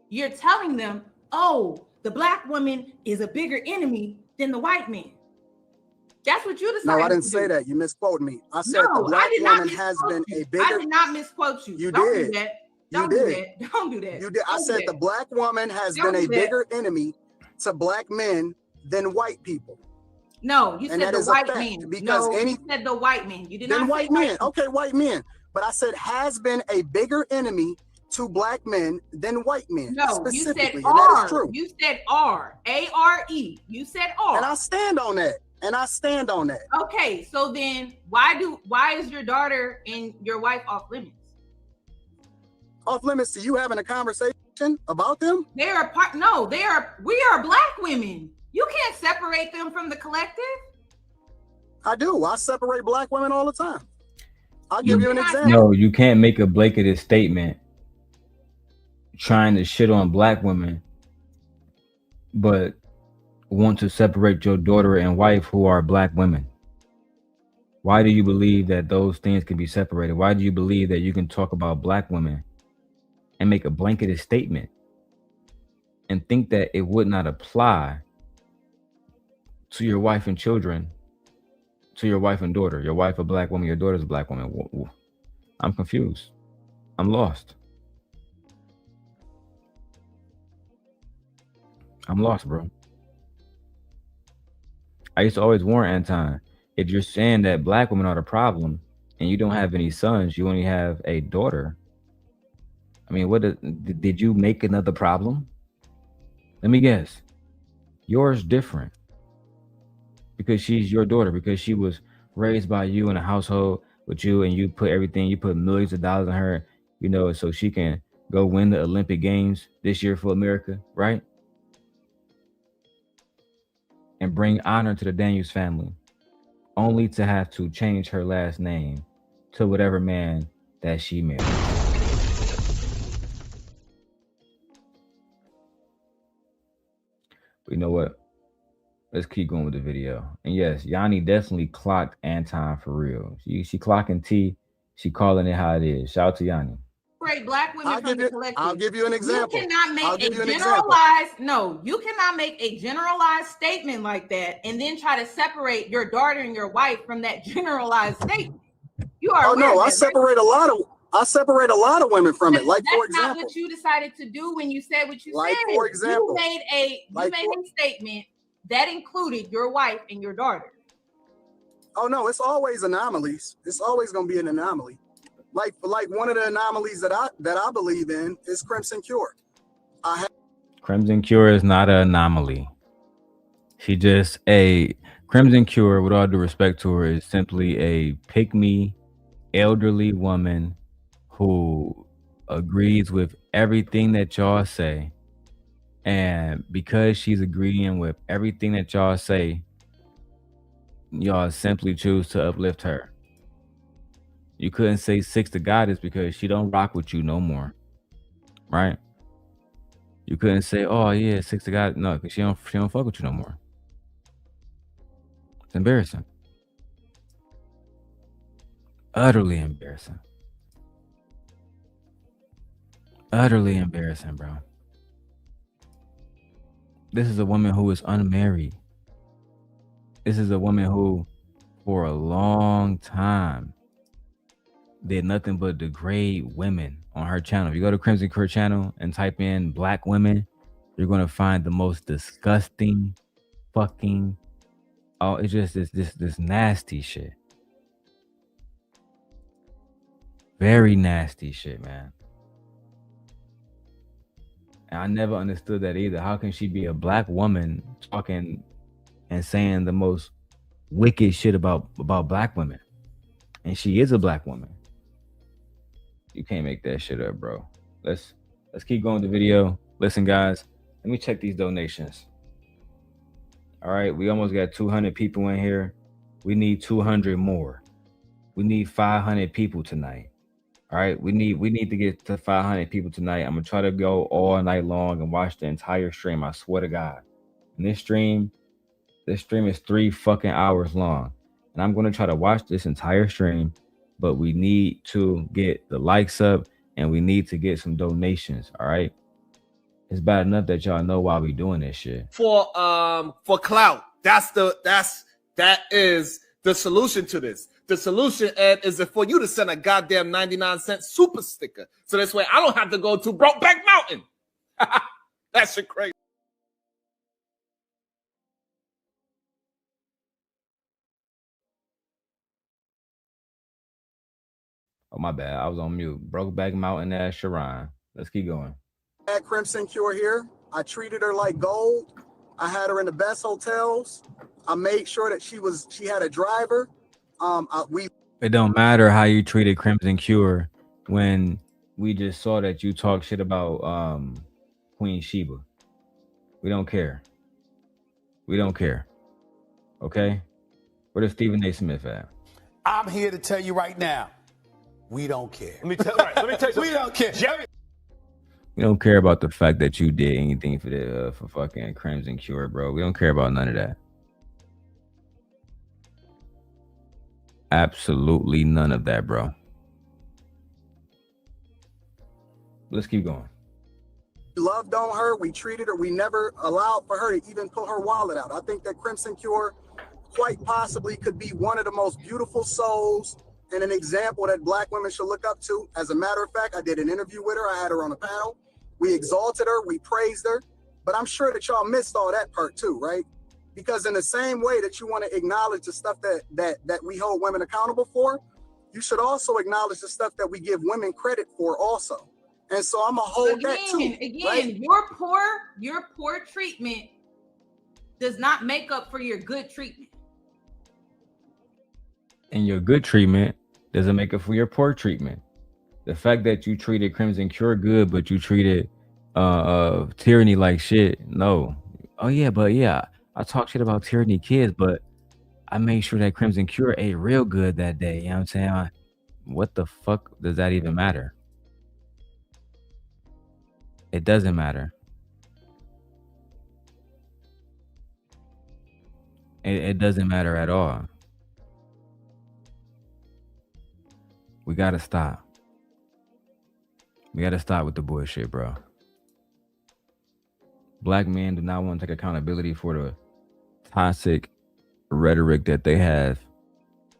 You're telling them, oh, the black woman is a bigger enemy than the white man. That's what you decided. No, I didn't say that. You misquoted me. I said the black woman has been a bigger. I did not misquote you. Don't do that. Don't do that. Don't do that. You did. I said the black woman has been a bigger enemy to black men than white people. No, you said the white man. Because you said the white man. You did not say white men. Okay, white men. But I said has been a bigger enemy to black men than white men. No, you said and R. That is true. You said R. A-R-E. You said R. And I stand on that. Okay, so then why is your daughter and your wife off limits? Off limits to you having a conversation about them? We are black women. You can't separate them from the collective. I do. I separate black women all the time. I'll give you an example. No, you can't make a blanketed statement trying to shit on black women, but want to separate your daughter and wife who are black women. Why do you believe that those things can be separated? Why do you believe that you can talk about black women and make a blanketed statement and think that it would not apply to your wife and children, to your wife and daughter? Your wife a black woman, your daughter's a black woman. I'm confused. I'm lost. I'm lost, bro. I used to always warn Anton, if you're saying that black women are the problem and you don't have any sons, you only have a daughter. I mean, did you make another problem? Let me guess. Yours different. Because she's your daughter, because she was raised by you in a household with you, and you put millions of dollars in her, so she can go win the Olympic Games this year for America, right? And bring honor to the Daniels family, only to have to change her last name to whatever man that she married. But you know what? Let's keep going with the video. And yes, Yanni definitely clocked Anton for real. She clocking T. She calling it how it is. Shout out to Yanni. Great black women from the collective. I'll give you an example. You cannot make you cannot make a generalized statement like that and then try to separate your daughter and your wife from that generalized statement. You are. Oh no, I separate a lot of women from it. Like, for example, that's not what you decided to do when you said what you like, said. for example, you made a statement that included your wife and your daughter. Oh no, it's always anomalies. It's always gonna be an anomaly. Like one of the anomalies that I believe in is Crimson Cure. Crimson Cure is not an anomaly. She just Crimson Cure, with all due respect to her, is simply a pick-me elderly woman who agrees with everything that y'all say. And because she's agreeing with everything that y'all say, y'all simply choose to uplift her. You couldn't say 6 to Goddess because she don't rock with you no more. Right? You couldn't say, oh yeah, 6 to Goddess. No, because she don't fuck with you no more. It's embarrassing. Utterly embarrassing. Utterly embarrassing, bro. This is a woman who is unmarried. This is a woman who, for a long time, did nothing but degrade women on her channel. If you go to Crimson Cure channel and type in black women, you're going to find the most disgusting fucking, it's just this nasty shit. Very nasty shit, man. And I never understood that either. How can she be a black woman talking and saying the most wicked shit about black women? And she is a black woman. You can't make that shit up, bro. Let's keep going with the video. Listen, guys, let me check these donations. All right, we almost got 200 people in here. We need 200 more. We need 500 people tonight. All right, we need to get to 500 people tonight. I'm gonna try to go all night long and watch the entire stream. I swear to God. And this stream is 3 fucking hours long, and I'm gonna try to watch this entire stream. But we need to get the likes up, and we need to get some donations. All right, it's bad enough that y'all know why we doing this shit. For clout. That is the solution to this. The solution, Ed, is for you to send a goddamn 99-cent super sticker. So this way I don't have to go to Brokeback Mountain. That shit crazy. Oh, my bad. I was on mute. Brokeback Mountain as Sharon. Let's keep going. At Crimson Cure here, I treated her like gold. I had her in the best hotels. I made sure that she had a driver. It don't matter how you treated Crimson Cure when we just saw that you talk shit about Queen Sheba. We don't care. We don't care. Okay? Where does Stephen A. Smith at? I'm here to tell you right now, we don't care. Let me tell you something. We don't care. Jerry. We don't care about the fact that you did anything for fucking Crimson Cure, bro. We don't care about none of that. Absolutely none of that, bro. Let's keep going. We loved on her. We treated her. We never allowed for her to even pull her wallet out. I think that Crimson Cure quite possibly could be one of the most beautiful souls and an example that black women should look up to. As a matter of fact, I did an interview with her. I had her on a panel. We exalted her. We praised her. But I'm sure that y'all missed all that part too, right? Because in the same way that you want to acknowledge the stuff that we hold women accountable for, you should also acknowledge the stuff that we give women credit for also. And so I'm gonna hold that too. Again, right? your poor treatment does not make up for your good treatment. And your good treatment doesn't make up for your poor treatment. The fact that you treated Crimson Cure good, but you treated Tyranny like shit, no. Oh yeah, but yeah, I talk shit about Tyranny kids, but I made sure that Crimson Cure ate real good that day. You know what I'm saying? What the fuck does that even matter? It doesn't matter. It doesn't matter at all. We gotta stop. We gotta stop with the bullshit, bro. Black men do not want to take accountability for the toxic rhetoric that they have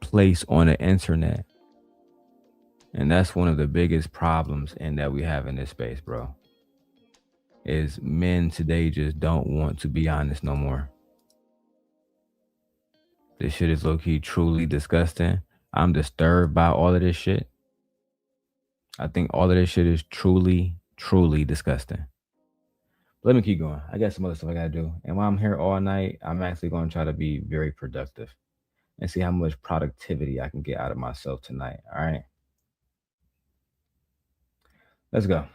placed on the internet. And that's one of the biggest problems in that we have in this space, bro. Is men today just don't want to be honest no more. This shit is low-key truly disgusting. I'm disturbed by all of this shit. I think all of this shit is truly, truly disgusting. Let me keep going. I got some other stuff I gotta do. And while I'm here all night, I'm actually gonna try to be very productive and see how much productivity I can get out of myself tonight. All right. Let's go.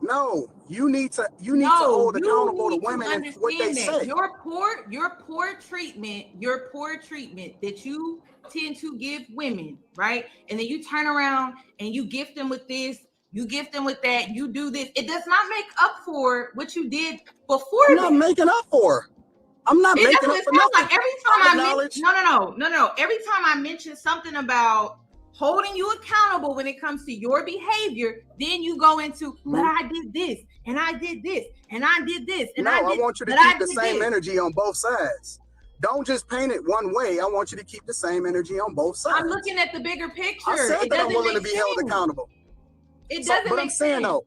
No, you need to hold accountable to women and what they say. Your poor treatment that you tend to give women, right? And then you turn around and you gift them with this, you gift them with that, you do this. It does not make up for what you did before. I'm not making up for. I'm not making up for nothing. Like every time no. Every time I mention something about holding you accountable when it comes to your behavior, then you go into, but I did this, and I did this, and I did this, and I want you to keep the same energy on both sides. Don't just paint it one way. I want you to keep the same energy on both sides. I'm looking at the bigger picture. I said that I'm willing to be held accountable. It doesn't make sense. But I'm saying though,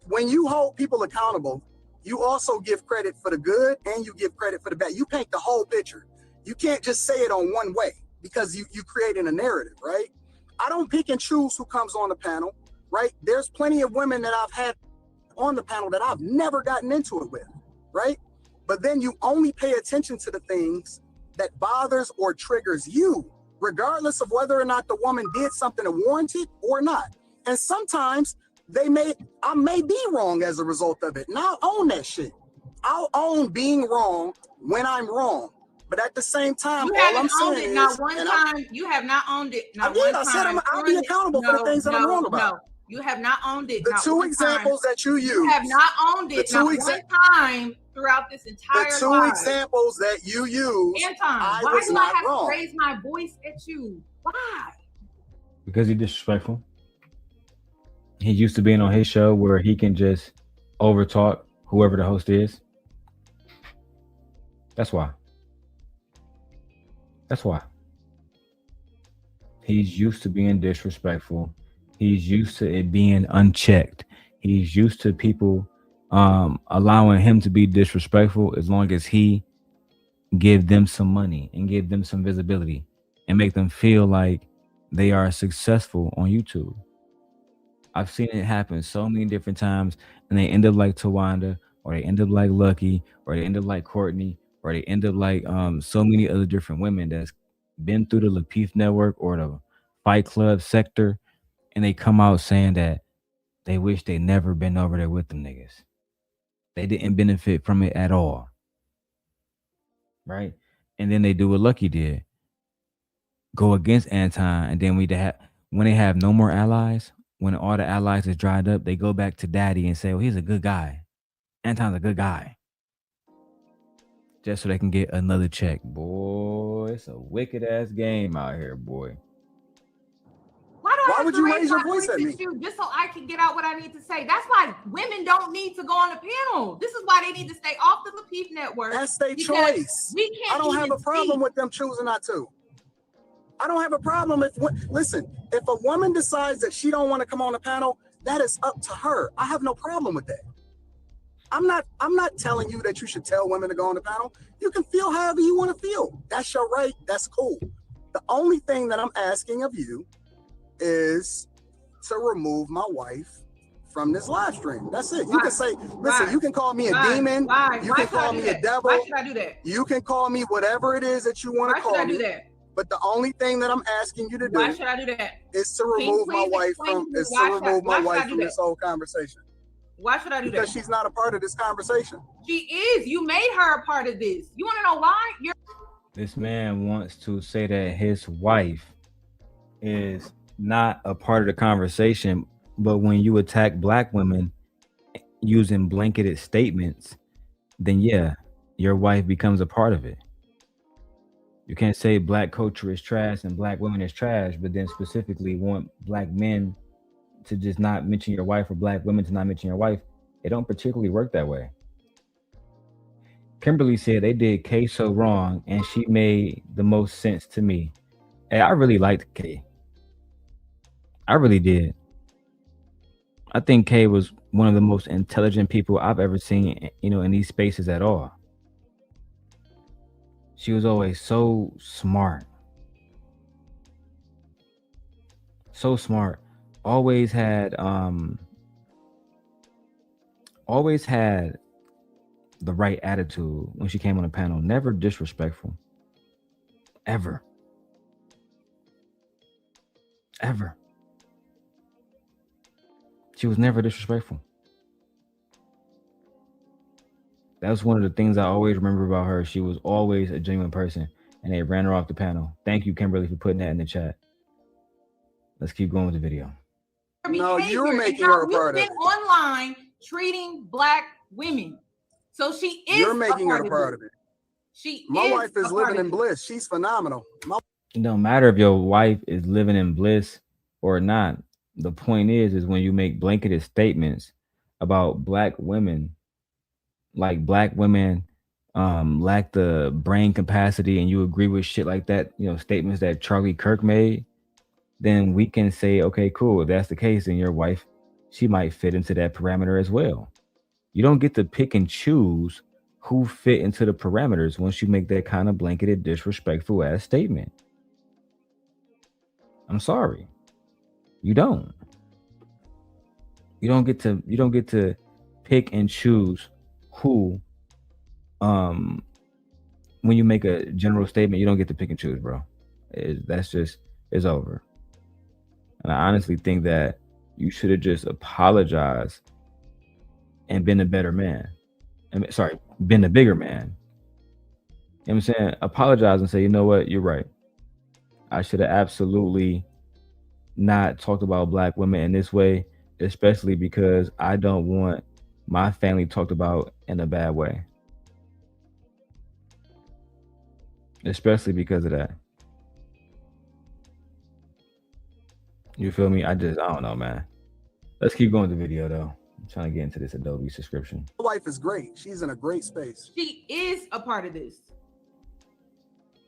when you hold people accountable, you also give credit for the good and you give credit for the bad. You paint the whole picture. You can't just say it on one way because you creating a narrative, right? I don't pick and choose who comes on the panel, right? There's plenty of women that I've had on the panel that I've never gotten into it with, right? But then you only pay attention to the things that bothers or triggers you, regardless of whether or not the woman did something to warrant it or not. And sometimes I may be wrong as a result of it. And I'll own that shit. I'll own being wrong when I'm wrong. But at the same time, all I'm saying is, not one time. You have not owned it. Not one time. I said I'll be accountable for the things that I'm wrong about. No, you have not owned it. The two examples that you use. You have not owned it. Not one time throughout this entire life. The two examples that you use. Anton, why do I have to raise my voice at you? Why? Because he's disrespectful. He's used to being on his show where he can just overtalk whoever the host is. That's why. That's why. He's used to being disrespectful. He's used to it being unchecked. He's used to people allowing him to be disrespectful as long as he give them some money and give them some visibility and make them feel like they are successful on YouTube. I've seen it happen so many different times, and they end up like Tawanda, or they end up like Lucky, or they end up like Courtney, or they end up like so many other different women that's been through the Lapeef network or the Fight Club sector, and they come out saying that they wish they never been over there with them niggas. They didn't benefit from it at all. Right? And then they do what Lucky did. Go against Anton, and then when they have no more allies, when all the allies is dried up, they go back to Daddy and say, well, he's a good guy. Anton's a good guy. Just so they can get another check. Boy, it's a wicked ass game out here, boy. Why would you raise your voice at me? Just so I can get out what I need to say. That's why women don't need to go on the panel. This is why they need to stay off the Lapeef network. That's their choice. I don't have a problem with them choosing not to. I don't have a problem if a woman decides that she don't want to come on the panel, that is up to her. I have no problem with that. I'm not telling you that you should tell women to go on the panel. You can feel however you want to feel. That's your right. That's cool. The only thing that I'm asking of you is to remove my wife from this live stream. That's it. You can say, listen, you can call me a demon. You can call me a devil. Why should I do that? You can call me whatever it is that you want to call me. Why should I do that? But the only thing that I'm asking you to do why should I do that? Is to remove my wife from this whole conversation. Why should I do that? Because she's not a part of this conversation. She is. You made her a part of this. You want to know why? This man wants to say that his wife is not a part of the conversation, but when you attack black women using blanketed statements, then yeah, your wife becomes a part of it. You can't say black culture is trash and black women is trash, but then specifically want black men to just not mention your wife or black women to not mention your wife. It don't particularly work that way. Kimberly said they did Kay so wrong and she made the most sense to me. Hey, I really liked Kay. I really did. I think Kay was one of the most intelligent people I've ever seen, in these spaces at all. She was always so smart. So smart. Always had the right attitude when she came on the panel. Never disrespectful. Ever. She was never disrespectful. That's one of the things I always remember about her. She was always a genuine person, and they ran her off the panel. Thank you, Kimberly, for putting that in the chat. Let's keep going with the video. No, you're making her a part of it. You've been online treating black women. So she is. You're making her a part of it. My wife is living in bliss. She's phenomenal. It don't matter if your wife is living in bliss or not. The point is when you make blanketed statements about black women, like black women lack the brain capacity, and you agree with shit like that, statements that Charlie Kirk made, then we can say, okay, cool. If that's the case, then your wife, she might fit into that parameter as well. You don't get to pick and choose who fit into the parameters once you make that kind of blanketed, disrespectful ass statement. I'm sorry. You don't. You don't get to pick and choose who, when you make a general statement, you don't get to pick and choose, bro. It's over. And I honestly think that you should have just apologized and been a better man. Been a bigger man. You know what I'm saying? Apologize and say, you know what, you're right. I should have absolutely not talked about black women in this way, especially because I don't want my family talked about in a bad way. Especially because of that. You feel me? I don't know, man. Let's keep going with the video, though. I'm trying to get into this Adobe subscription. My wife is great. She's in a great space. She is a part of this.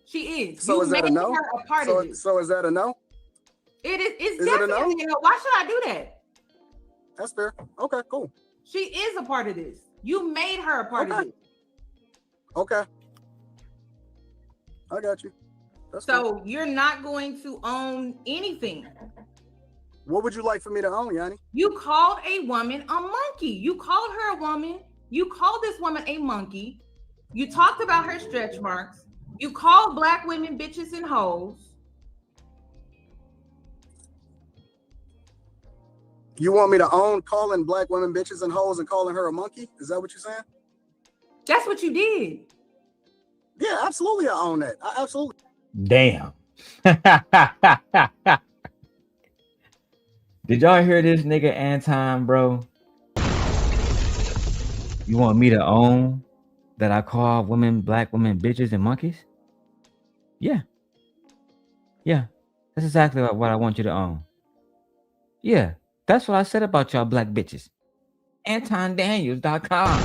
She is. So is that a no? So is that a no? It is. It's definitely a no. Why should I do that? That's fair. Okay, cool. She is a part of this. You made her a part of this. Okay. I got you. So you're not going to own anything. What would you like for me to own, Yanni? You called a woman a monkey. You called her a woman. You called this woman a monkey. You talked about her stretch marks. You called black women bitches and hoes. You want me to own calling black women bitches and hoes and calling her a monkey? Is that what you're saying? That's what you did. Yeah, absolutely. I own that. I absolutely. Damn. Did y'all hear this nigga Anton, bro? You want me to own that I call black women bitches and monkeys? Yeah. Yeah. That's exactly what I want you to own. Yeah. That's what I said about y'all black bitches. AntonDaniels.com.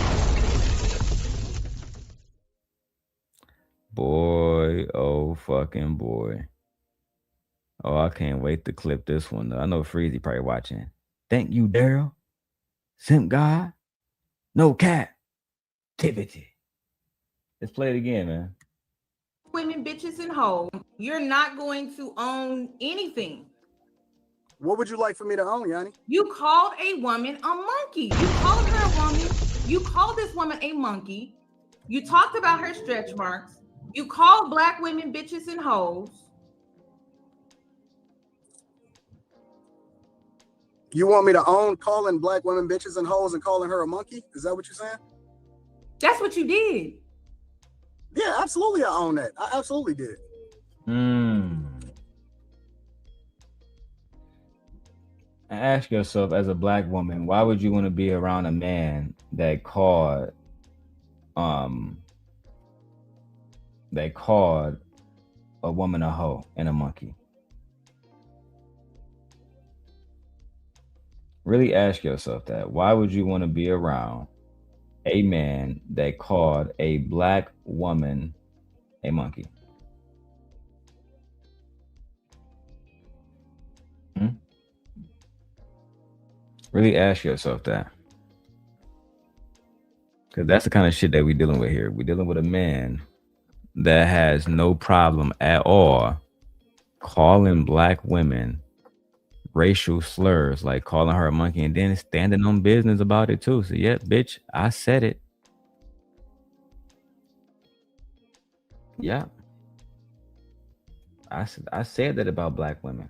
Boy, oh fucking boy. Oh, I can't wait to clip this one. I know Freezy probably watching. Thank you, Darrel. Simp God. No captivity. Let's play it again, man. Women, bitches, and hoes. You're not going to own anything. What would you like for me to own, Yanni? You called a woman a monkey. You called her a woman. You called this woman a monkey. You talked about her stretch marks. You called black women bitches and hoes. You want me to own calling black women bitches and hoes and calling her a monkey? Is that what you're saying? That's what you did. Yeah, absolutely. I own that. I absolutely did. Ask yourself, as a black woman, why would you want to be around a man that called a woman a hoe and a monkey? Really ask yourself that. Why would you want to be around a man that called a black woman a monkey? Really ask yourself that. Because that's the kind of shit that we're dealing with here. We're dealing with a man that has no problem at all calling black women racial slurs, like calling her a monkey, and then standing on business about it too. So yeah, bitch, I said it. Yeah. I said that about black women.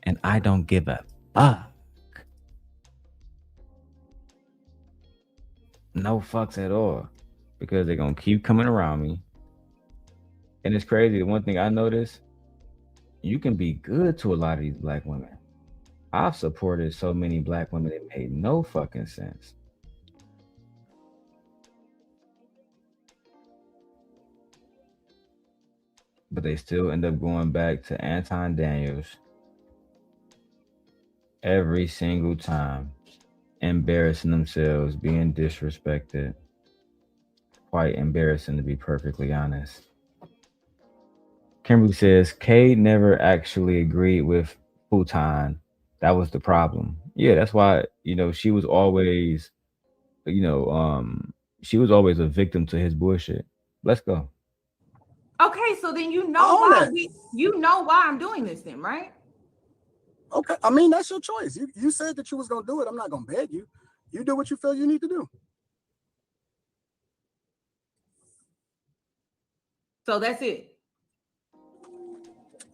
And I don't give a fuck. No fucks at all. Because they're gonna keep coming around me. And it's crazy. The one thing I noticed, you can be good to a lot of these black women. I've supported so many black women that made no fucking sense. But they still end up going back to Anton Daniels every single time, embarrassing themselves, being disrespected. Quite embarrassing, to be perfectly honest. Kimberly says, Kay never actually agreed with Futon. That was the problem. Yeah, that's why, she was always, she was always a victim to his bullshit. Let's go. Okay, so then you know why I'm doing this then, right? Okay, I mean, that's your choice. You said that you was gonna do it. I'm not gonna beg you. You do what you feel you need to do. So that's it.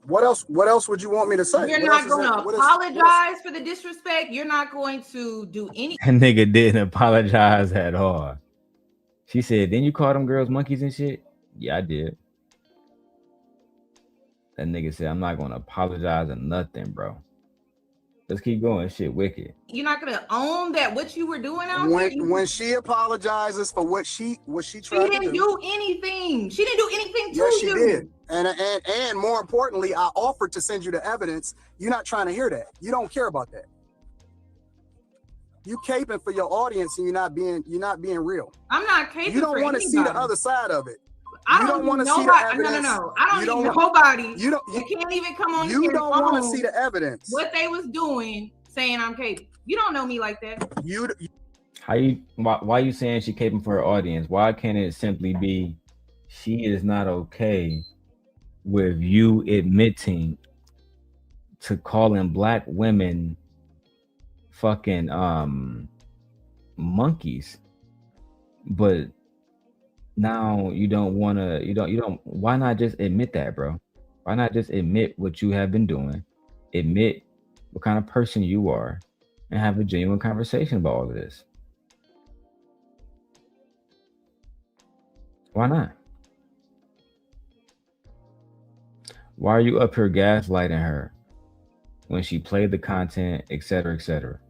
What else would you want me to say? You're not going to apologize for the disrespect. You're not going to do anything. That nigga didn't apologize at all. She said, "Then you call them girls monkeys and shit?" Yeah, I did. That nigga said, "I'm not going to apologize or nothing, bro." Let's keep going. Shit, wicked. You're not going to own that what you were doing out there? When she apologizes for what she tried to do. She didn't do anything. She didn't do anything to you. Yes, she did. And more importantly, I offered to send you the evidence. You're not trying to hear that. You don't care about that. You caping for your audience and you're not being real. I'm not caping. You don't want to see the other side of it. I don't want to see the evidence. No. I don't need nobody. You can't even come on. You don't want to see the evidence. What they was doing, saying I'm caping. You don't know me like that. Why you saying she caping for her audience? Why can't it simply be she is not okay with you admitting to calling black women fucking monkeys, but now you don't want to, why not just admit that, bro? Why not just admit what you have been doing, admit what kind of person you are, and have a genuine conversation about all of this? Why not? Why are you up here gaslighting her when she played the content, etc., etc.?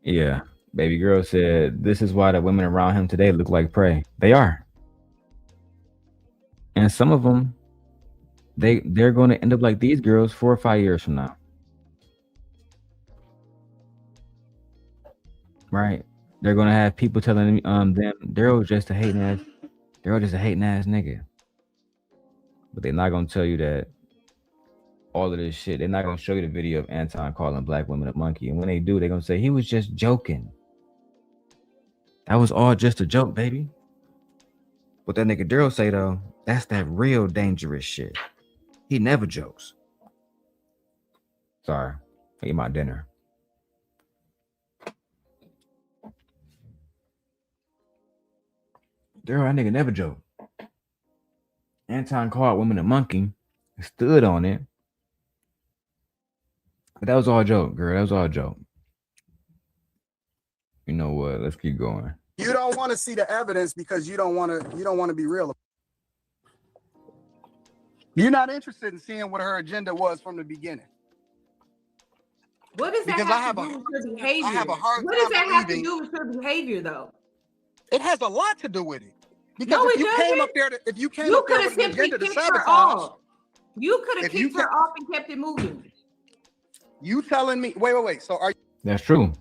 Yeah. Baby girl said, this is why the women around him today look like prey. They are. And some of them, they're going to end up like these girls 4 or 5 years from now. Right? They're going to have people telling them Darrel's just a hating ass nigga. But they're not going to tell you that all of this shit. They're not going to show you the video of Anton calling black women a monkey. And when they do, they're going to say, he was just joking. That was all just a joke, baby. What that nigga Darrel say, though, that's that real dangerous shit. He never jokes. Sorry. I eat my dinner. Darrel, that nigga never joke. Anton called women a monkey, stood on it. But that was all a joke, girl. That was all a joke. You know what? Let's keep going. You don't want to see the evidence because you don't want to be real. You're not interested in seeing what her agenda was from the beginning. What does that have to do with her behavior? What does that have to do with her behavior, though? It has a lot to do with it. Because no, if you came up there, you could have simply kicked her off. You could have kicked her off and kept it moving. You telling me? Wait. So are you? That's true.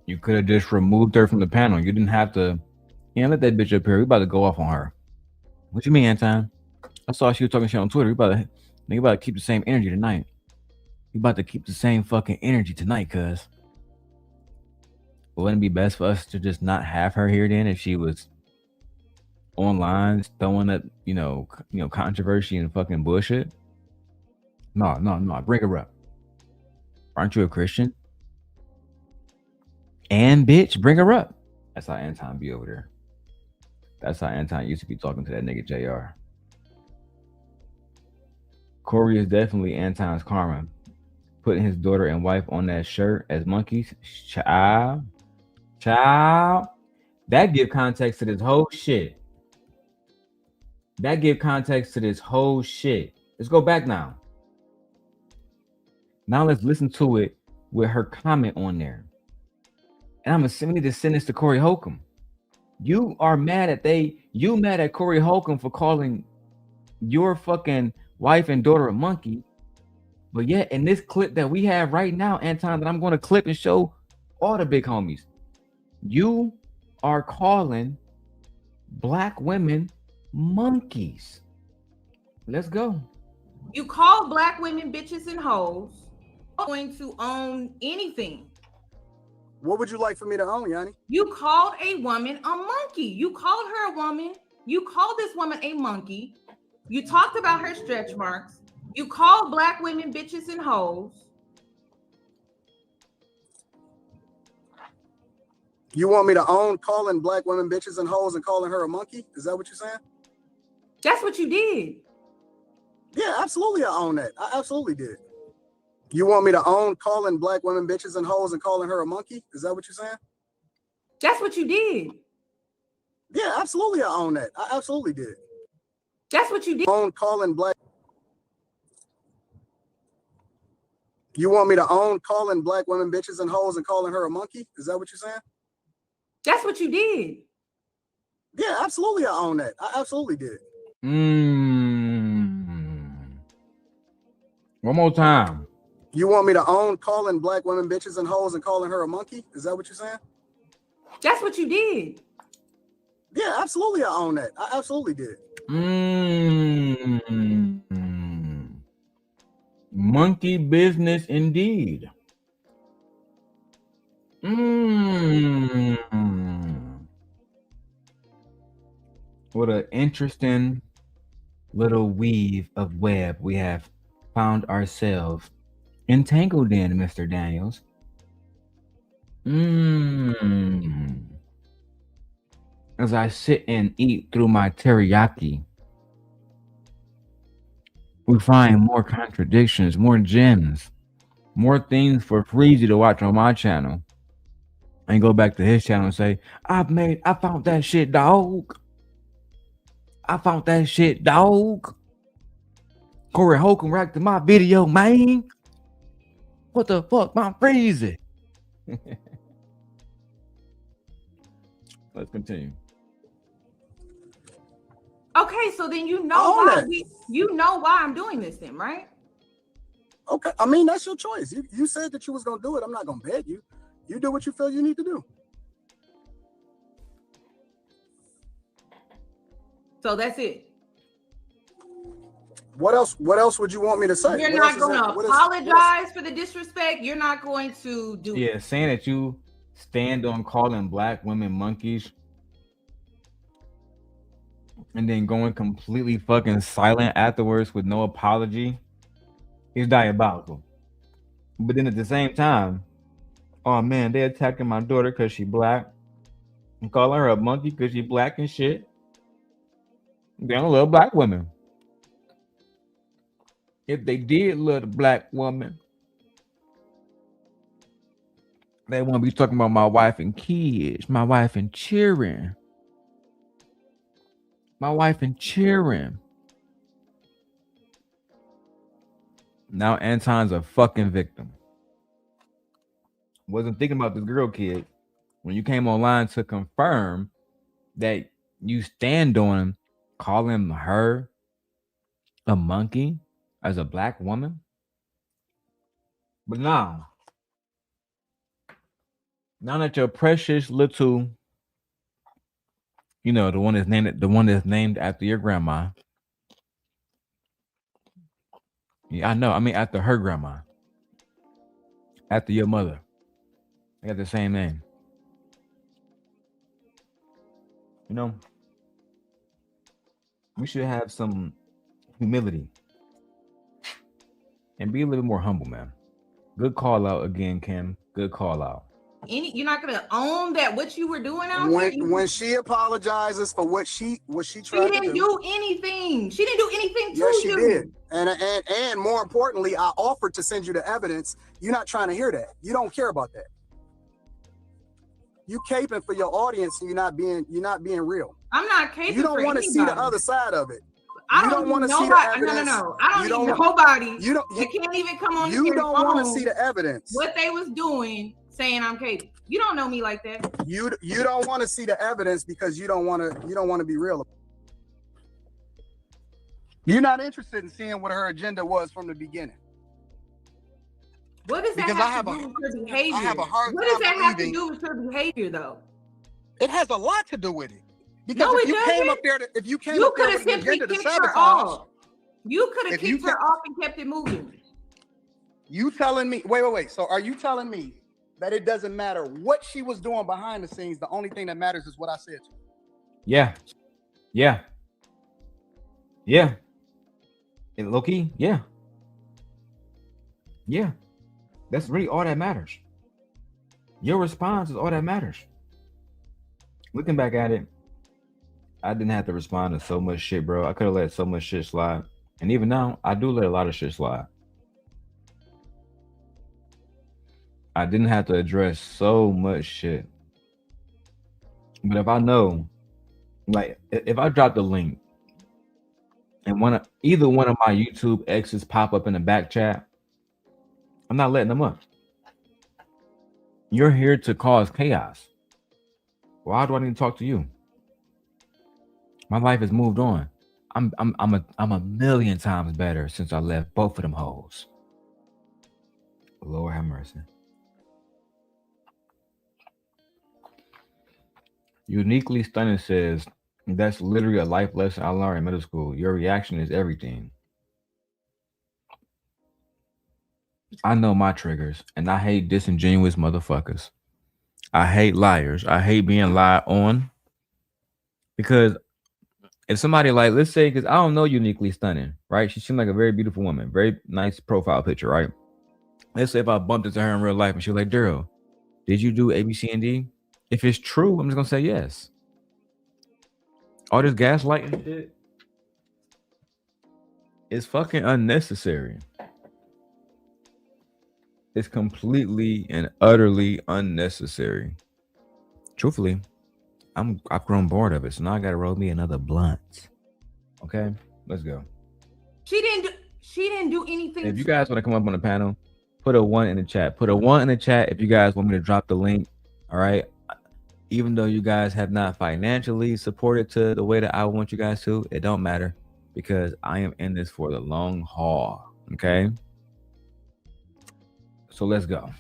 You could have just removed her from the panel. You didn't have to. Let that bitch up here. We about to go off on her. What you mean, Anton? I saw she was talking shit on Twitter. We about to keep the same energy tonight. We about to keep the same fucking energy tonight, cuz. Wouldn't it be best for us to just not have her here then if she was online throwing up, controversy and fucking bullshit? No, bring her up. Aren't you a Christian? And bitch, bring her up. That's how Anton be over there. That's how Anton used to be talking to that nigga JR. Corey is definitely Anton's karma. Putting his daughter and wife on that shirt as monkeys. Child. That give context to this whole shit. Let's go back now. Now let's listen to it with her comment on there. And I'm assuming to send this to Corey Holcomb. You mad at Corey Holcomb for calling your fucking wife and daughter a monkey. But yet in this clip that we have right now, Anton, that I'm going to clip and show all the big homies, you are calling black women monkeys. Let's go. You call black women bitches and hoes. I'm going to own anything. What would you like for me to own, Yanni? You called a woman a monkey. You called her a woman. You called this woman a monkey. You talked about her stretch marks. You called black women bitches and hoes. You want me to own calling black women bitches and hoes and calling her a monkey? Is that what you're saying? That's what you did. Yeah, absolutely. I own that. I absolutely did. You want me to own calling black women bitches and hoes and calling her a monkey? Is that what you're saying? That's what you did. Yeah, absolutely. I own that. I absolutely did. That's what you did. Own calling black. You want me to own calling black women bitches and hoes and calling her a monkey? Is that what you're saying? That's what you did. Yeah, absolutely. I own that. I absolutely did. One more time. You want me to own calling black women bitches and hoes and calling her a monkey? Is that what you're saying? That's what you did. Yeah, absolutely. I own that. I absolutely did. Monkey business indeed. What an interesting little weave of web we have found ourselves entangled in, Mr. Daniels. As I sit and eat through my teriyaki, we find more contradictions, more gems, more things for Freezy to watch on my channel and go back to his channel and say, I found that shit, dog. I found that shit, dog. Corey Holcomb reacted to my video, man. What the fuck, my Freezy? Let's continue. Okay, so then you know why I'm doing this then, right? Okay, I mean, that's your choice. You said that you was gonna do it. I'm not gonna beg you. You do what you feel you need to do. So that's it. What else would you want me to say? You're not going to apologize for the disrespect. You're not going to do it. Saying that you stand on calling black women monkeys and then going completely fucking silent afterwards with no apology is diabolical. But then at the same time, oh man, they attacking my daughter because she black and calling her a monkey because she black and shit. They don't love black women. If they did love the black woman, they won't be talking about my wife and kids, my wife and children. My wife and children. Now Anton's a fucking victim. Wasn't thinking about this girl, kid, when you came online to confirm that you stand on calling her a monkey as a black woman. But now that your precious little, the one that's named after your grandma. Yeah, I know. I mean, after her grandma. after your mother. They got the same name. You know, we should have some humility and be a little more humble, man. Good call out again, Kim. Good call out. You're not gonna own that what you were doing out when she apologizes for what she tried to do. She didn't do anything. She didn't do anything to you. Yes, she did. And more importantly, I offered to send you the evidence. You're not trying to hear that. You don't care about that. You caping for your audience, and you're not being real. I'm not caping. You don't want to see the other side of it. I don't want to see the evidence. No. I don't need nobody. You can't even come on. You don't want to see the evidence. What they was doing, saying I'm capable. You don't know me like that. You don't want to see the evidence because you don't want to be real. You're not interested in seeing what her agenda was from the beginning. What does that have to do with her behavior? I have a hard time What does that have to do with her behavior, though? It has a lot to do with it. Because no, if you came up there, you could have simply kicked her off. You could have kicked her off and kept it moving. You telling me? Wait. So are you telling me that it doesn't matter what she was doing behind the scenes? The only thing that matters is what I said to her. Yeah. And low-key, yeah. That's really all that matters. Your response is all that matters. Looking back at it, I didn't have to respond to so much shit, bro. I could have let so much shit slide. And even now, I do let a lot of shit slide. I didn't have to address so much shit. But if I know, like, if I drop the link and either one of my YouTube exes pop up in the back chat, I'm not letting them up. You're here to cause chaos. Why do I need to talk to you? My life has moved on. I'm a million times better since I left both of them hoes. Lord have mercy. Uniquely Stunning says, that's literally a life lesson I learned in middle school. Your reaction is everything. I know my triggers, and I hate disingenuous motherfuckers. I hate liars. I hate being lied on. Because if somebody, like, let's say, because I don't know Uniquely Stunning, right? She seemed like a very beautiful woman, very nice profile picture, right? Let's say if I bumped into her in real life and she was like, Darrel, did you do A, B, C, and D? If it's true, I'm just gonna say yes. All this gaslighting shit is fucking unnecessary. It's completely and utterly unnecessary. Truthfully, I've grown bored of it, so now I gotta roll me another blunt. Okay, let's go. She didn't do anything. If you guys want to come up on the panel, put a 1 in the chat. Put a 1 in the chat if you guys want me to drop the link. All right. Even though you guys have not financially supported to the way that I want you guys to, it don't matter because I am in this for the long haul. Okay. So let's go.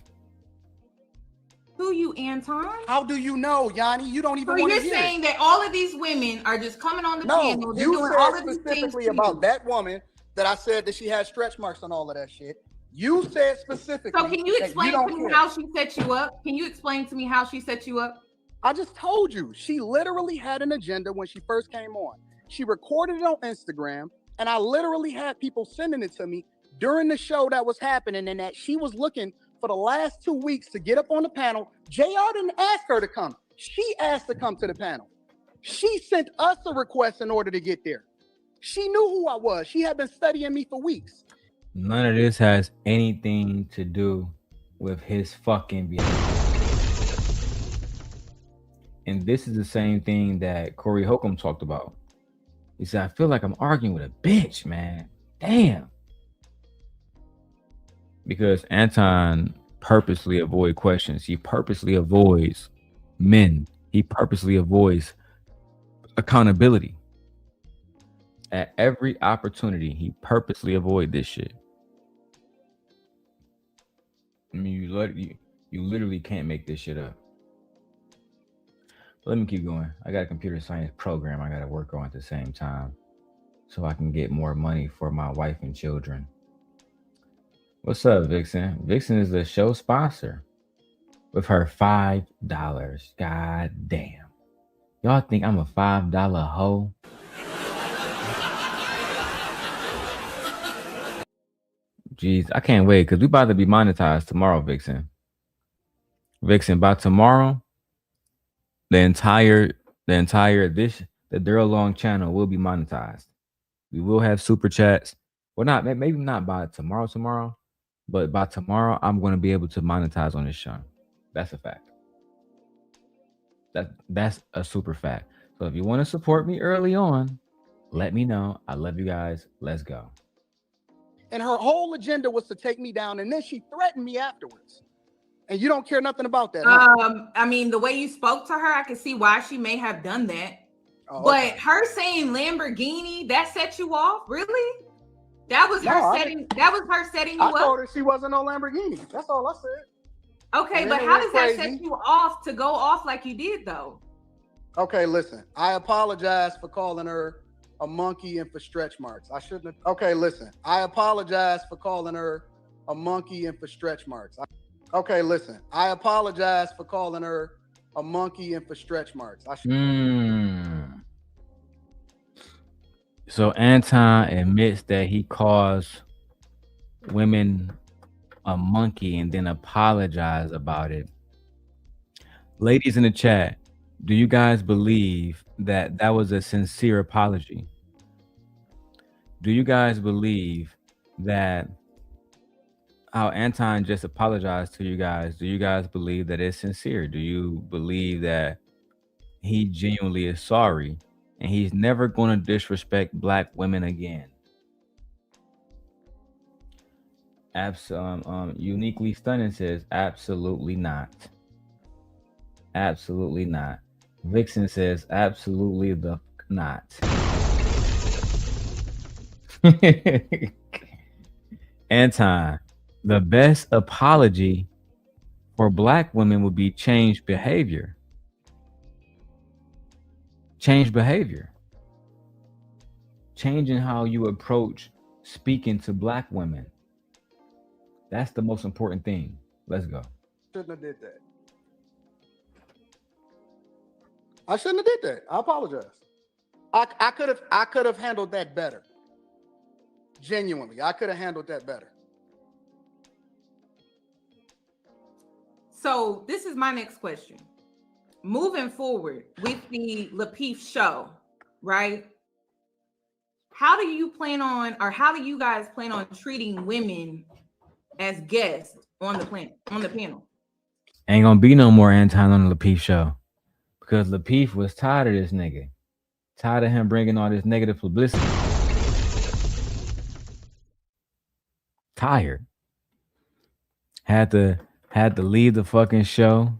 Who you, Anton? How do you know, Yanni? You don't even want to hear. You're saying that all of these women are just coming on the panel. No, you said specifically about that woman that I said that she had stretch marks on all of that shit. You said specifically. So can you explain to me how she set you up? Can you explain to me how she set you up? I just told you. She literally had an agenda when she first came on. She recorded it on Instagram, and I literally had people sending it to me during the show that was happening, and that she was looking for the last 2 weeks to get up on the panel. JR didn't ask her to come. She asked to come to the panel. She sent us a request in order to get there. She knew who I was. She had been studying me for weeks. None of this has anything to do with his fucking behavior. And this is the same thing that Corey Holcomb talked about. He said, I feel like I'm arguing with a bitch, man. Damn. Because Anton purposely avoids questions. He purposely avoids men. He purposely avoids accountability. At every opportunity, he purposely avoids this shit. I mean, you literally can't make this shit up. Let me keep going. I got a computer science program I got to work on at the same time so I can get more money for my wife and children. What's up, Vixen? Vixen is the show sponsor with her $5. God damn. Y'all think I'm a $5 hoe? Jeez, I can't wait because we about to be monetized tomorrow, Vixen. Vixen, by tomorrow, the entire the Darrel Long channel will be monetized. We will have super chats. Well, not maybe not by tomorrow, but by tomorrow, I'm going to be able to monetize on this show. That's a fact. That's a super fact. So if you want to support me early on, let me know. I love you guys. Let's go. And her whole agenda was to take me down, and then she threatened me afterwards. And you don't care nothing about that, huh? I mean, the way you spoke to her, I can see why she may have done that. Oh, but okay. her saying Lamborghini, that set you off? Really? That was her setting. That was her setting you I up. told her she wasn't no Lamborghini. That's all I said. Okay, And but then it how went does that crazy. set you off to go off like you did, though? Okay, listen. I apologize for calling her a monkey and for stretch marks. I shouldn't have. Okay, listen. I apologize for calling her a monkey and for stretch marks. Okay, listen. I apologize for calling her a monkey and for stretch marks. So Anton admits that he calls women a monkey and then apologize about it. Ladies in the chat, do you guys believe that that was a sincere apology? Do you guys believe that how Anton just apologized to you guys, do you guys believe that it's sincere? Do you believe that he genuinely is sorry and he's never going to disrespect Black women again? Uniquely Stunning says, absolutely not. Absolutely not. Vixen says, absolutely the not. Anton, the best apology for Black women would be change behavior. Change behavior. Changing how you approach speaking to Black women. That's the most important thing. Let's go. Shouldn't have did that. I shouldn't have did that. I apologize. I could have handled that better. Genuinely, I could have handled that better. So this is my next question. Moving forward with the Lapeef show, right? How do you plan on, or how do you guys plan on treating women as guests on the panel? Ain't gonna be no more Anton on the Lapeef show because Lapeef was tired of this nigga. Tired of him bringing all this negative publicity. Tired. Had to leave the fucking show.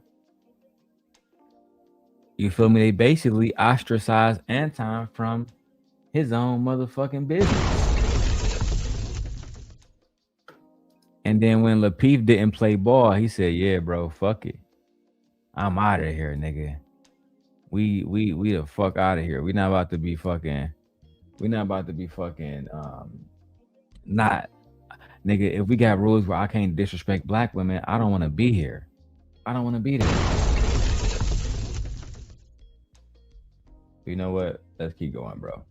You feel me? They basically ostracized Anton from his own motherfucking business. And then when Lapeef didn't play ball, he said, yeah, bro, fuck it. I'm out of here, nigga. We the fuck out of here. We not about to be fucking not nigga. If we got rules where I can't disrespect Black women, I don't want to be here. I don't want to be there. You know what? Let's keep going, bro.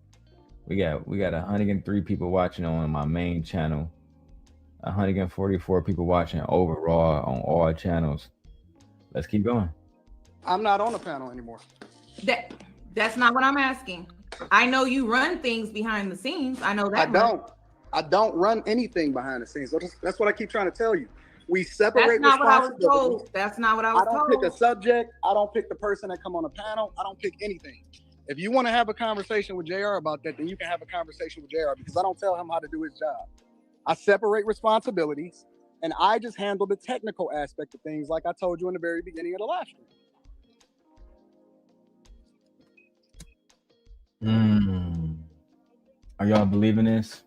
We got 103 people watching on my main channel. 144 people watching overall on all channels. Let's keep going. I'm not on the panel anymore. That's not what I'm asking. I know you run things behind the scenes. I know that. I don't run anything behind the scenes. That's what I keep trying to tell you. We separate That's not what I was responsibilities. told. That's not what I was told. I don't pick a subject. I don't pick the person that come on a panel. I don't pick anything. If you want to have a conversation with JR about that, then you can have a conversation with JR because I don't tell him how to do his job. I separate responsibilities and I just handle the technical aspect of things like I told you in the very beginning of the live stream. Are y'all believing this?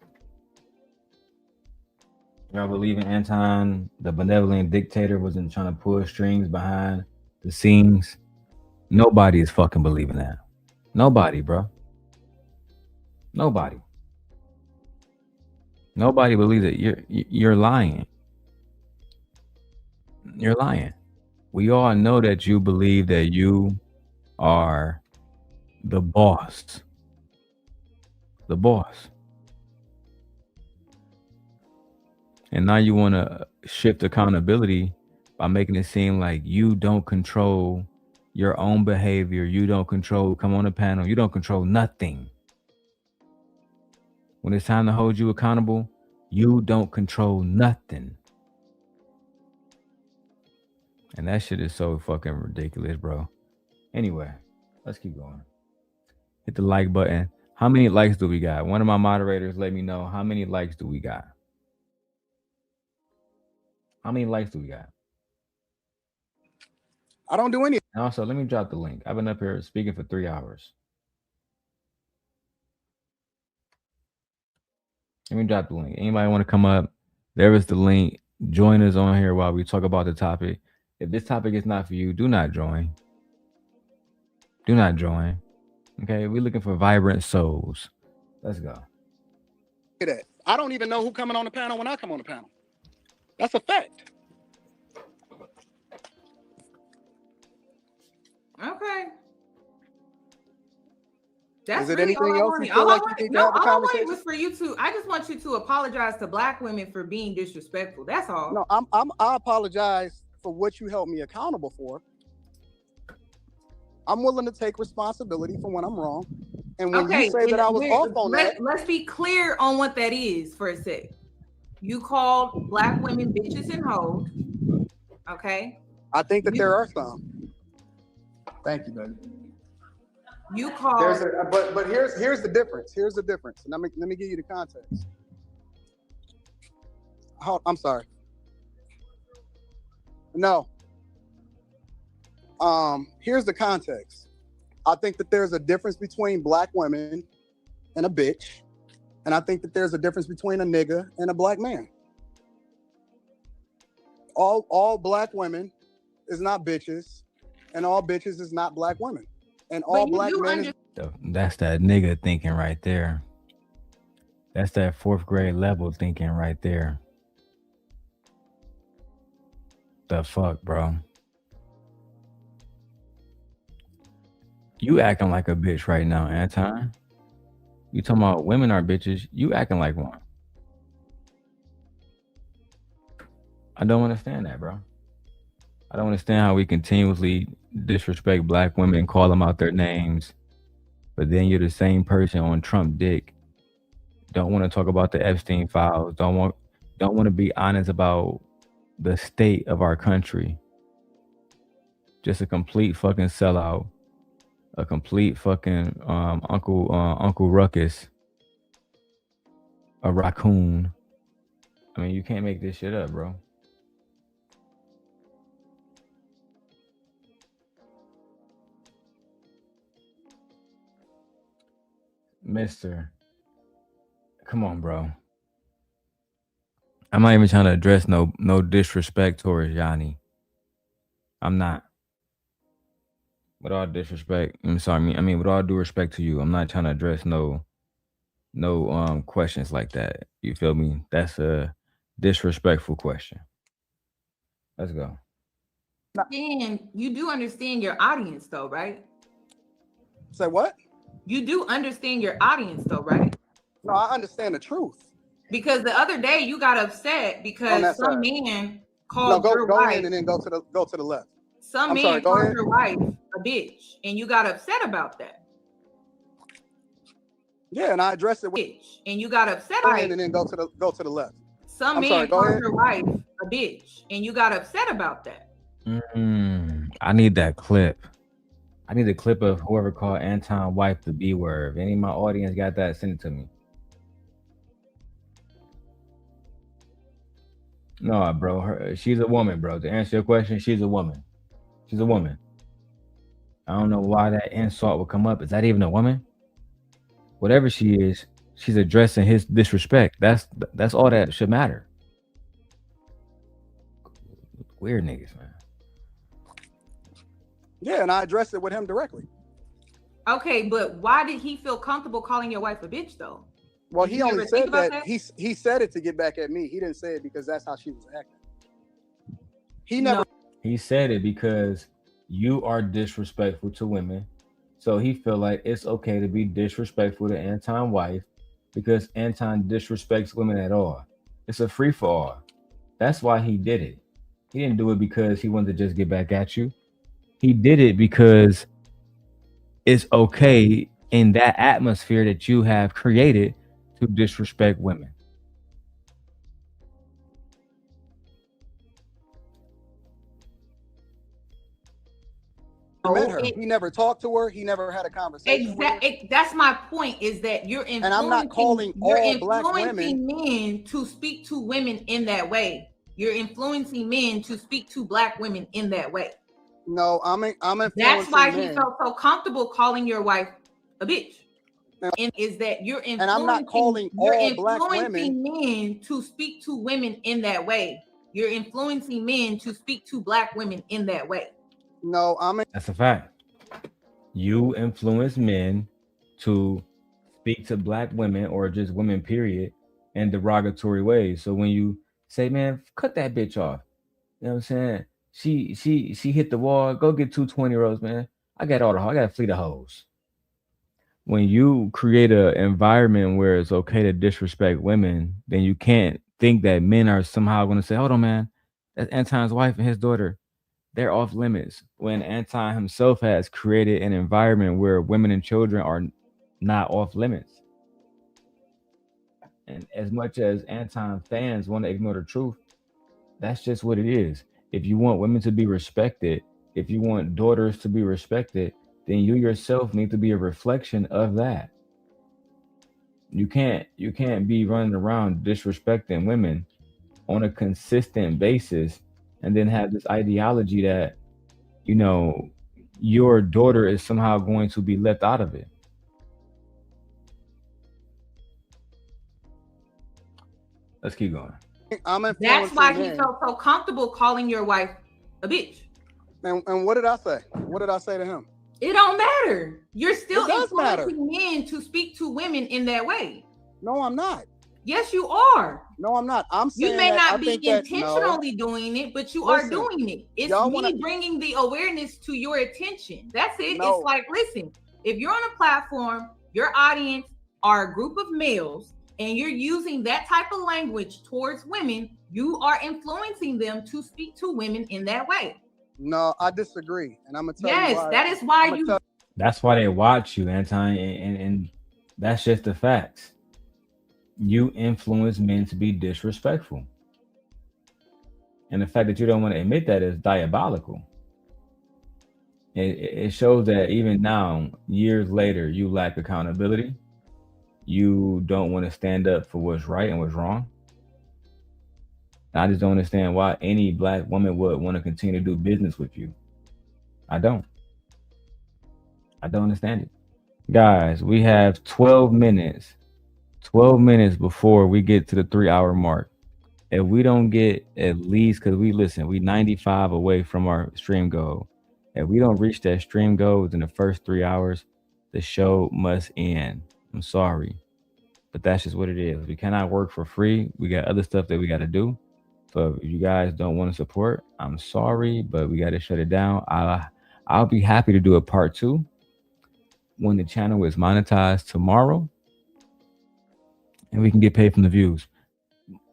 Y'all believing Anton, the benevolent dictator, wasn't trying to pull strings behind the scenes? Nobody is fucking believing that. Nobody, bro. Nobody. Nobody believes it. You're lying. You're lying. We all know that you believe that you are the boss. The boss. And now you want to shift accountability by making it seem like you don't control your own behavior. You don't control, come on the panel. You don't control nothing. When it's time to hold you accountable, you don't control nothing. And that shit is so fucking ridiculous, bro. Anyway, let's keep going. Hit the like button. How many likes do we got? One of my moderators let me know how many likes do we got. How many likes do we got? I don't do any. And also, let me drop the link. I've been up here speaking for 3 hours. Let me drop the link. Anybody want to come up? There is the link. Join us on here while we talk about the topic. If this topic is not for you, do not join. Do not join. Okay, we're looking for vibrant souls. Let's go. Look at that. I don't even know who coming on the panel when I come on the panel. That's a fact. Okay. That's Is it really anything all else I you wanted. feel All like I you wanted, need to no, have a all I wanted conversation? was for you to. I just want you to apologize to Black women for being disrespectful. That's all. No, I apologize for what you held me accountable for. I'm willing to take responsibility for when I'm wrong. And when you say that I was off on that, let's be clear on what that is for a sec. You called Black women bitches and hoes. Okay. I think that there are some. Thank you, baby. You called. But here's the difference. Here's the difference. And let me give you the context. I'm sorry. No. Here's the context. I think that there's a difference between Black women and a bitch. And I think that there's a difference between a nigga and a Black man. All Black women is not bitches, and all bitches is not Black women. And all Black men is... That's that nigga thinking right there. That's that 4th grade level thinking right there. The fuck, bro? You acting like a bitch right now, Anton. You talking about women are bitches. You acting like one. I don't understand that, bro. I don't understand how we continuously disrespect Black women and call them out their names, but then you're the same person on Trump dick. Don't want to talk about the Epstein files. Don't want to be honest about the state of our country. Just a complete fucking sellout. A complete fucking Uncle Ruckus. A raccoon. I mean, you can't make this shit up, bro. Mister, come on, bro. I'm not even trying to address no disrespect towards Yanni. I'm not. With all disrespect, I'm sorry. I mean, with all due respect to you, I'm not trying to address no questions like that. You feel me? That's a disrespectful question. Let's go. And you do understand your audience, though, right? Say what? You do understand your audience, though, right? No, I understand the truth. Because the other day you got upset because some man called your go wife. ahead and then go to the left. Some man called your wife a bitch, and you got upset about that. Yeah, and I addressed it with bitch, and you got upset go about ahead and then go to the left. Some man called your wife a bitch, and you got upset about that. I need that clip. I need a clip of whoever called Anton wife the B word. If any of my audience got that, send it to me. No, bro. She's a woman, bro. To answer your question, she's a woman. She's a woman. I don't know why that insult would come up. Is that even a woman? Whatever she is, she's addressing his disrespect. That's all that should matter. Weird niggas, man. Yeah, and I addressed it with him directly. Okay, but why did he feel comfortable calling your wife a bitch, though? Well, he only said that he said it to get back at me. He didn't say it because that's how she was acting. He never. He said it because you are disrespectful to women. So he feel like it's okay to be disrespectful to Anton's wife because Anton disrespects women at all. It's a free for all. That's why he did it. He didn't do it because he wanted to just get back at you. He did it because it's okay in that atmosphere that you have created to disrespect women. Met her. He never talked to her. He never had a conversation with her. That's my point. Is that you're influencing, and I'm not calling all black influencing women men to speak to women in that way. You're influencing men to speak to black women in that way. No, I'm influencing That's why men. he felt so comfortable calling your wife a bitch. And is that you're influencing, and I'm not calling all black women men to speak to women in that way. You're influencing men to speak to black women in that way. No, that's a fact. You influence men to speak to black women or just women, period, in derogatory ways. So when you say, man, cut that bitch off, you know what I'm saying? She hit the wall. Go get 220 rolls, man. I got a fleet of hoes. When you create an environment where it's okay to disrespect women, then you can't think that men are somehow going to say, hold on, man, that's Anton's wife and his daughter. They're off limits, when Anton himself has created an environment where women and children are not off limits. And as much as Anton fans want to ignore the truth, that's just what it is. If you want women to be respected, if you want daughters to be respected, then you yourself need to be a reflection of that. You can't be running around disrespecting women on a consistent basis and then have this ideology that, you know, your daughter is somehow going to be left out of it. Let's keep going. That's why he felt so comfortable calling your wife a bitch. And what did I say? What did I say to him? It don't matter. You're still influencing men to speak to women in that way. No, I'm not. Yes, you are. No, I'm not. I'm saying you may that not be intentionally doing it, but you are doing it. It's me bringing the awareness to your attention. That's it. No. It's like, listen, if you're on a platform, your audience are a group of males, and you're using that type of language towards women, you are influencing them to speak to women in that way. No, I disagree. And I'm going to tell you why. That is why That's why they watch you, Anton, and that's just the facts. You influence men to be disrespectful. And the fact that you don't want to admit that is diabolical. It shows that even now, years later, you lack accountability. You don't want to stand up for what's right and what's wrong. I just don't understand why any black woman would want to continue to do business with you. I don't understand it. Guys, we have 12 minutes before we get to the 3-hour mark. If we don't get at least, because we 95 away from our stream goal. If we don't reach that stream goal within the first 3 hours, the show must end. I'm sorry, but that's just what it is. We cannot work for free. We got other stuff that we got to do. So if you guys don't want to support, I'm sorry, but we got to shut it down. I'll be happy to do a part 2 when the channel is monetized tomorrow and we can get paid from the views.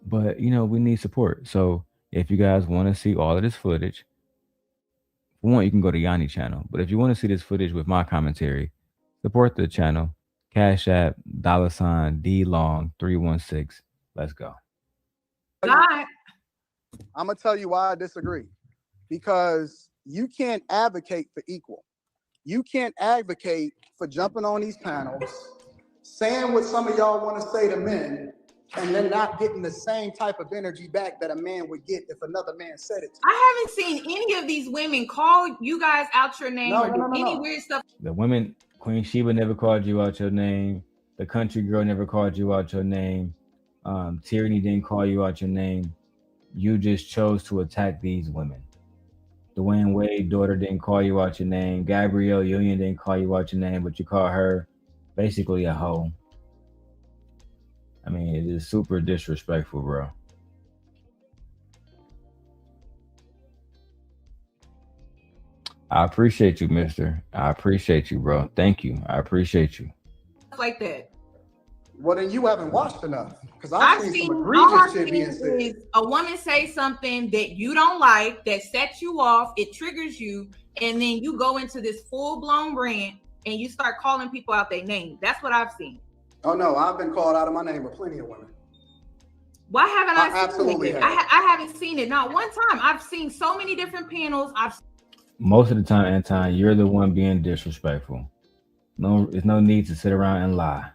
But, you know, we need support. So if you guys want to see all of this footage, for one, you can go to Yanni channel. But if you want to see this footage with my commentary, support the channel. Cash App, $DLong316. Let's go. I'm going to tell you why I disagree. Because you can't advocate for equal. You can't advocate for jumping on these panels, saying what some of y'all want to say to men, and then not getting the same type of energy back that a man would get if another man said it to you. I haven't seen any of these women call you guys out your name or do any weird stuff. The women, Queen Sheba never called you out your name. The country girl never called you out your name. Tyranny didn't call you out your name. You just chose to attack these women. Dwayne Wade daughter didn't call you out your name. Gabrielle Union didn't call you out your name, but you call her basically a hoe. I mean, it is super disrespectful, bro. I appreciate you, mister. I appreciate you, bro. Thank you. I appreciate you. Like that. Well, then you haven't watched enough, because I've seen some all egregious I've shit being seen said. is a woman say something that you don't like, that sets you off, it triggers you, and then you go into this full-blown rant and you start calling people out their name. That's what I've seen. Oh no, I've been called out of my name by plenty of women. Why haven't I seen absolutely it? have. I haven't seen it. Not one time. I've seen so many different panels. Most of the time, Anton, you're the one being disrespectful. No, there's no need to sit around and lie.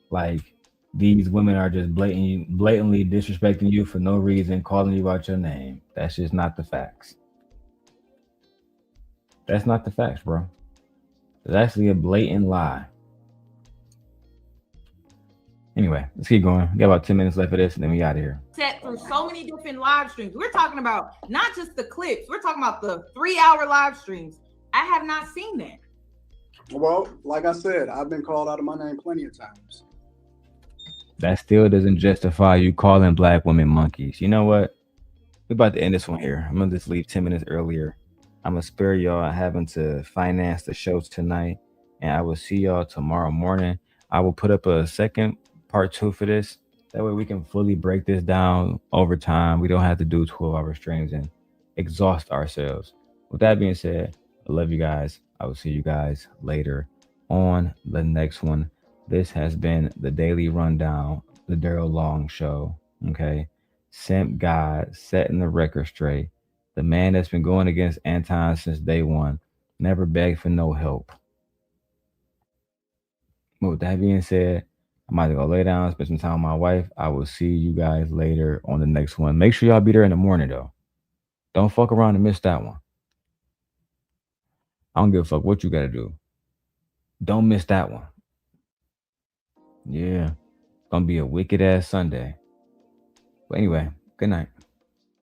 Like, these women are just blatantly disrespecting you for no reason, calling you out your name. That's just not the facts. That's not the facts, bro. It's actually a blatant lie. Anyway, let's keep going. We got about 10 minutes left of this, and then we out of here. Set through so many different live streams. We're talking about not just the clips. We're talking about the 3-hour live streams. I have not seen that. Well, like I said, I've been called out of my name plenty of times. That still doesn't justify you calling black women monkeys. You know what? We're about to end this one here. I'm going to just leave 10 minutes earlier. I'm going to spare y'all having to finance the show tonight, and I will see y'all tomorrow morning. I will put up a second part 2 for this. That way we can fully break this down over time. We don't have to do 12-hour streams and exhaust ourselves. With that being said, I love you guys. I will see you guys later on the next one. This has been the Daily Rundown, the Darrel Long Show. Okay. Simp God setting the record straight. The man that's been going against Anton since day one. Never begged for no help. But with that being said, I'm about to go lay down, spend some time with my wife. I will see you guys later on the next one. Make sure y'all be there in the morning, though. Don't fuck around and miss that one. I don't give a fuck what you got to do. Don't miss that one. Yeah. Gonna be a wicked ass Sunday. But anyway, good night.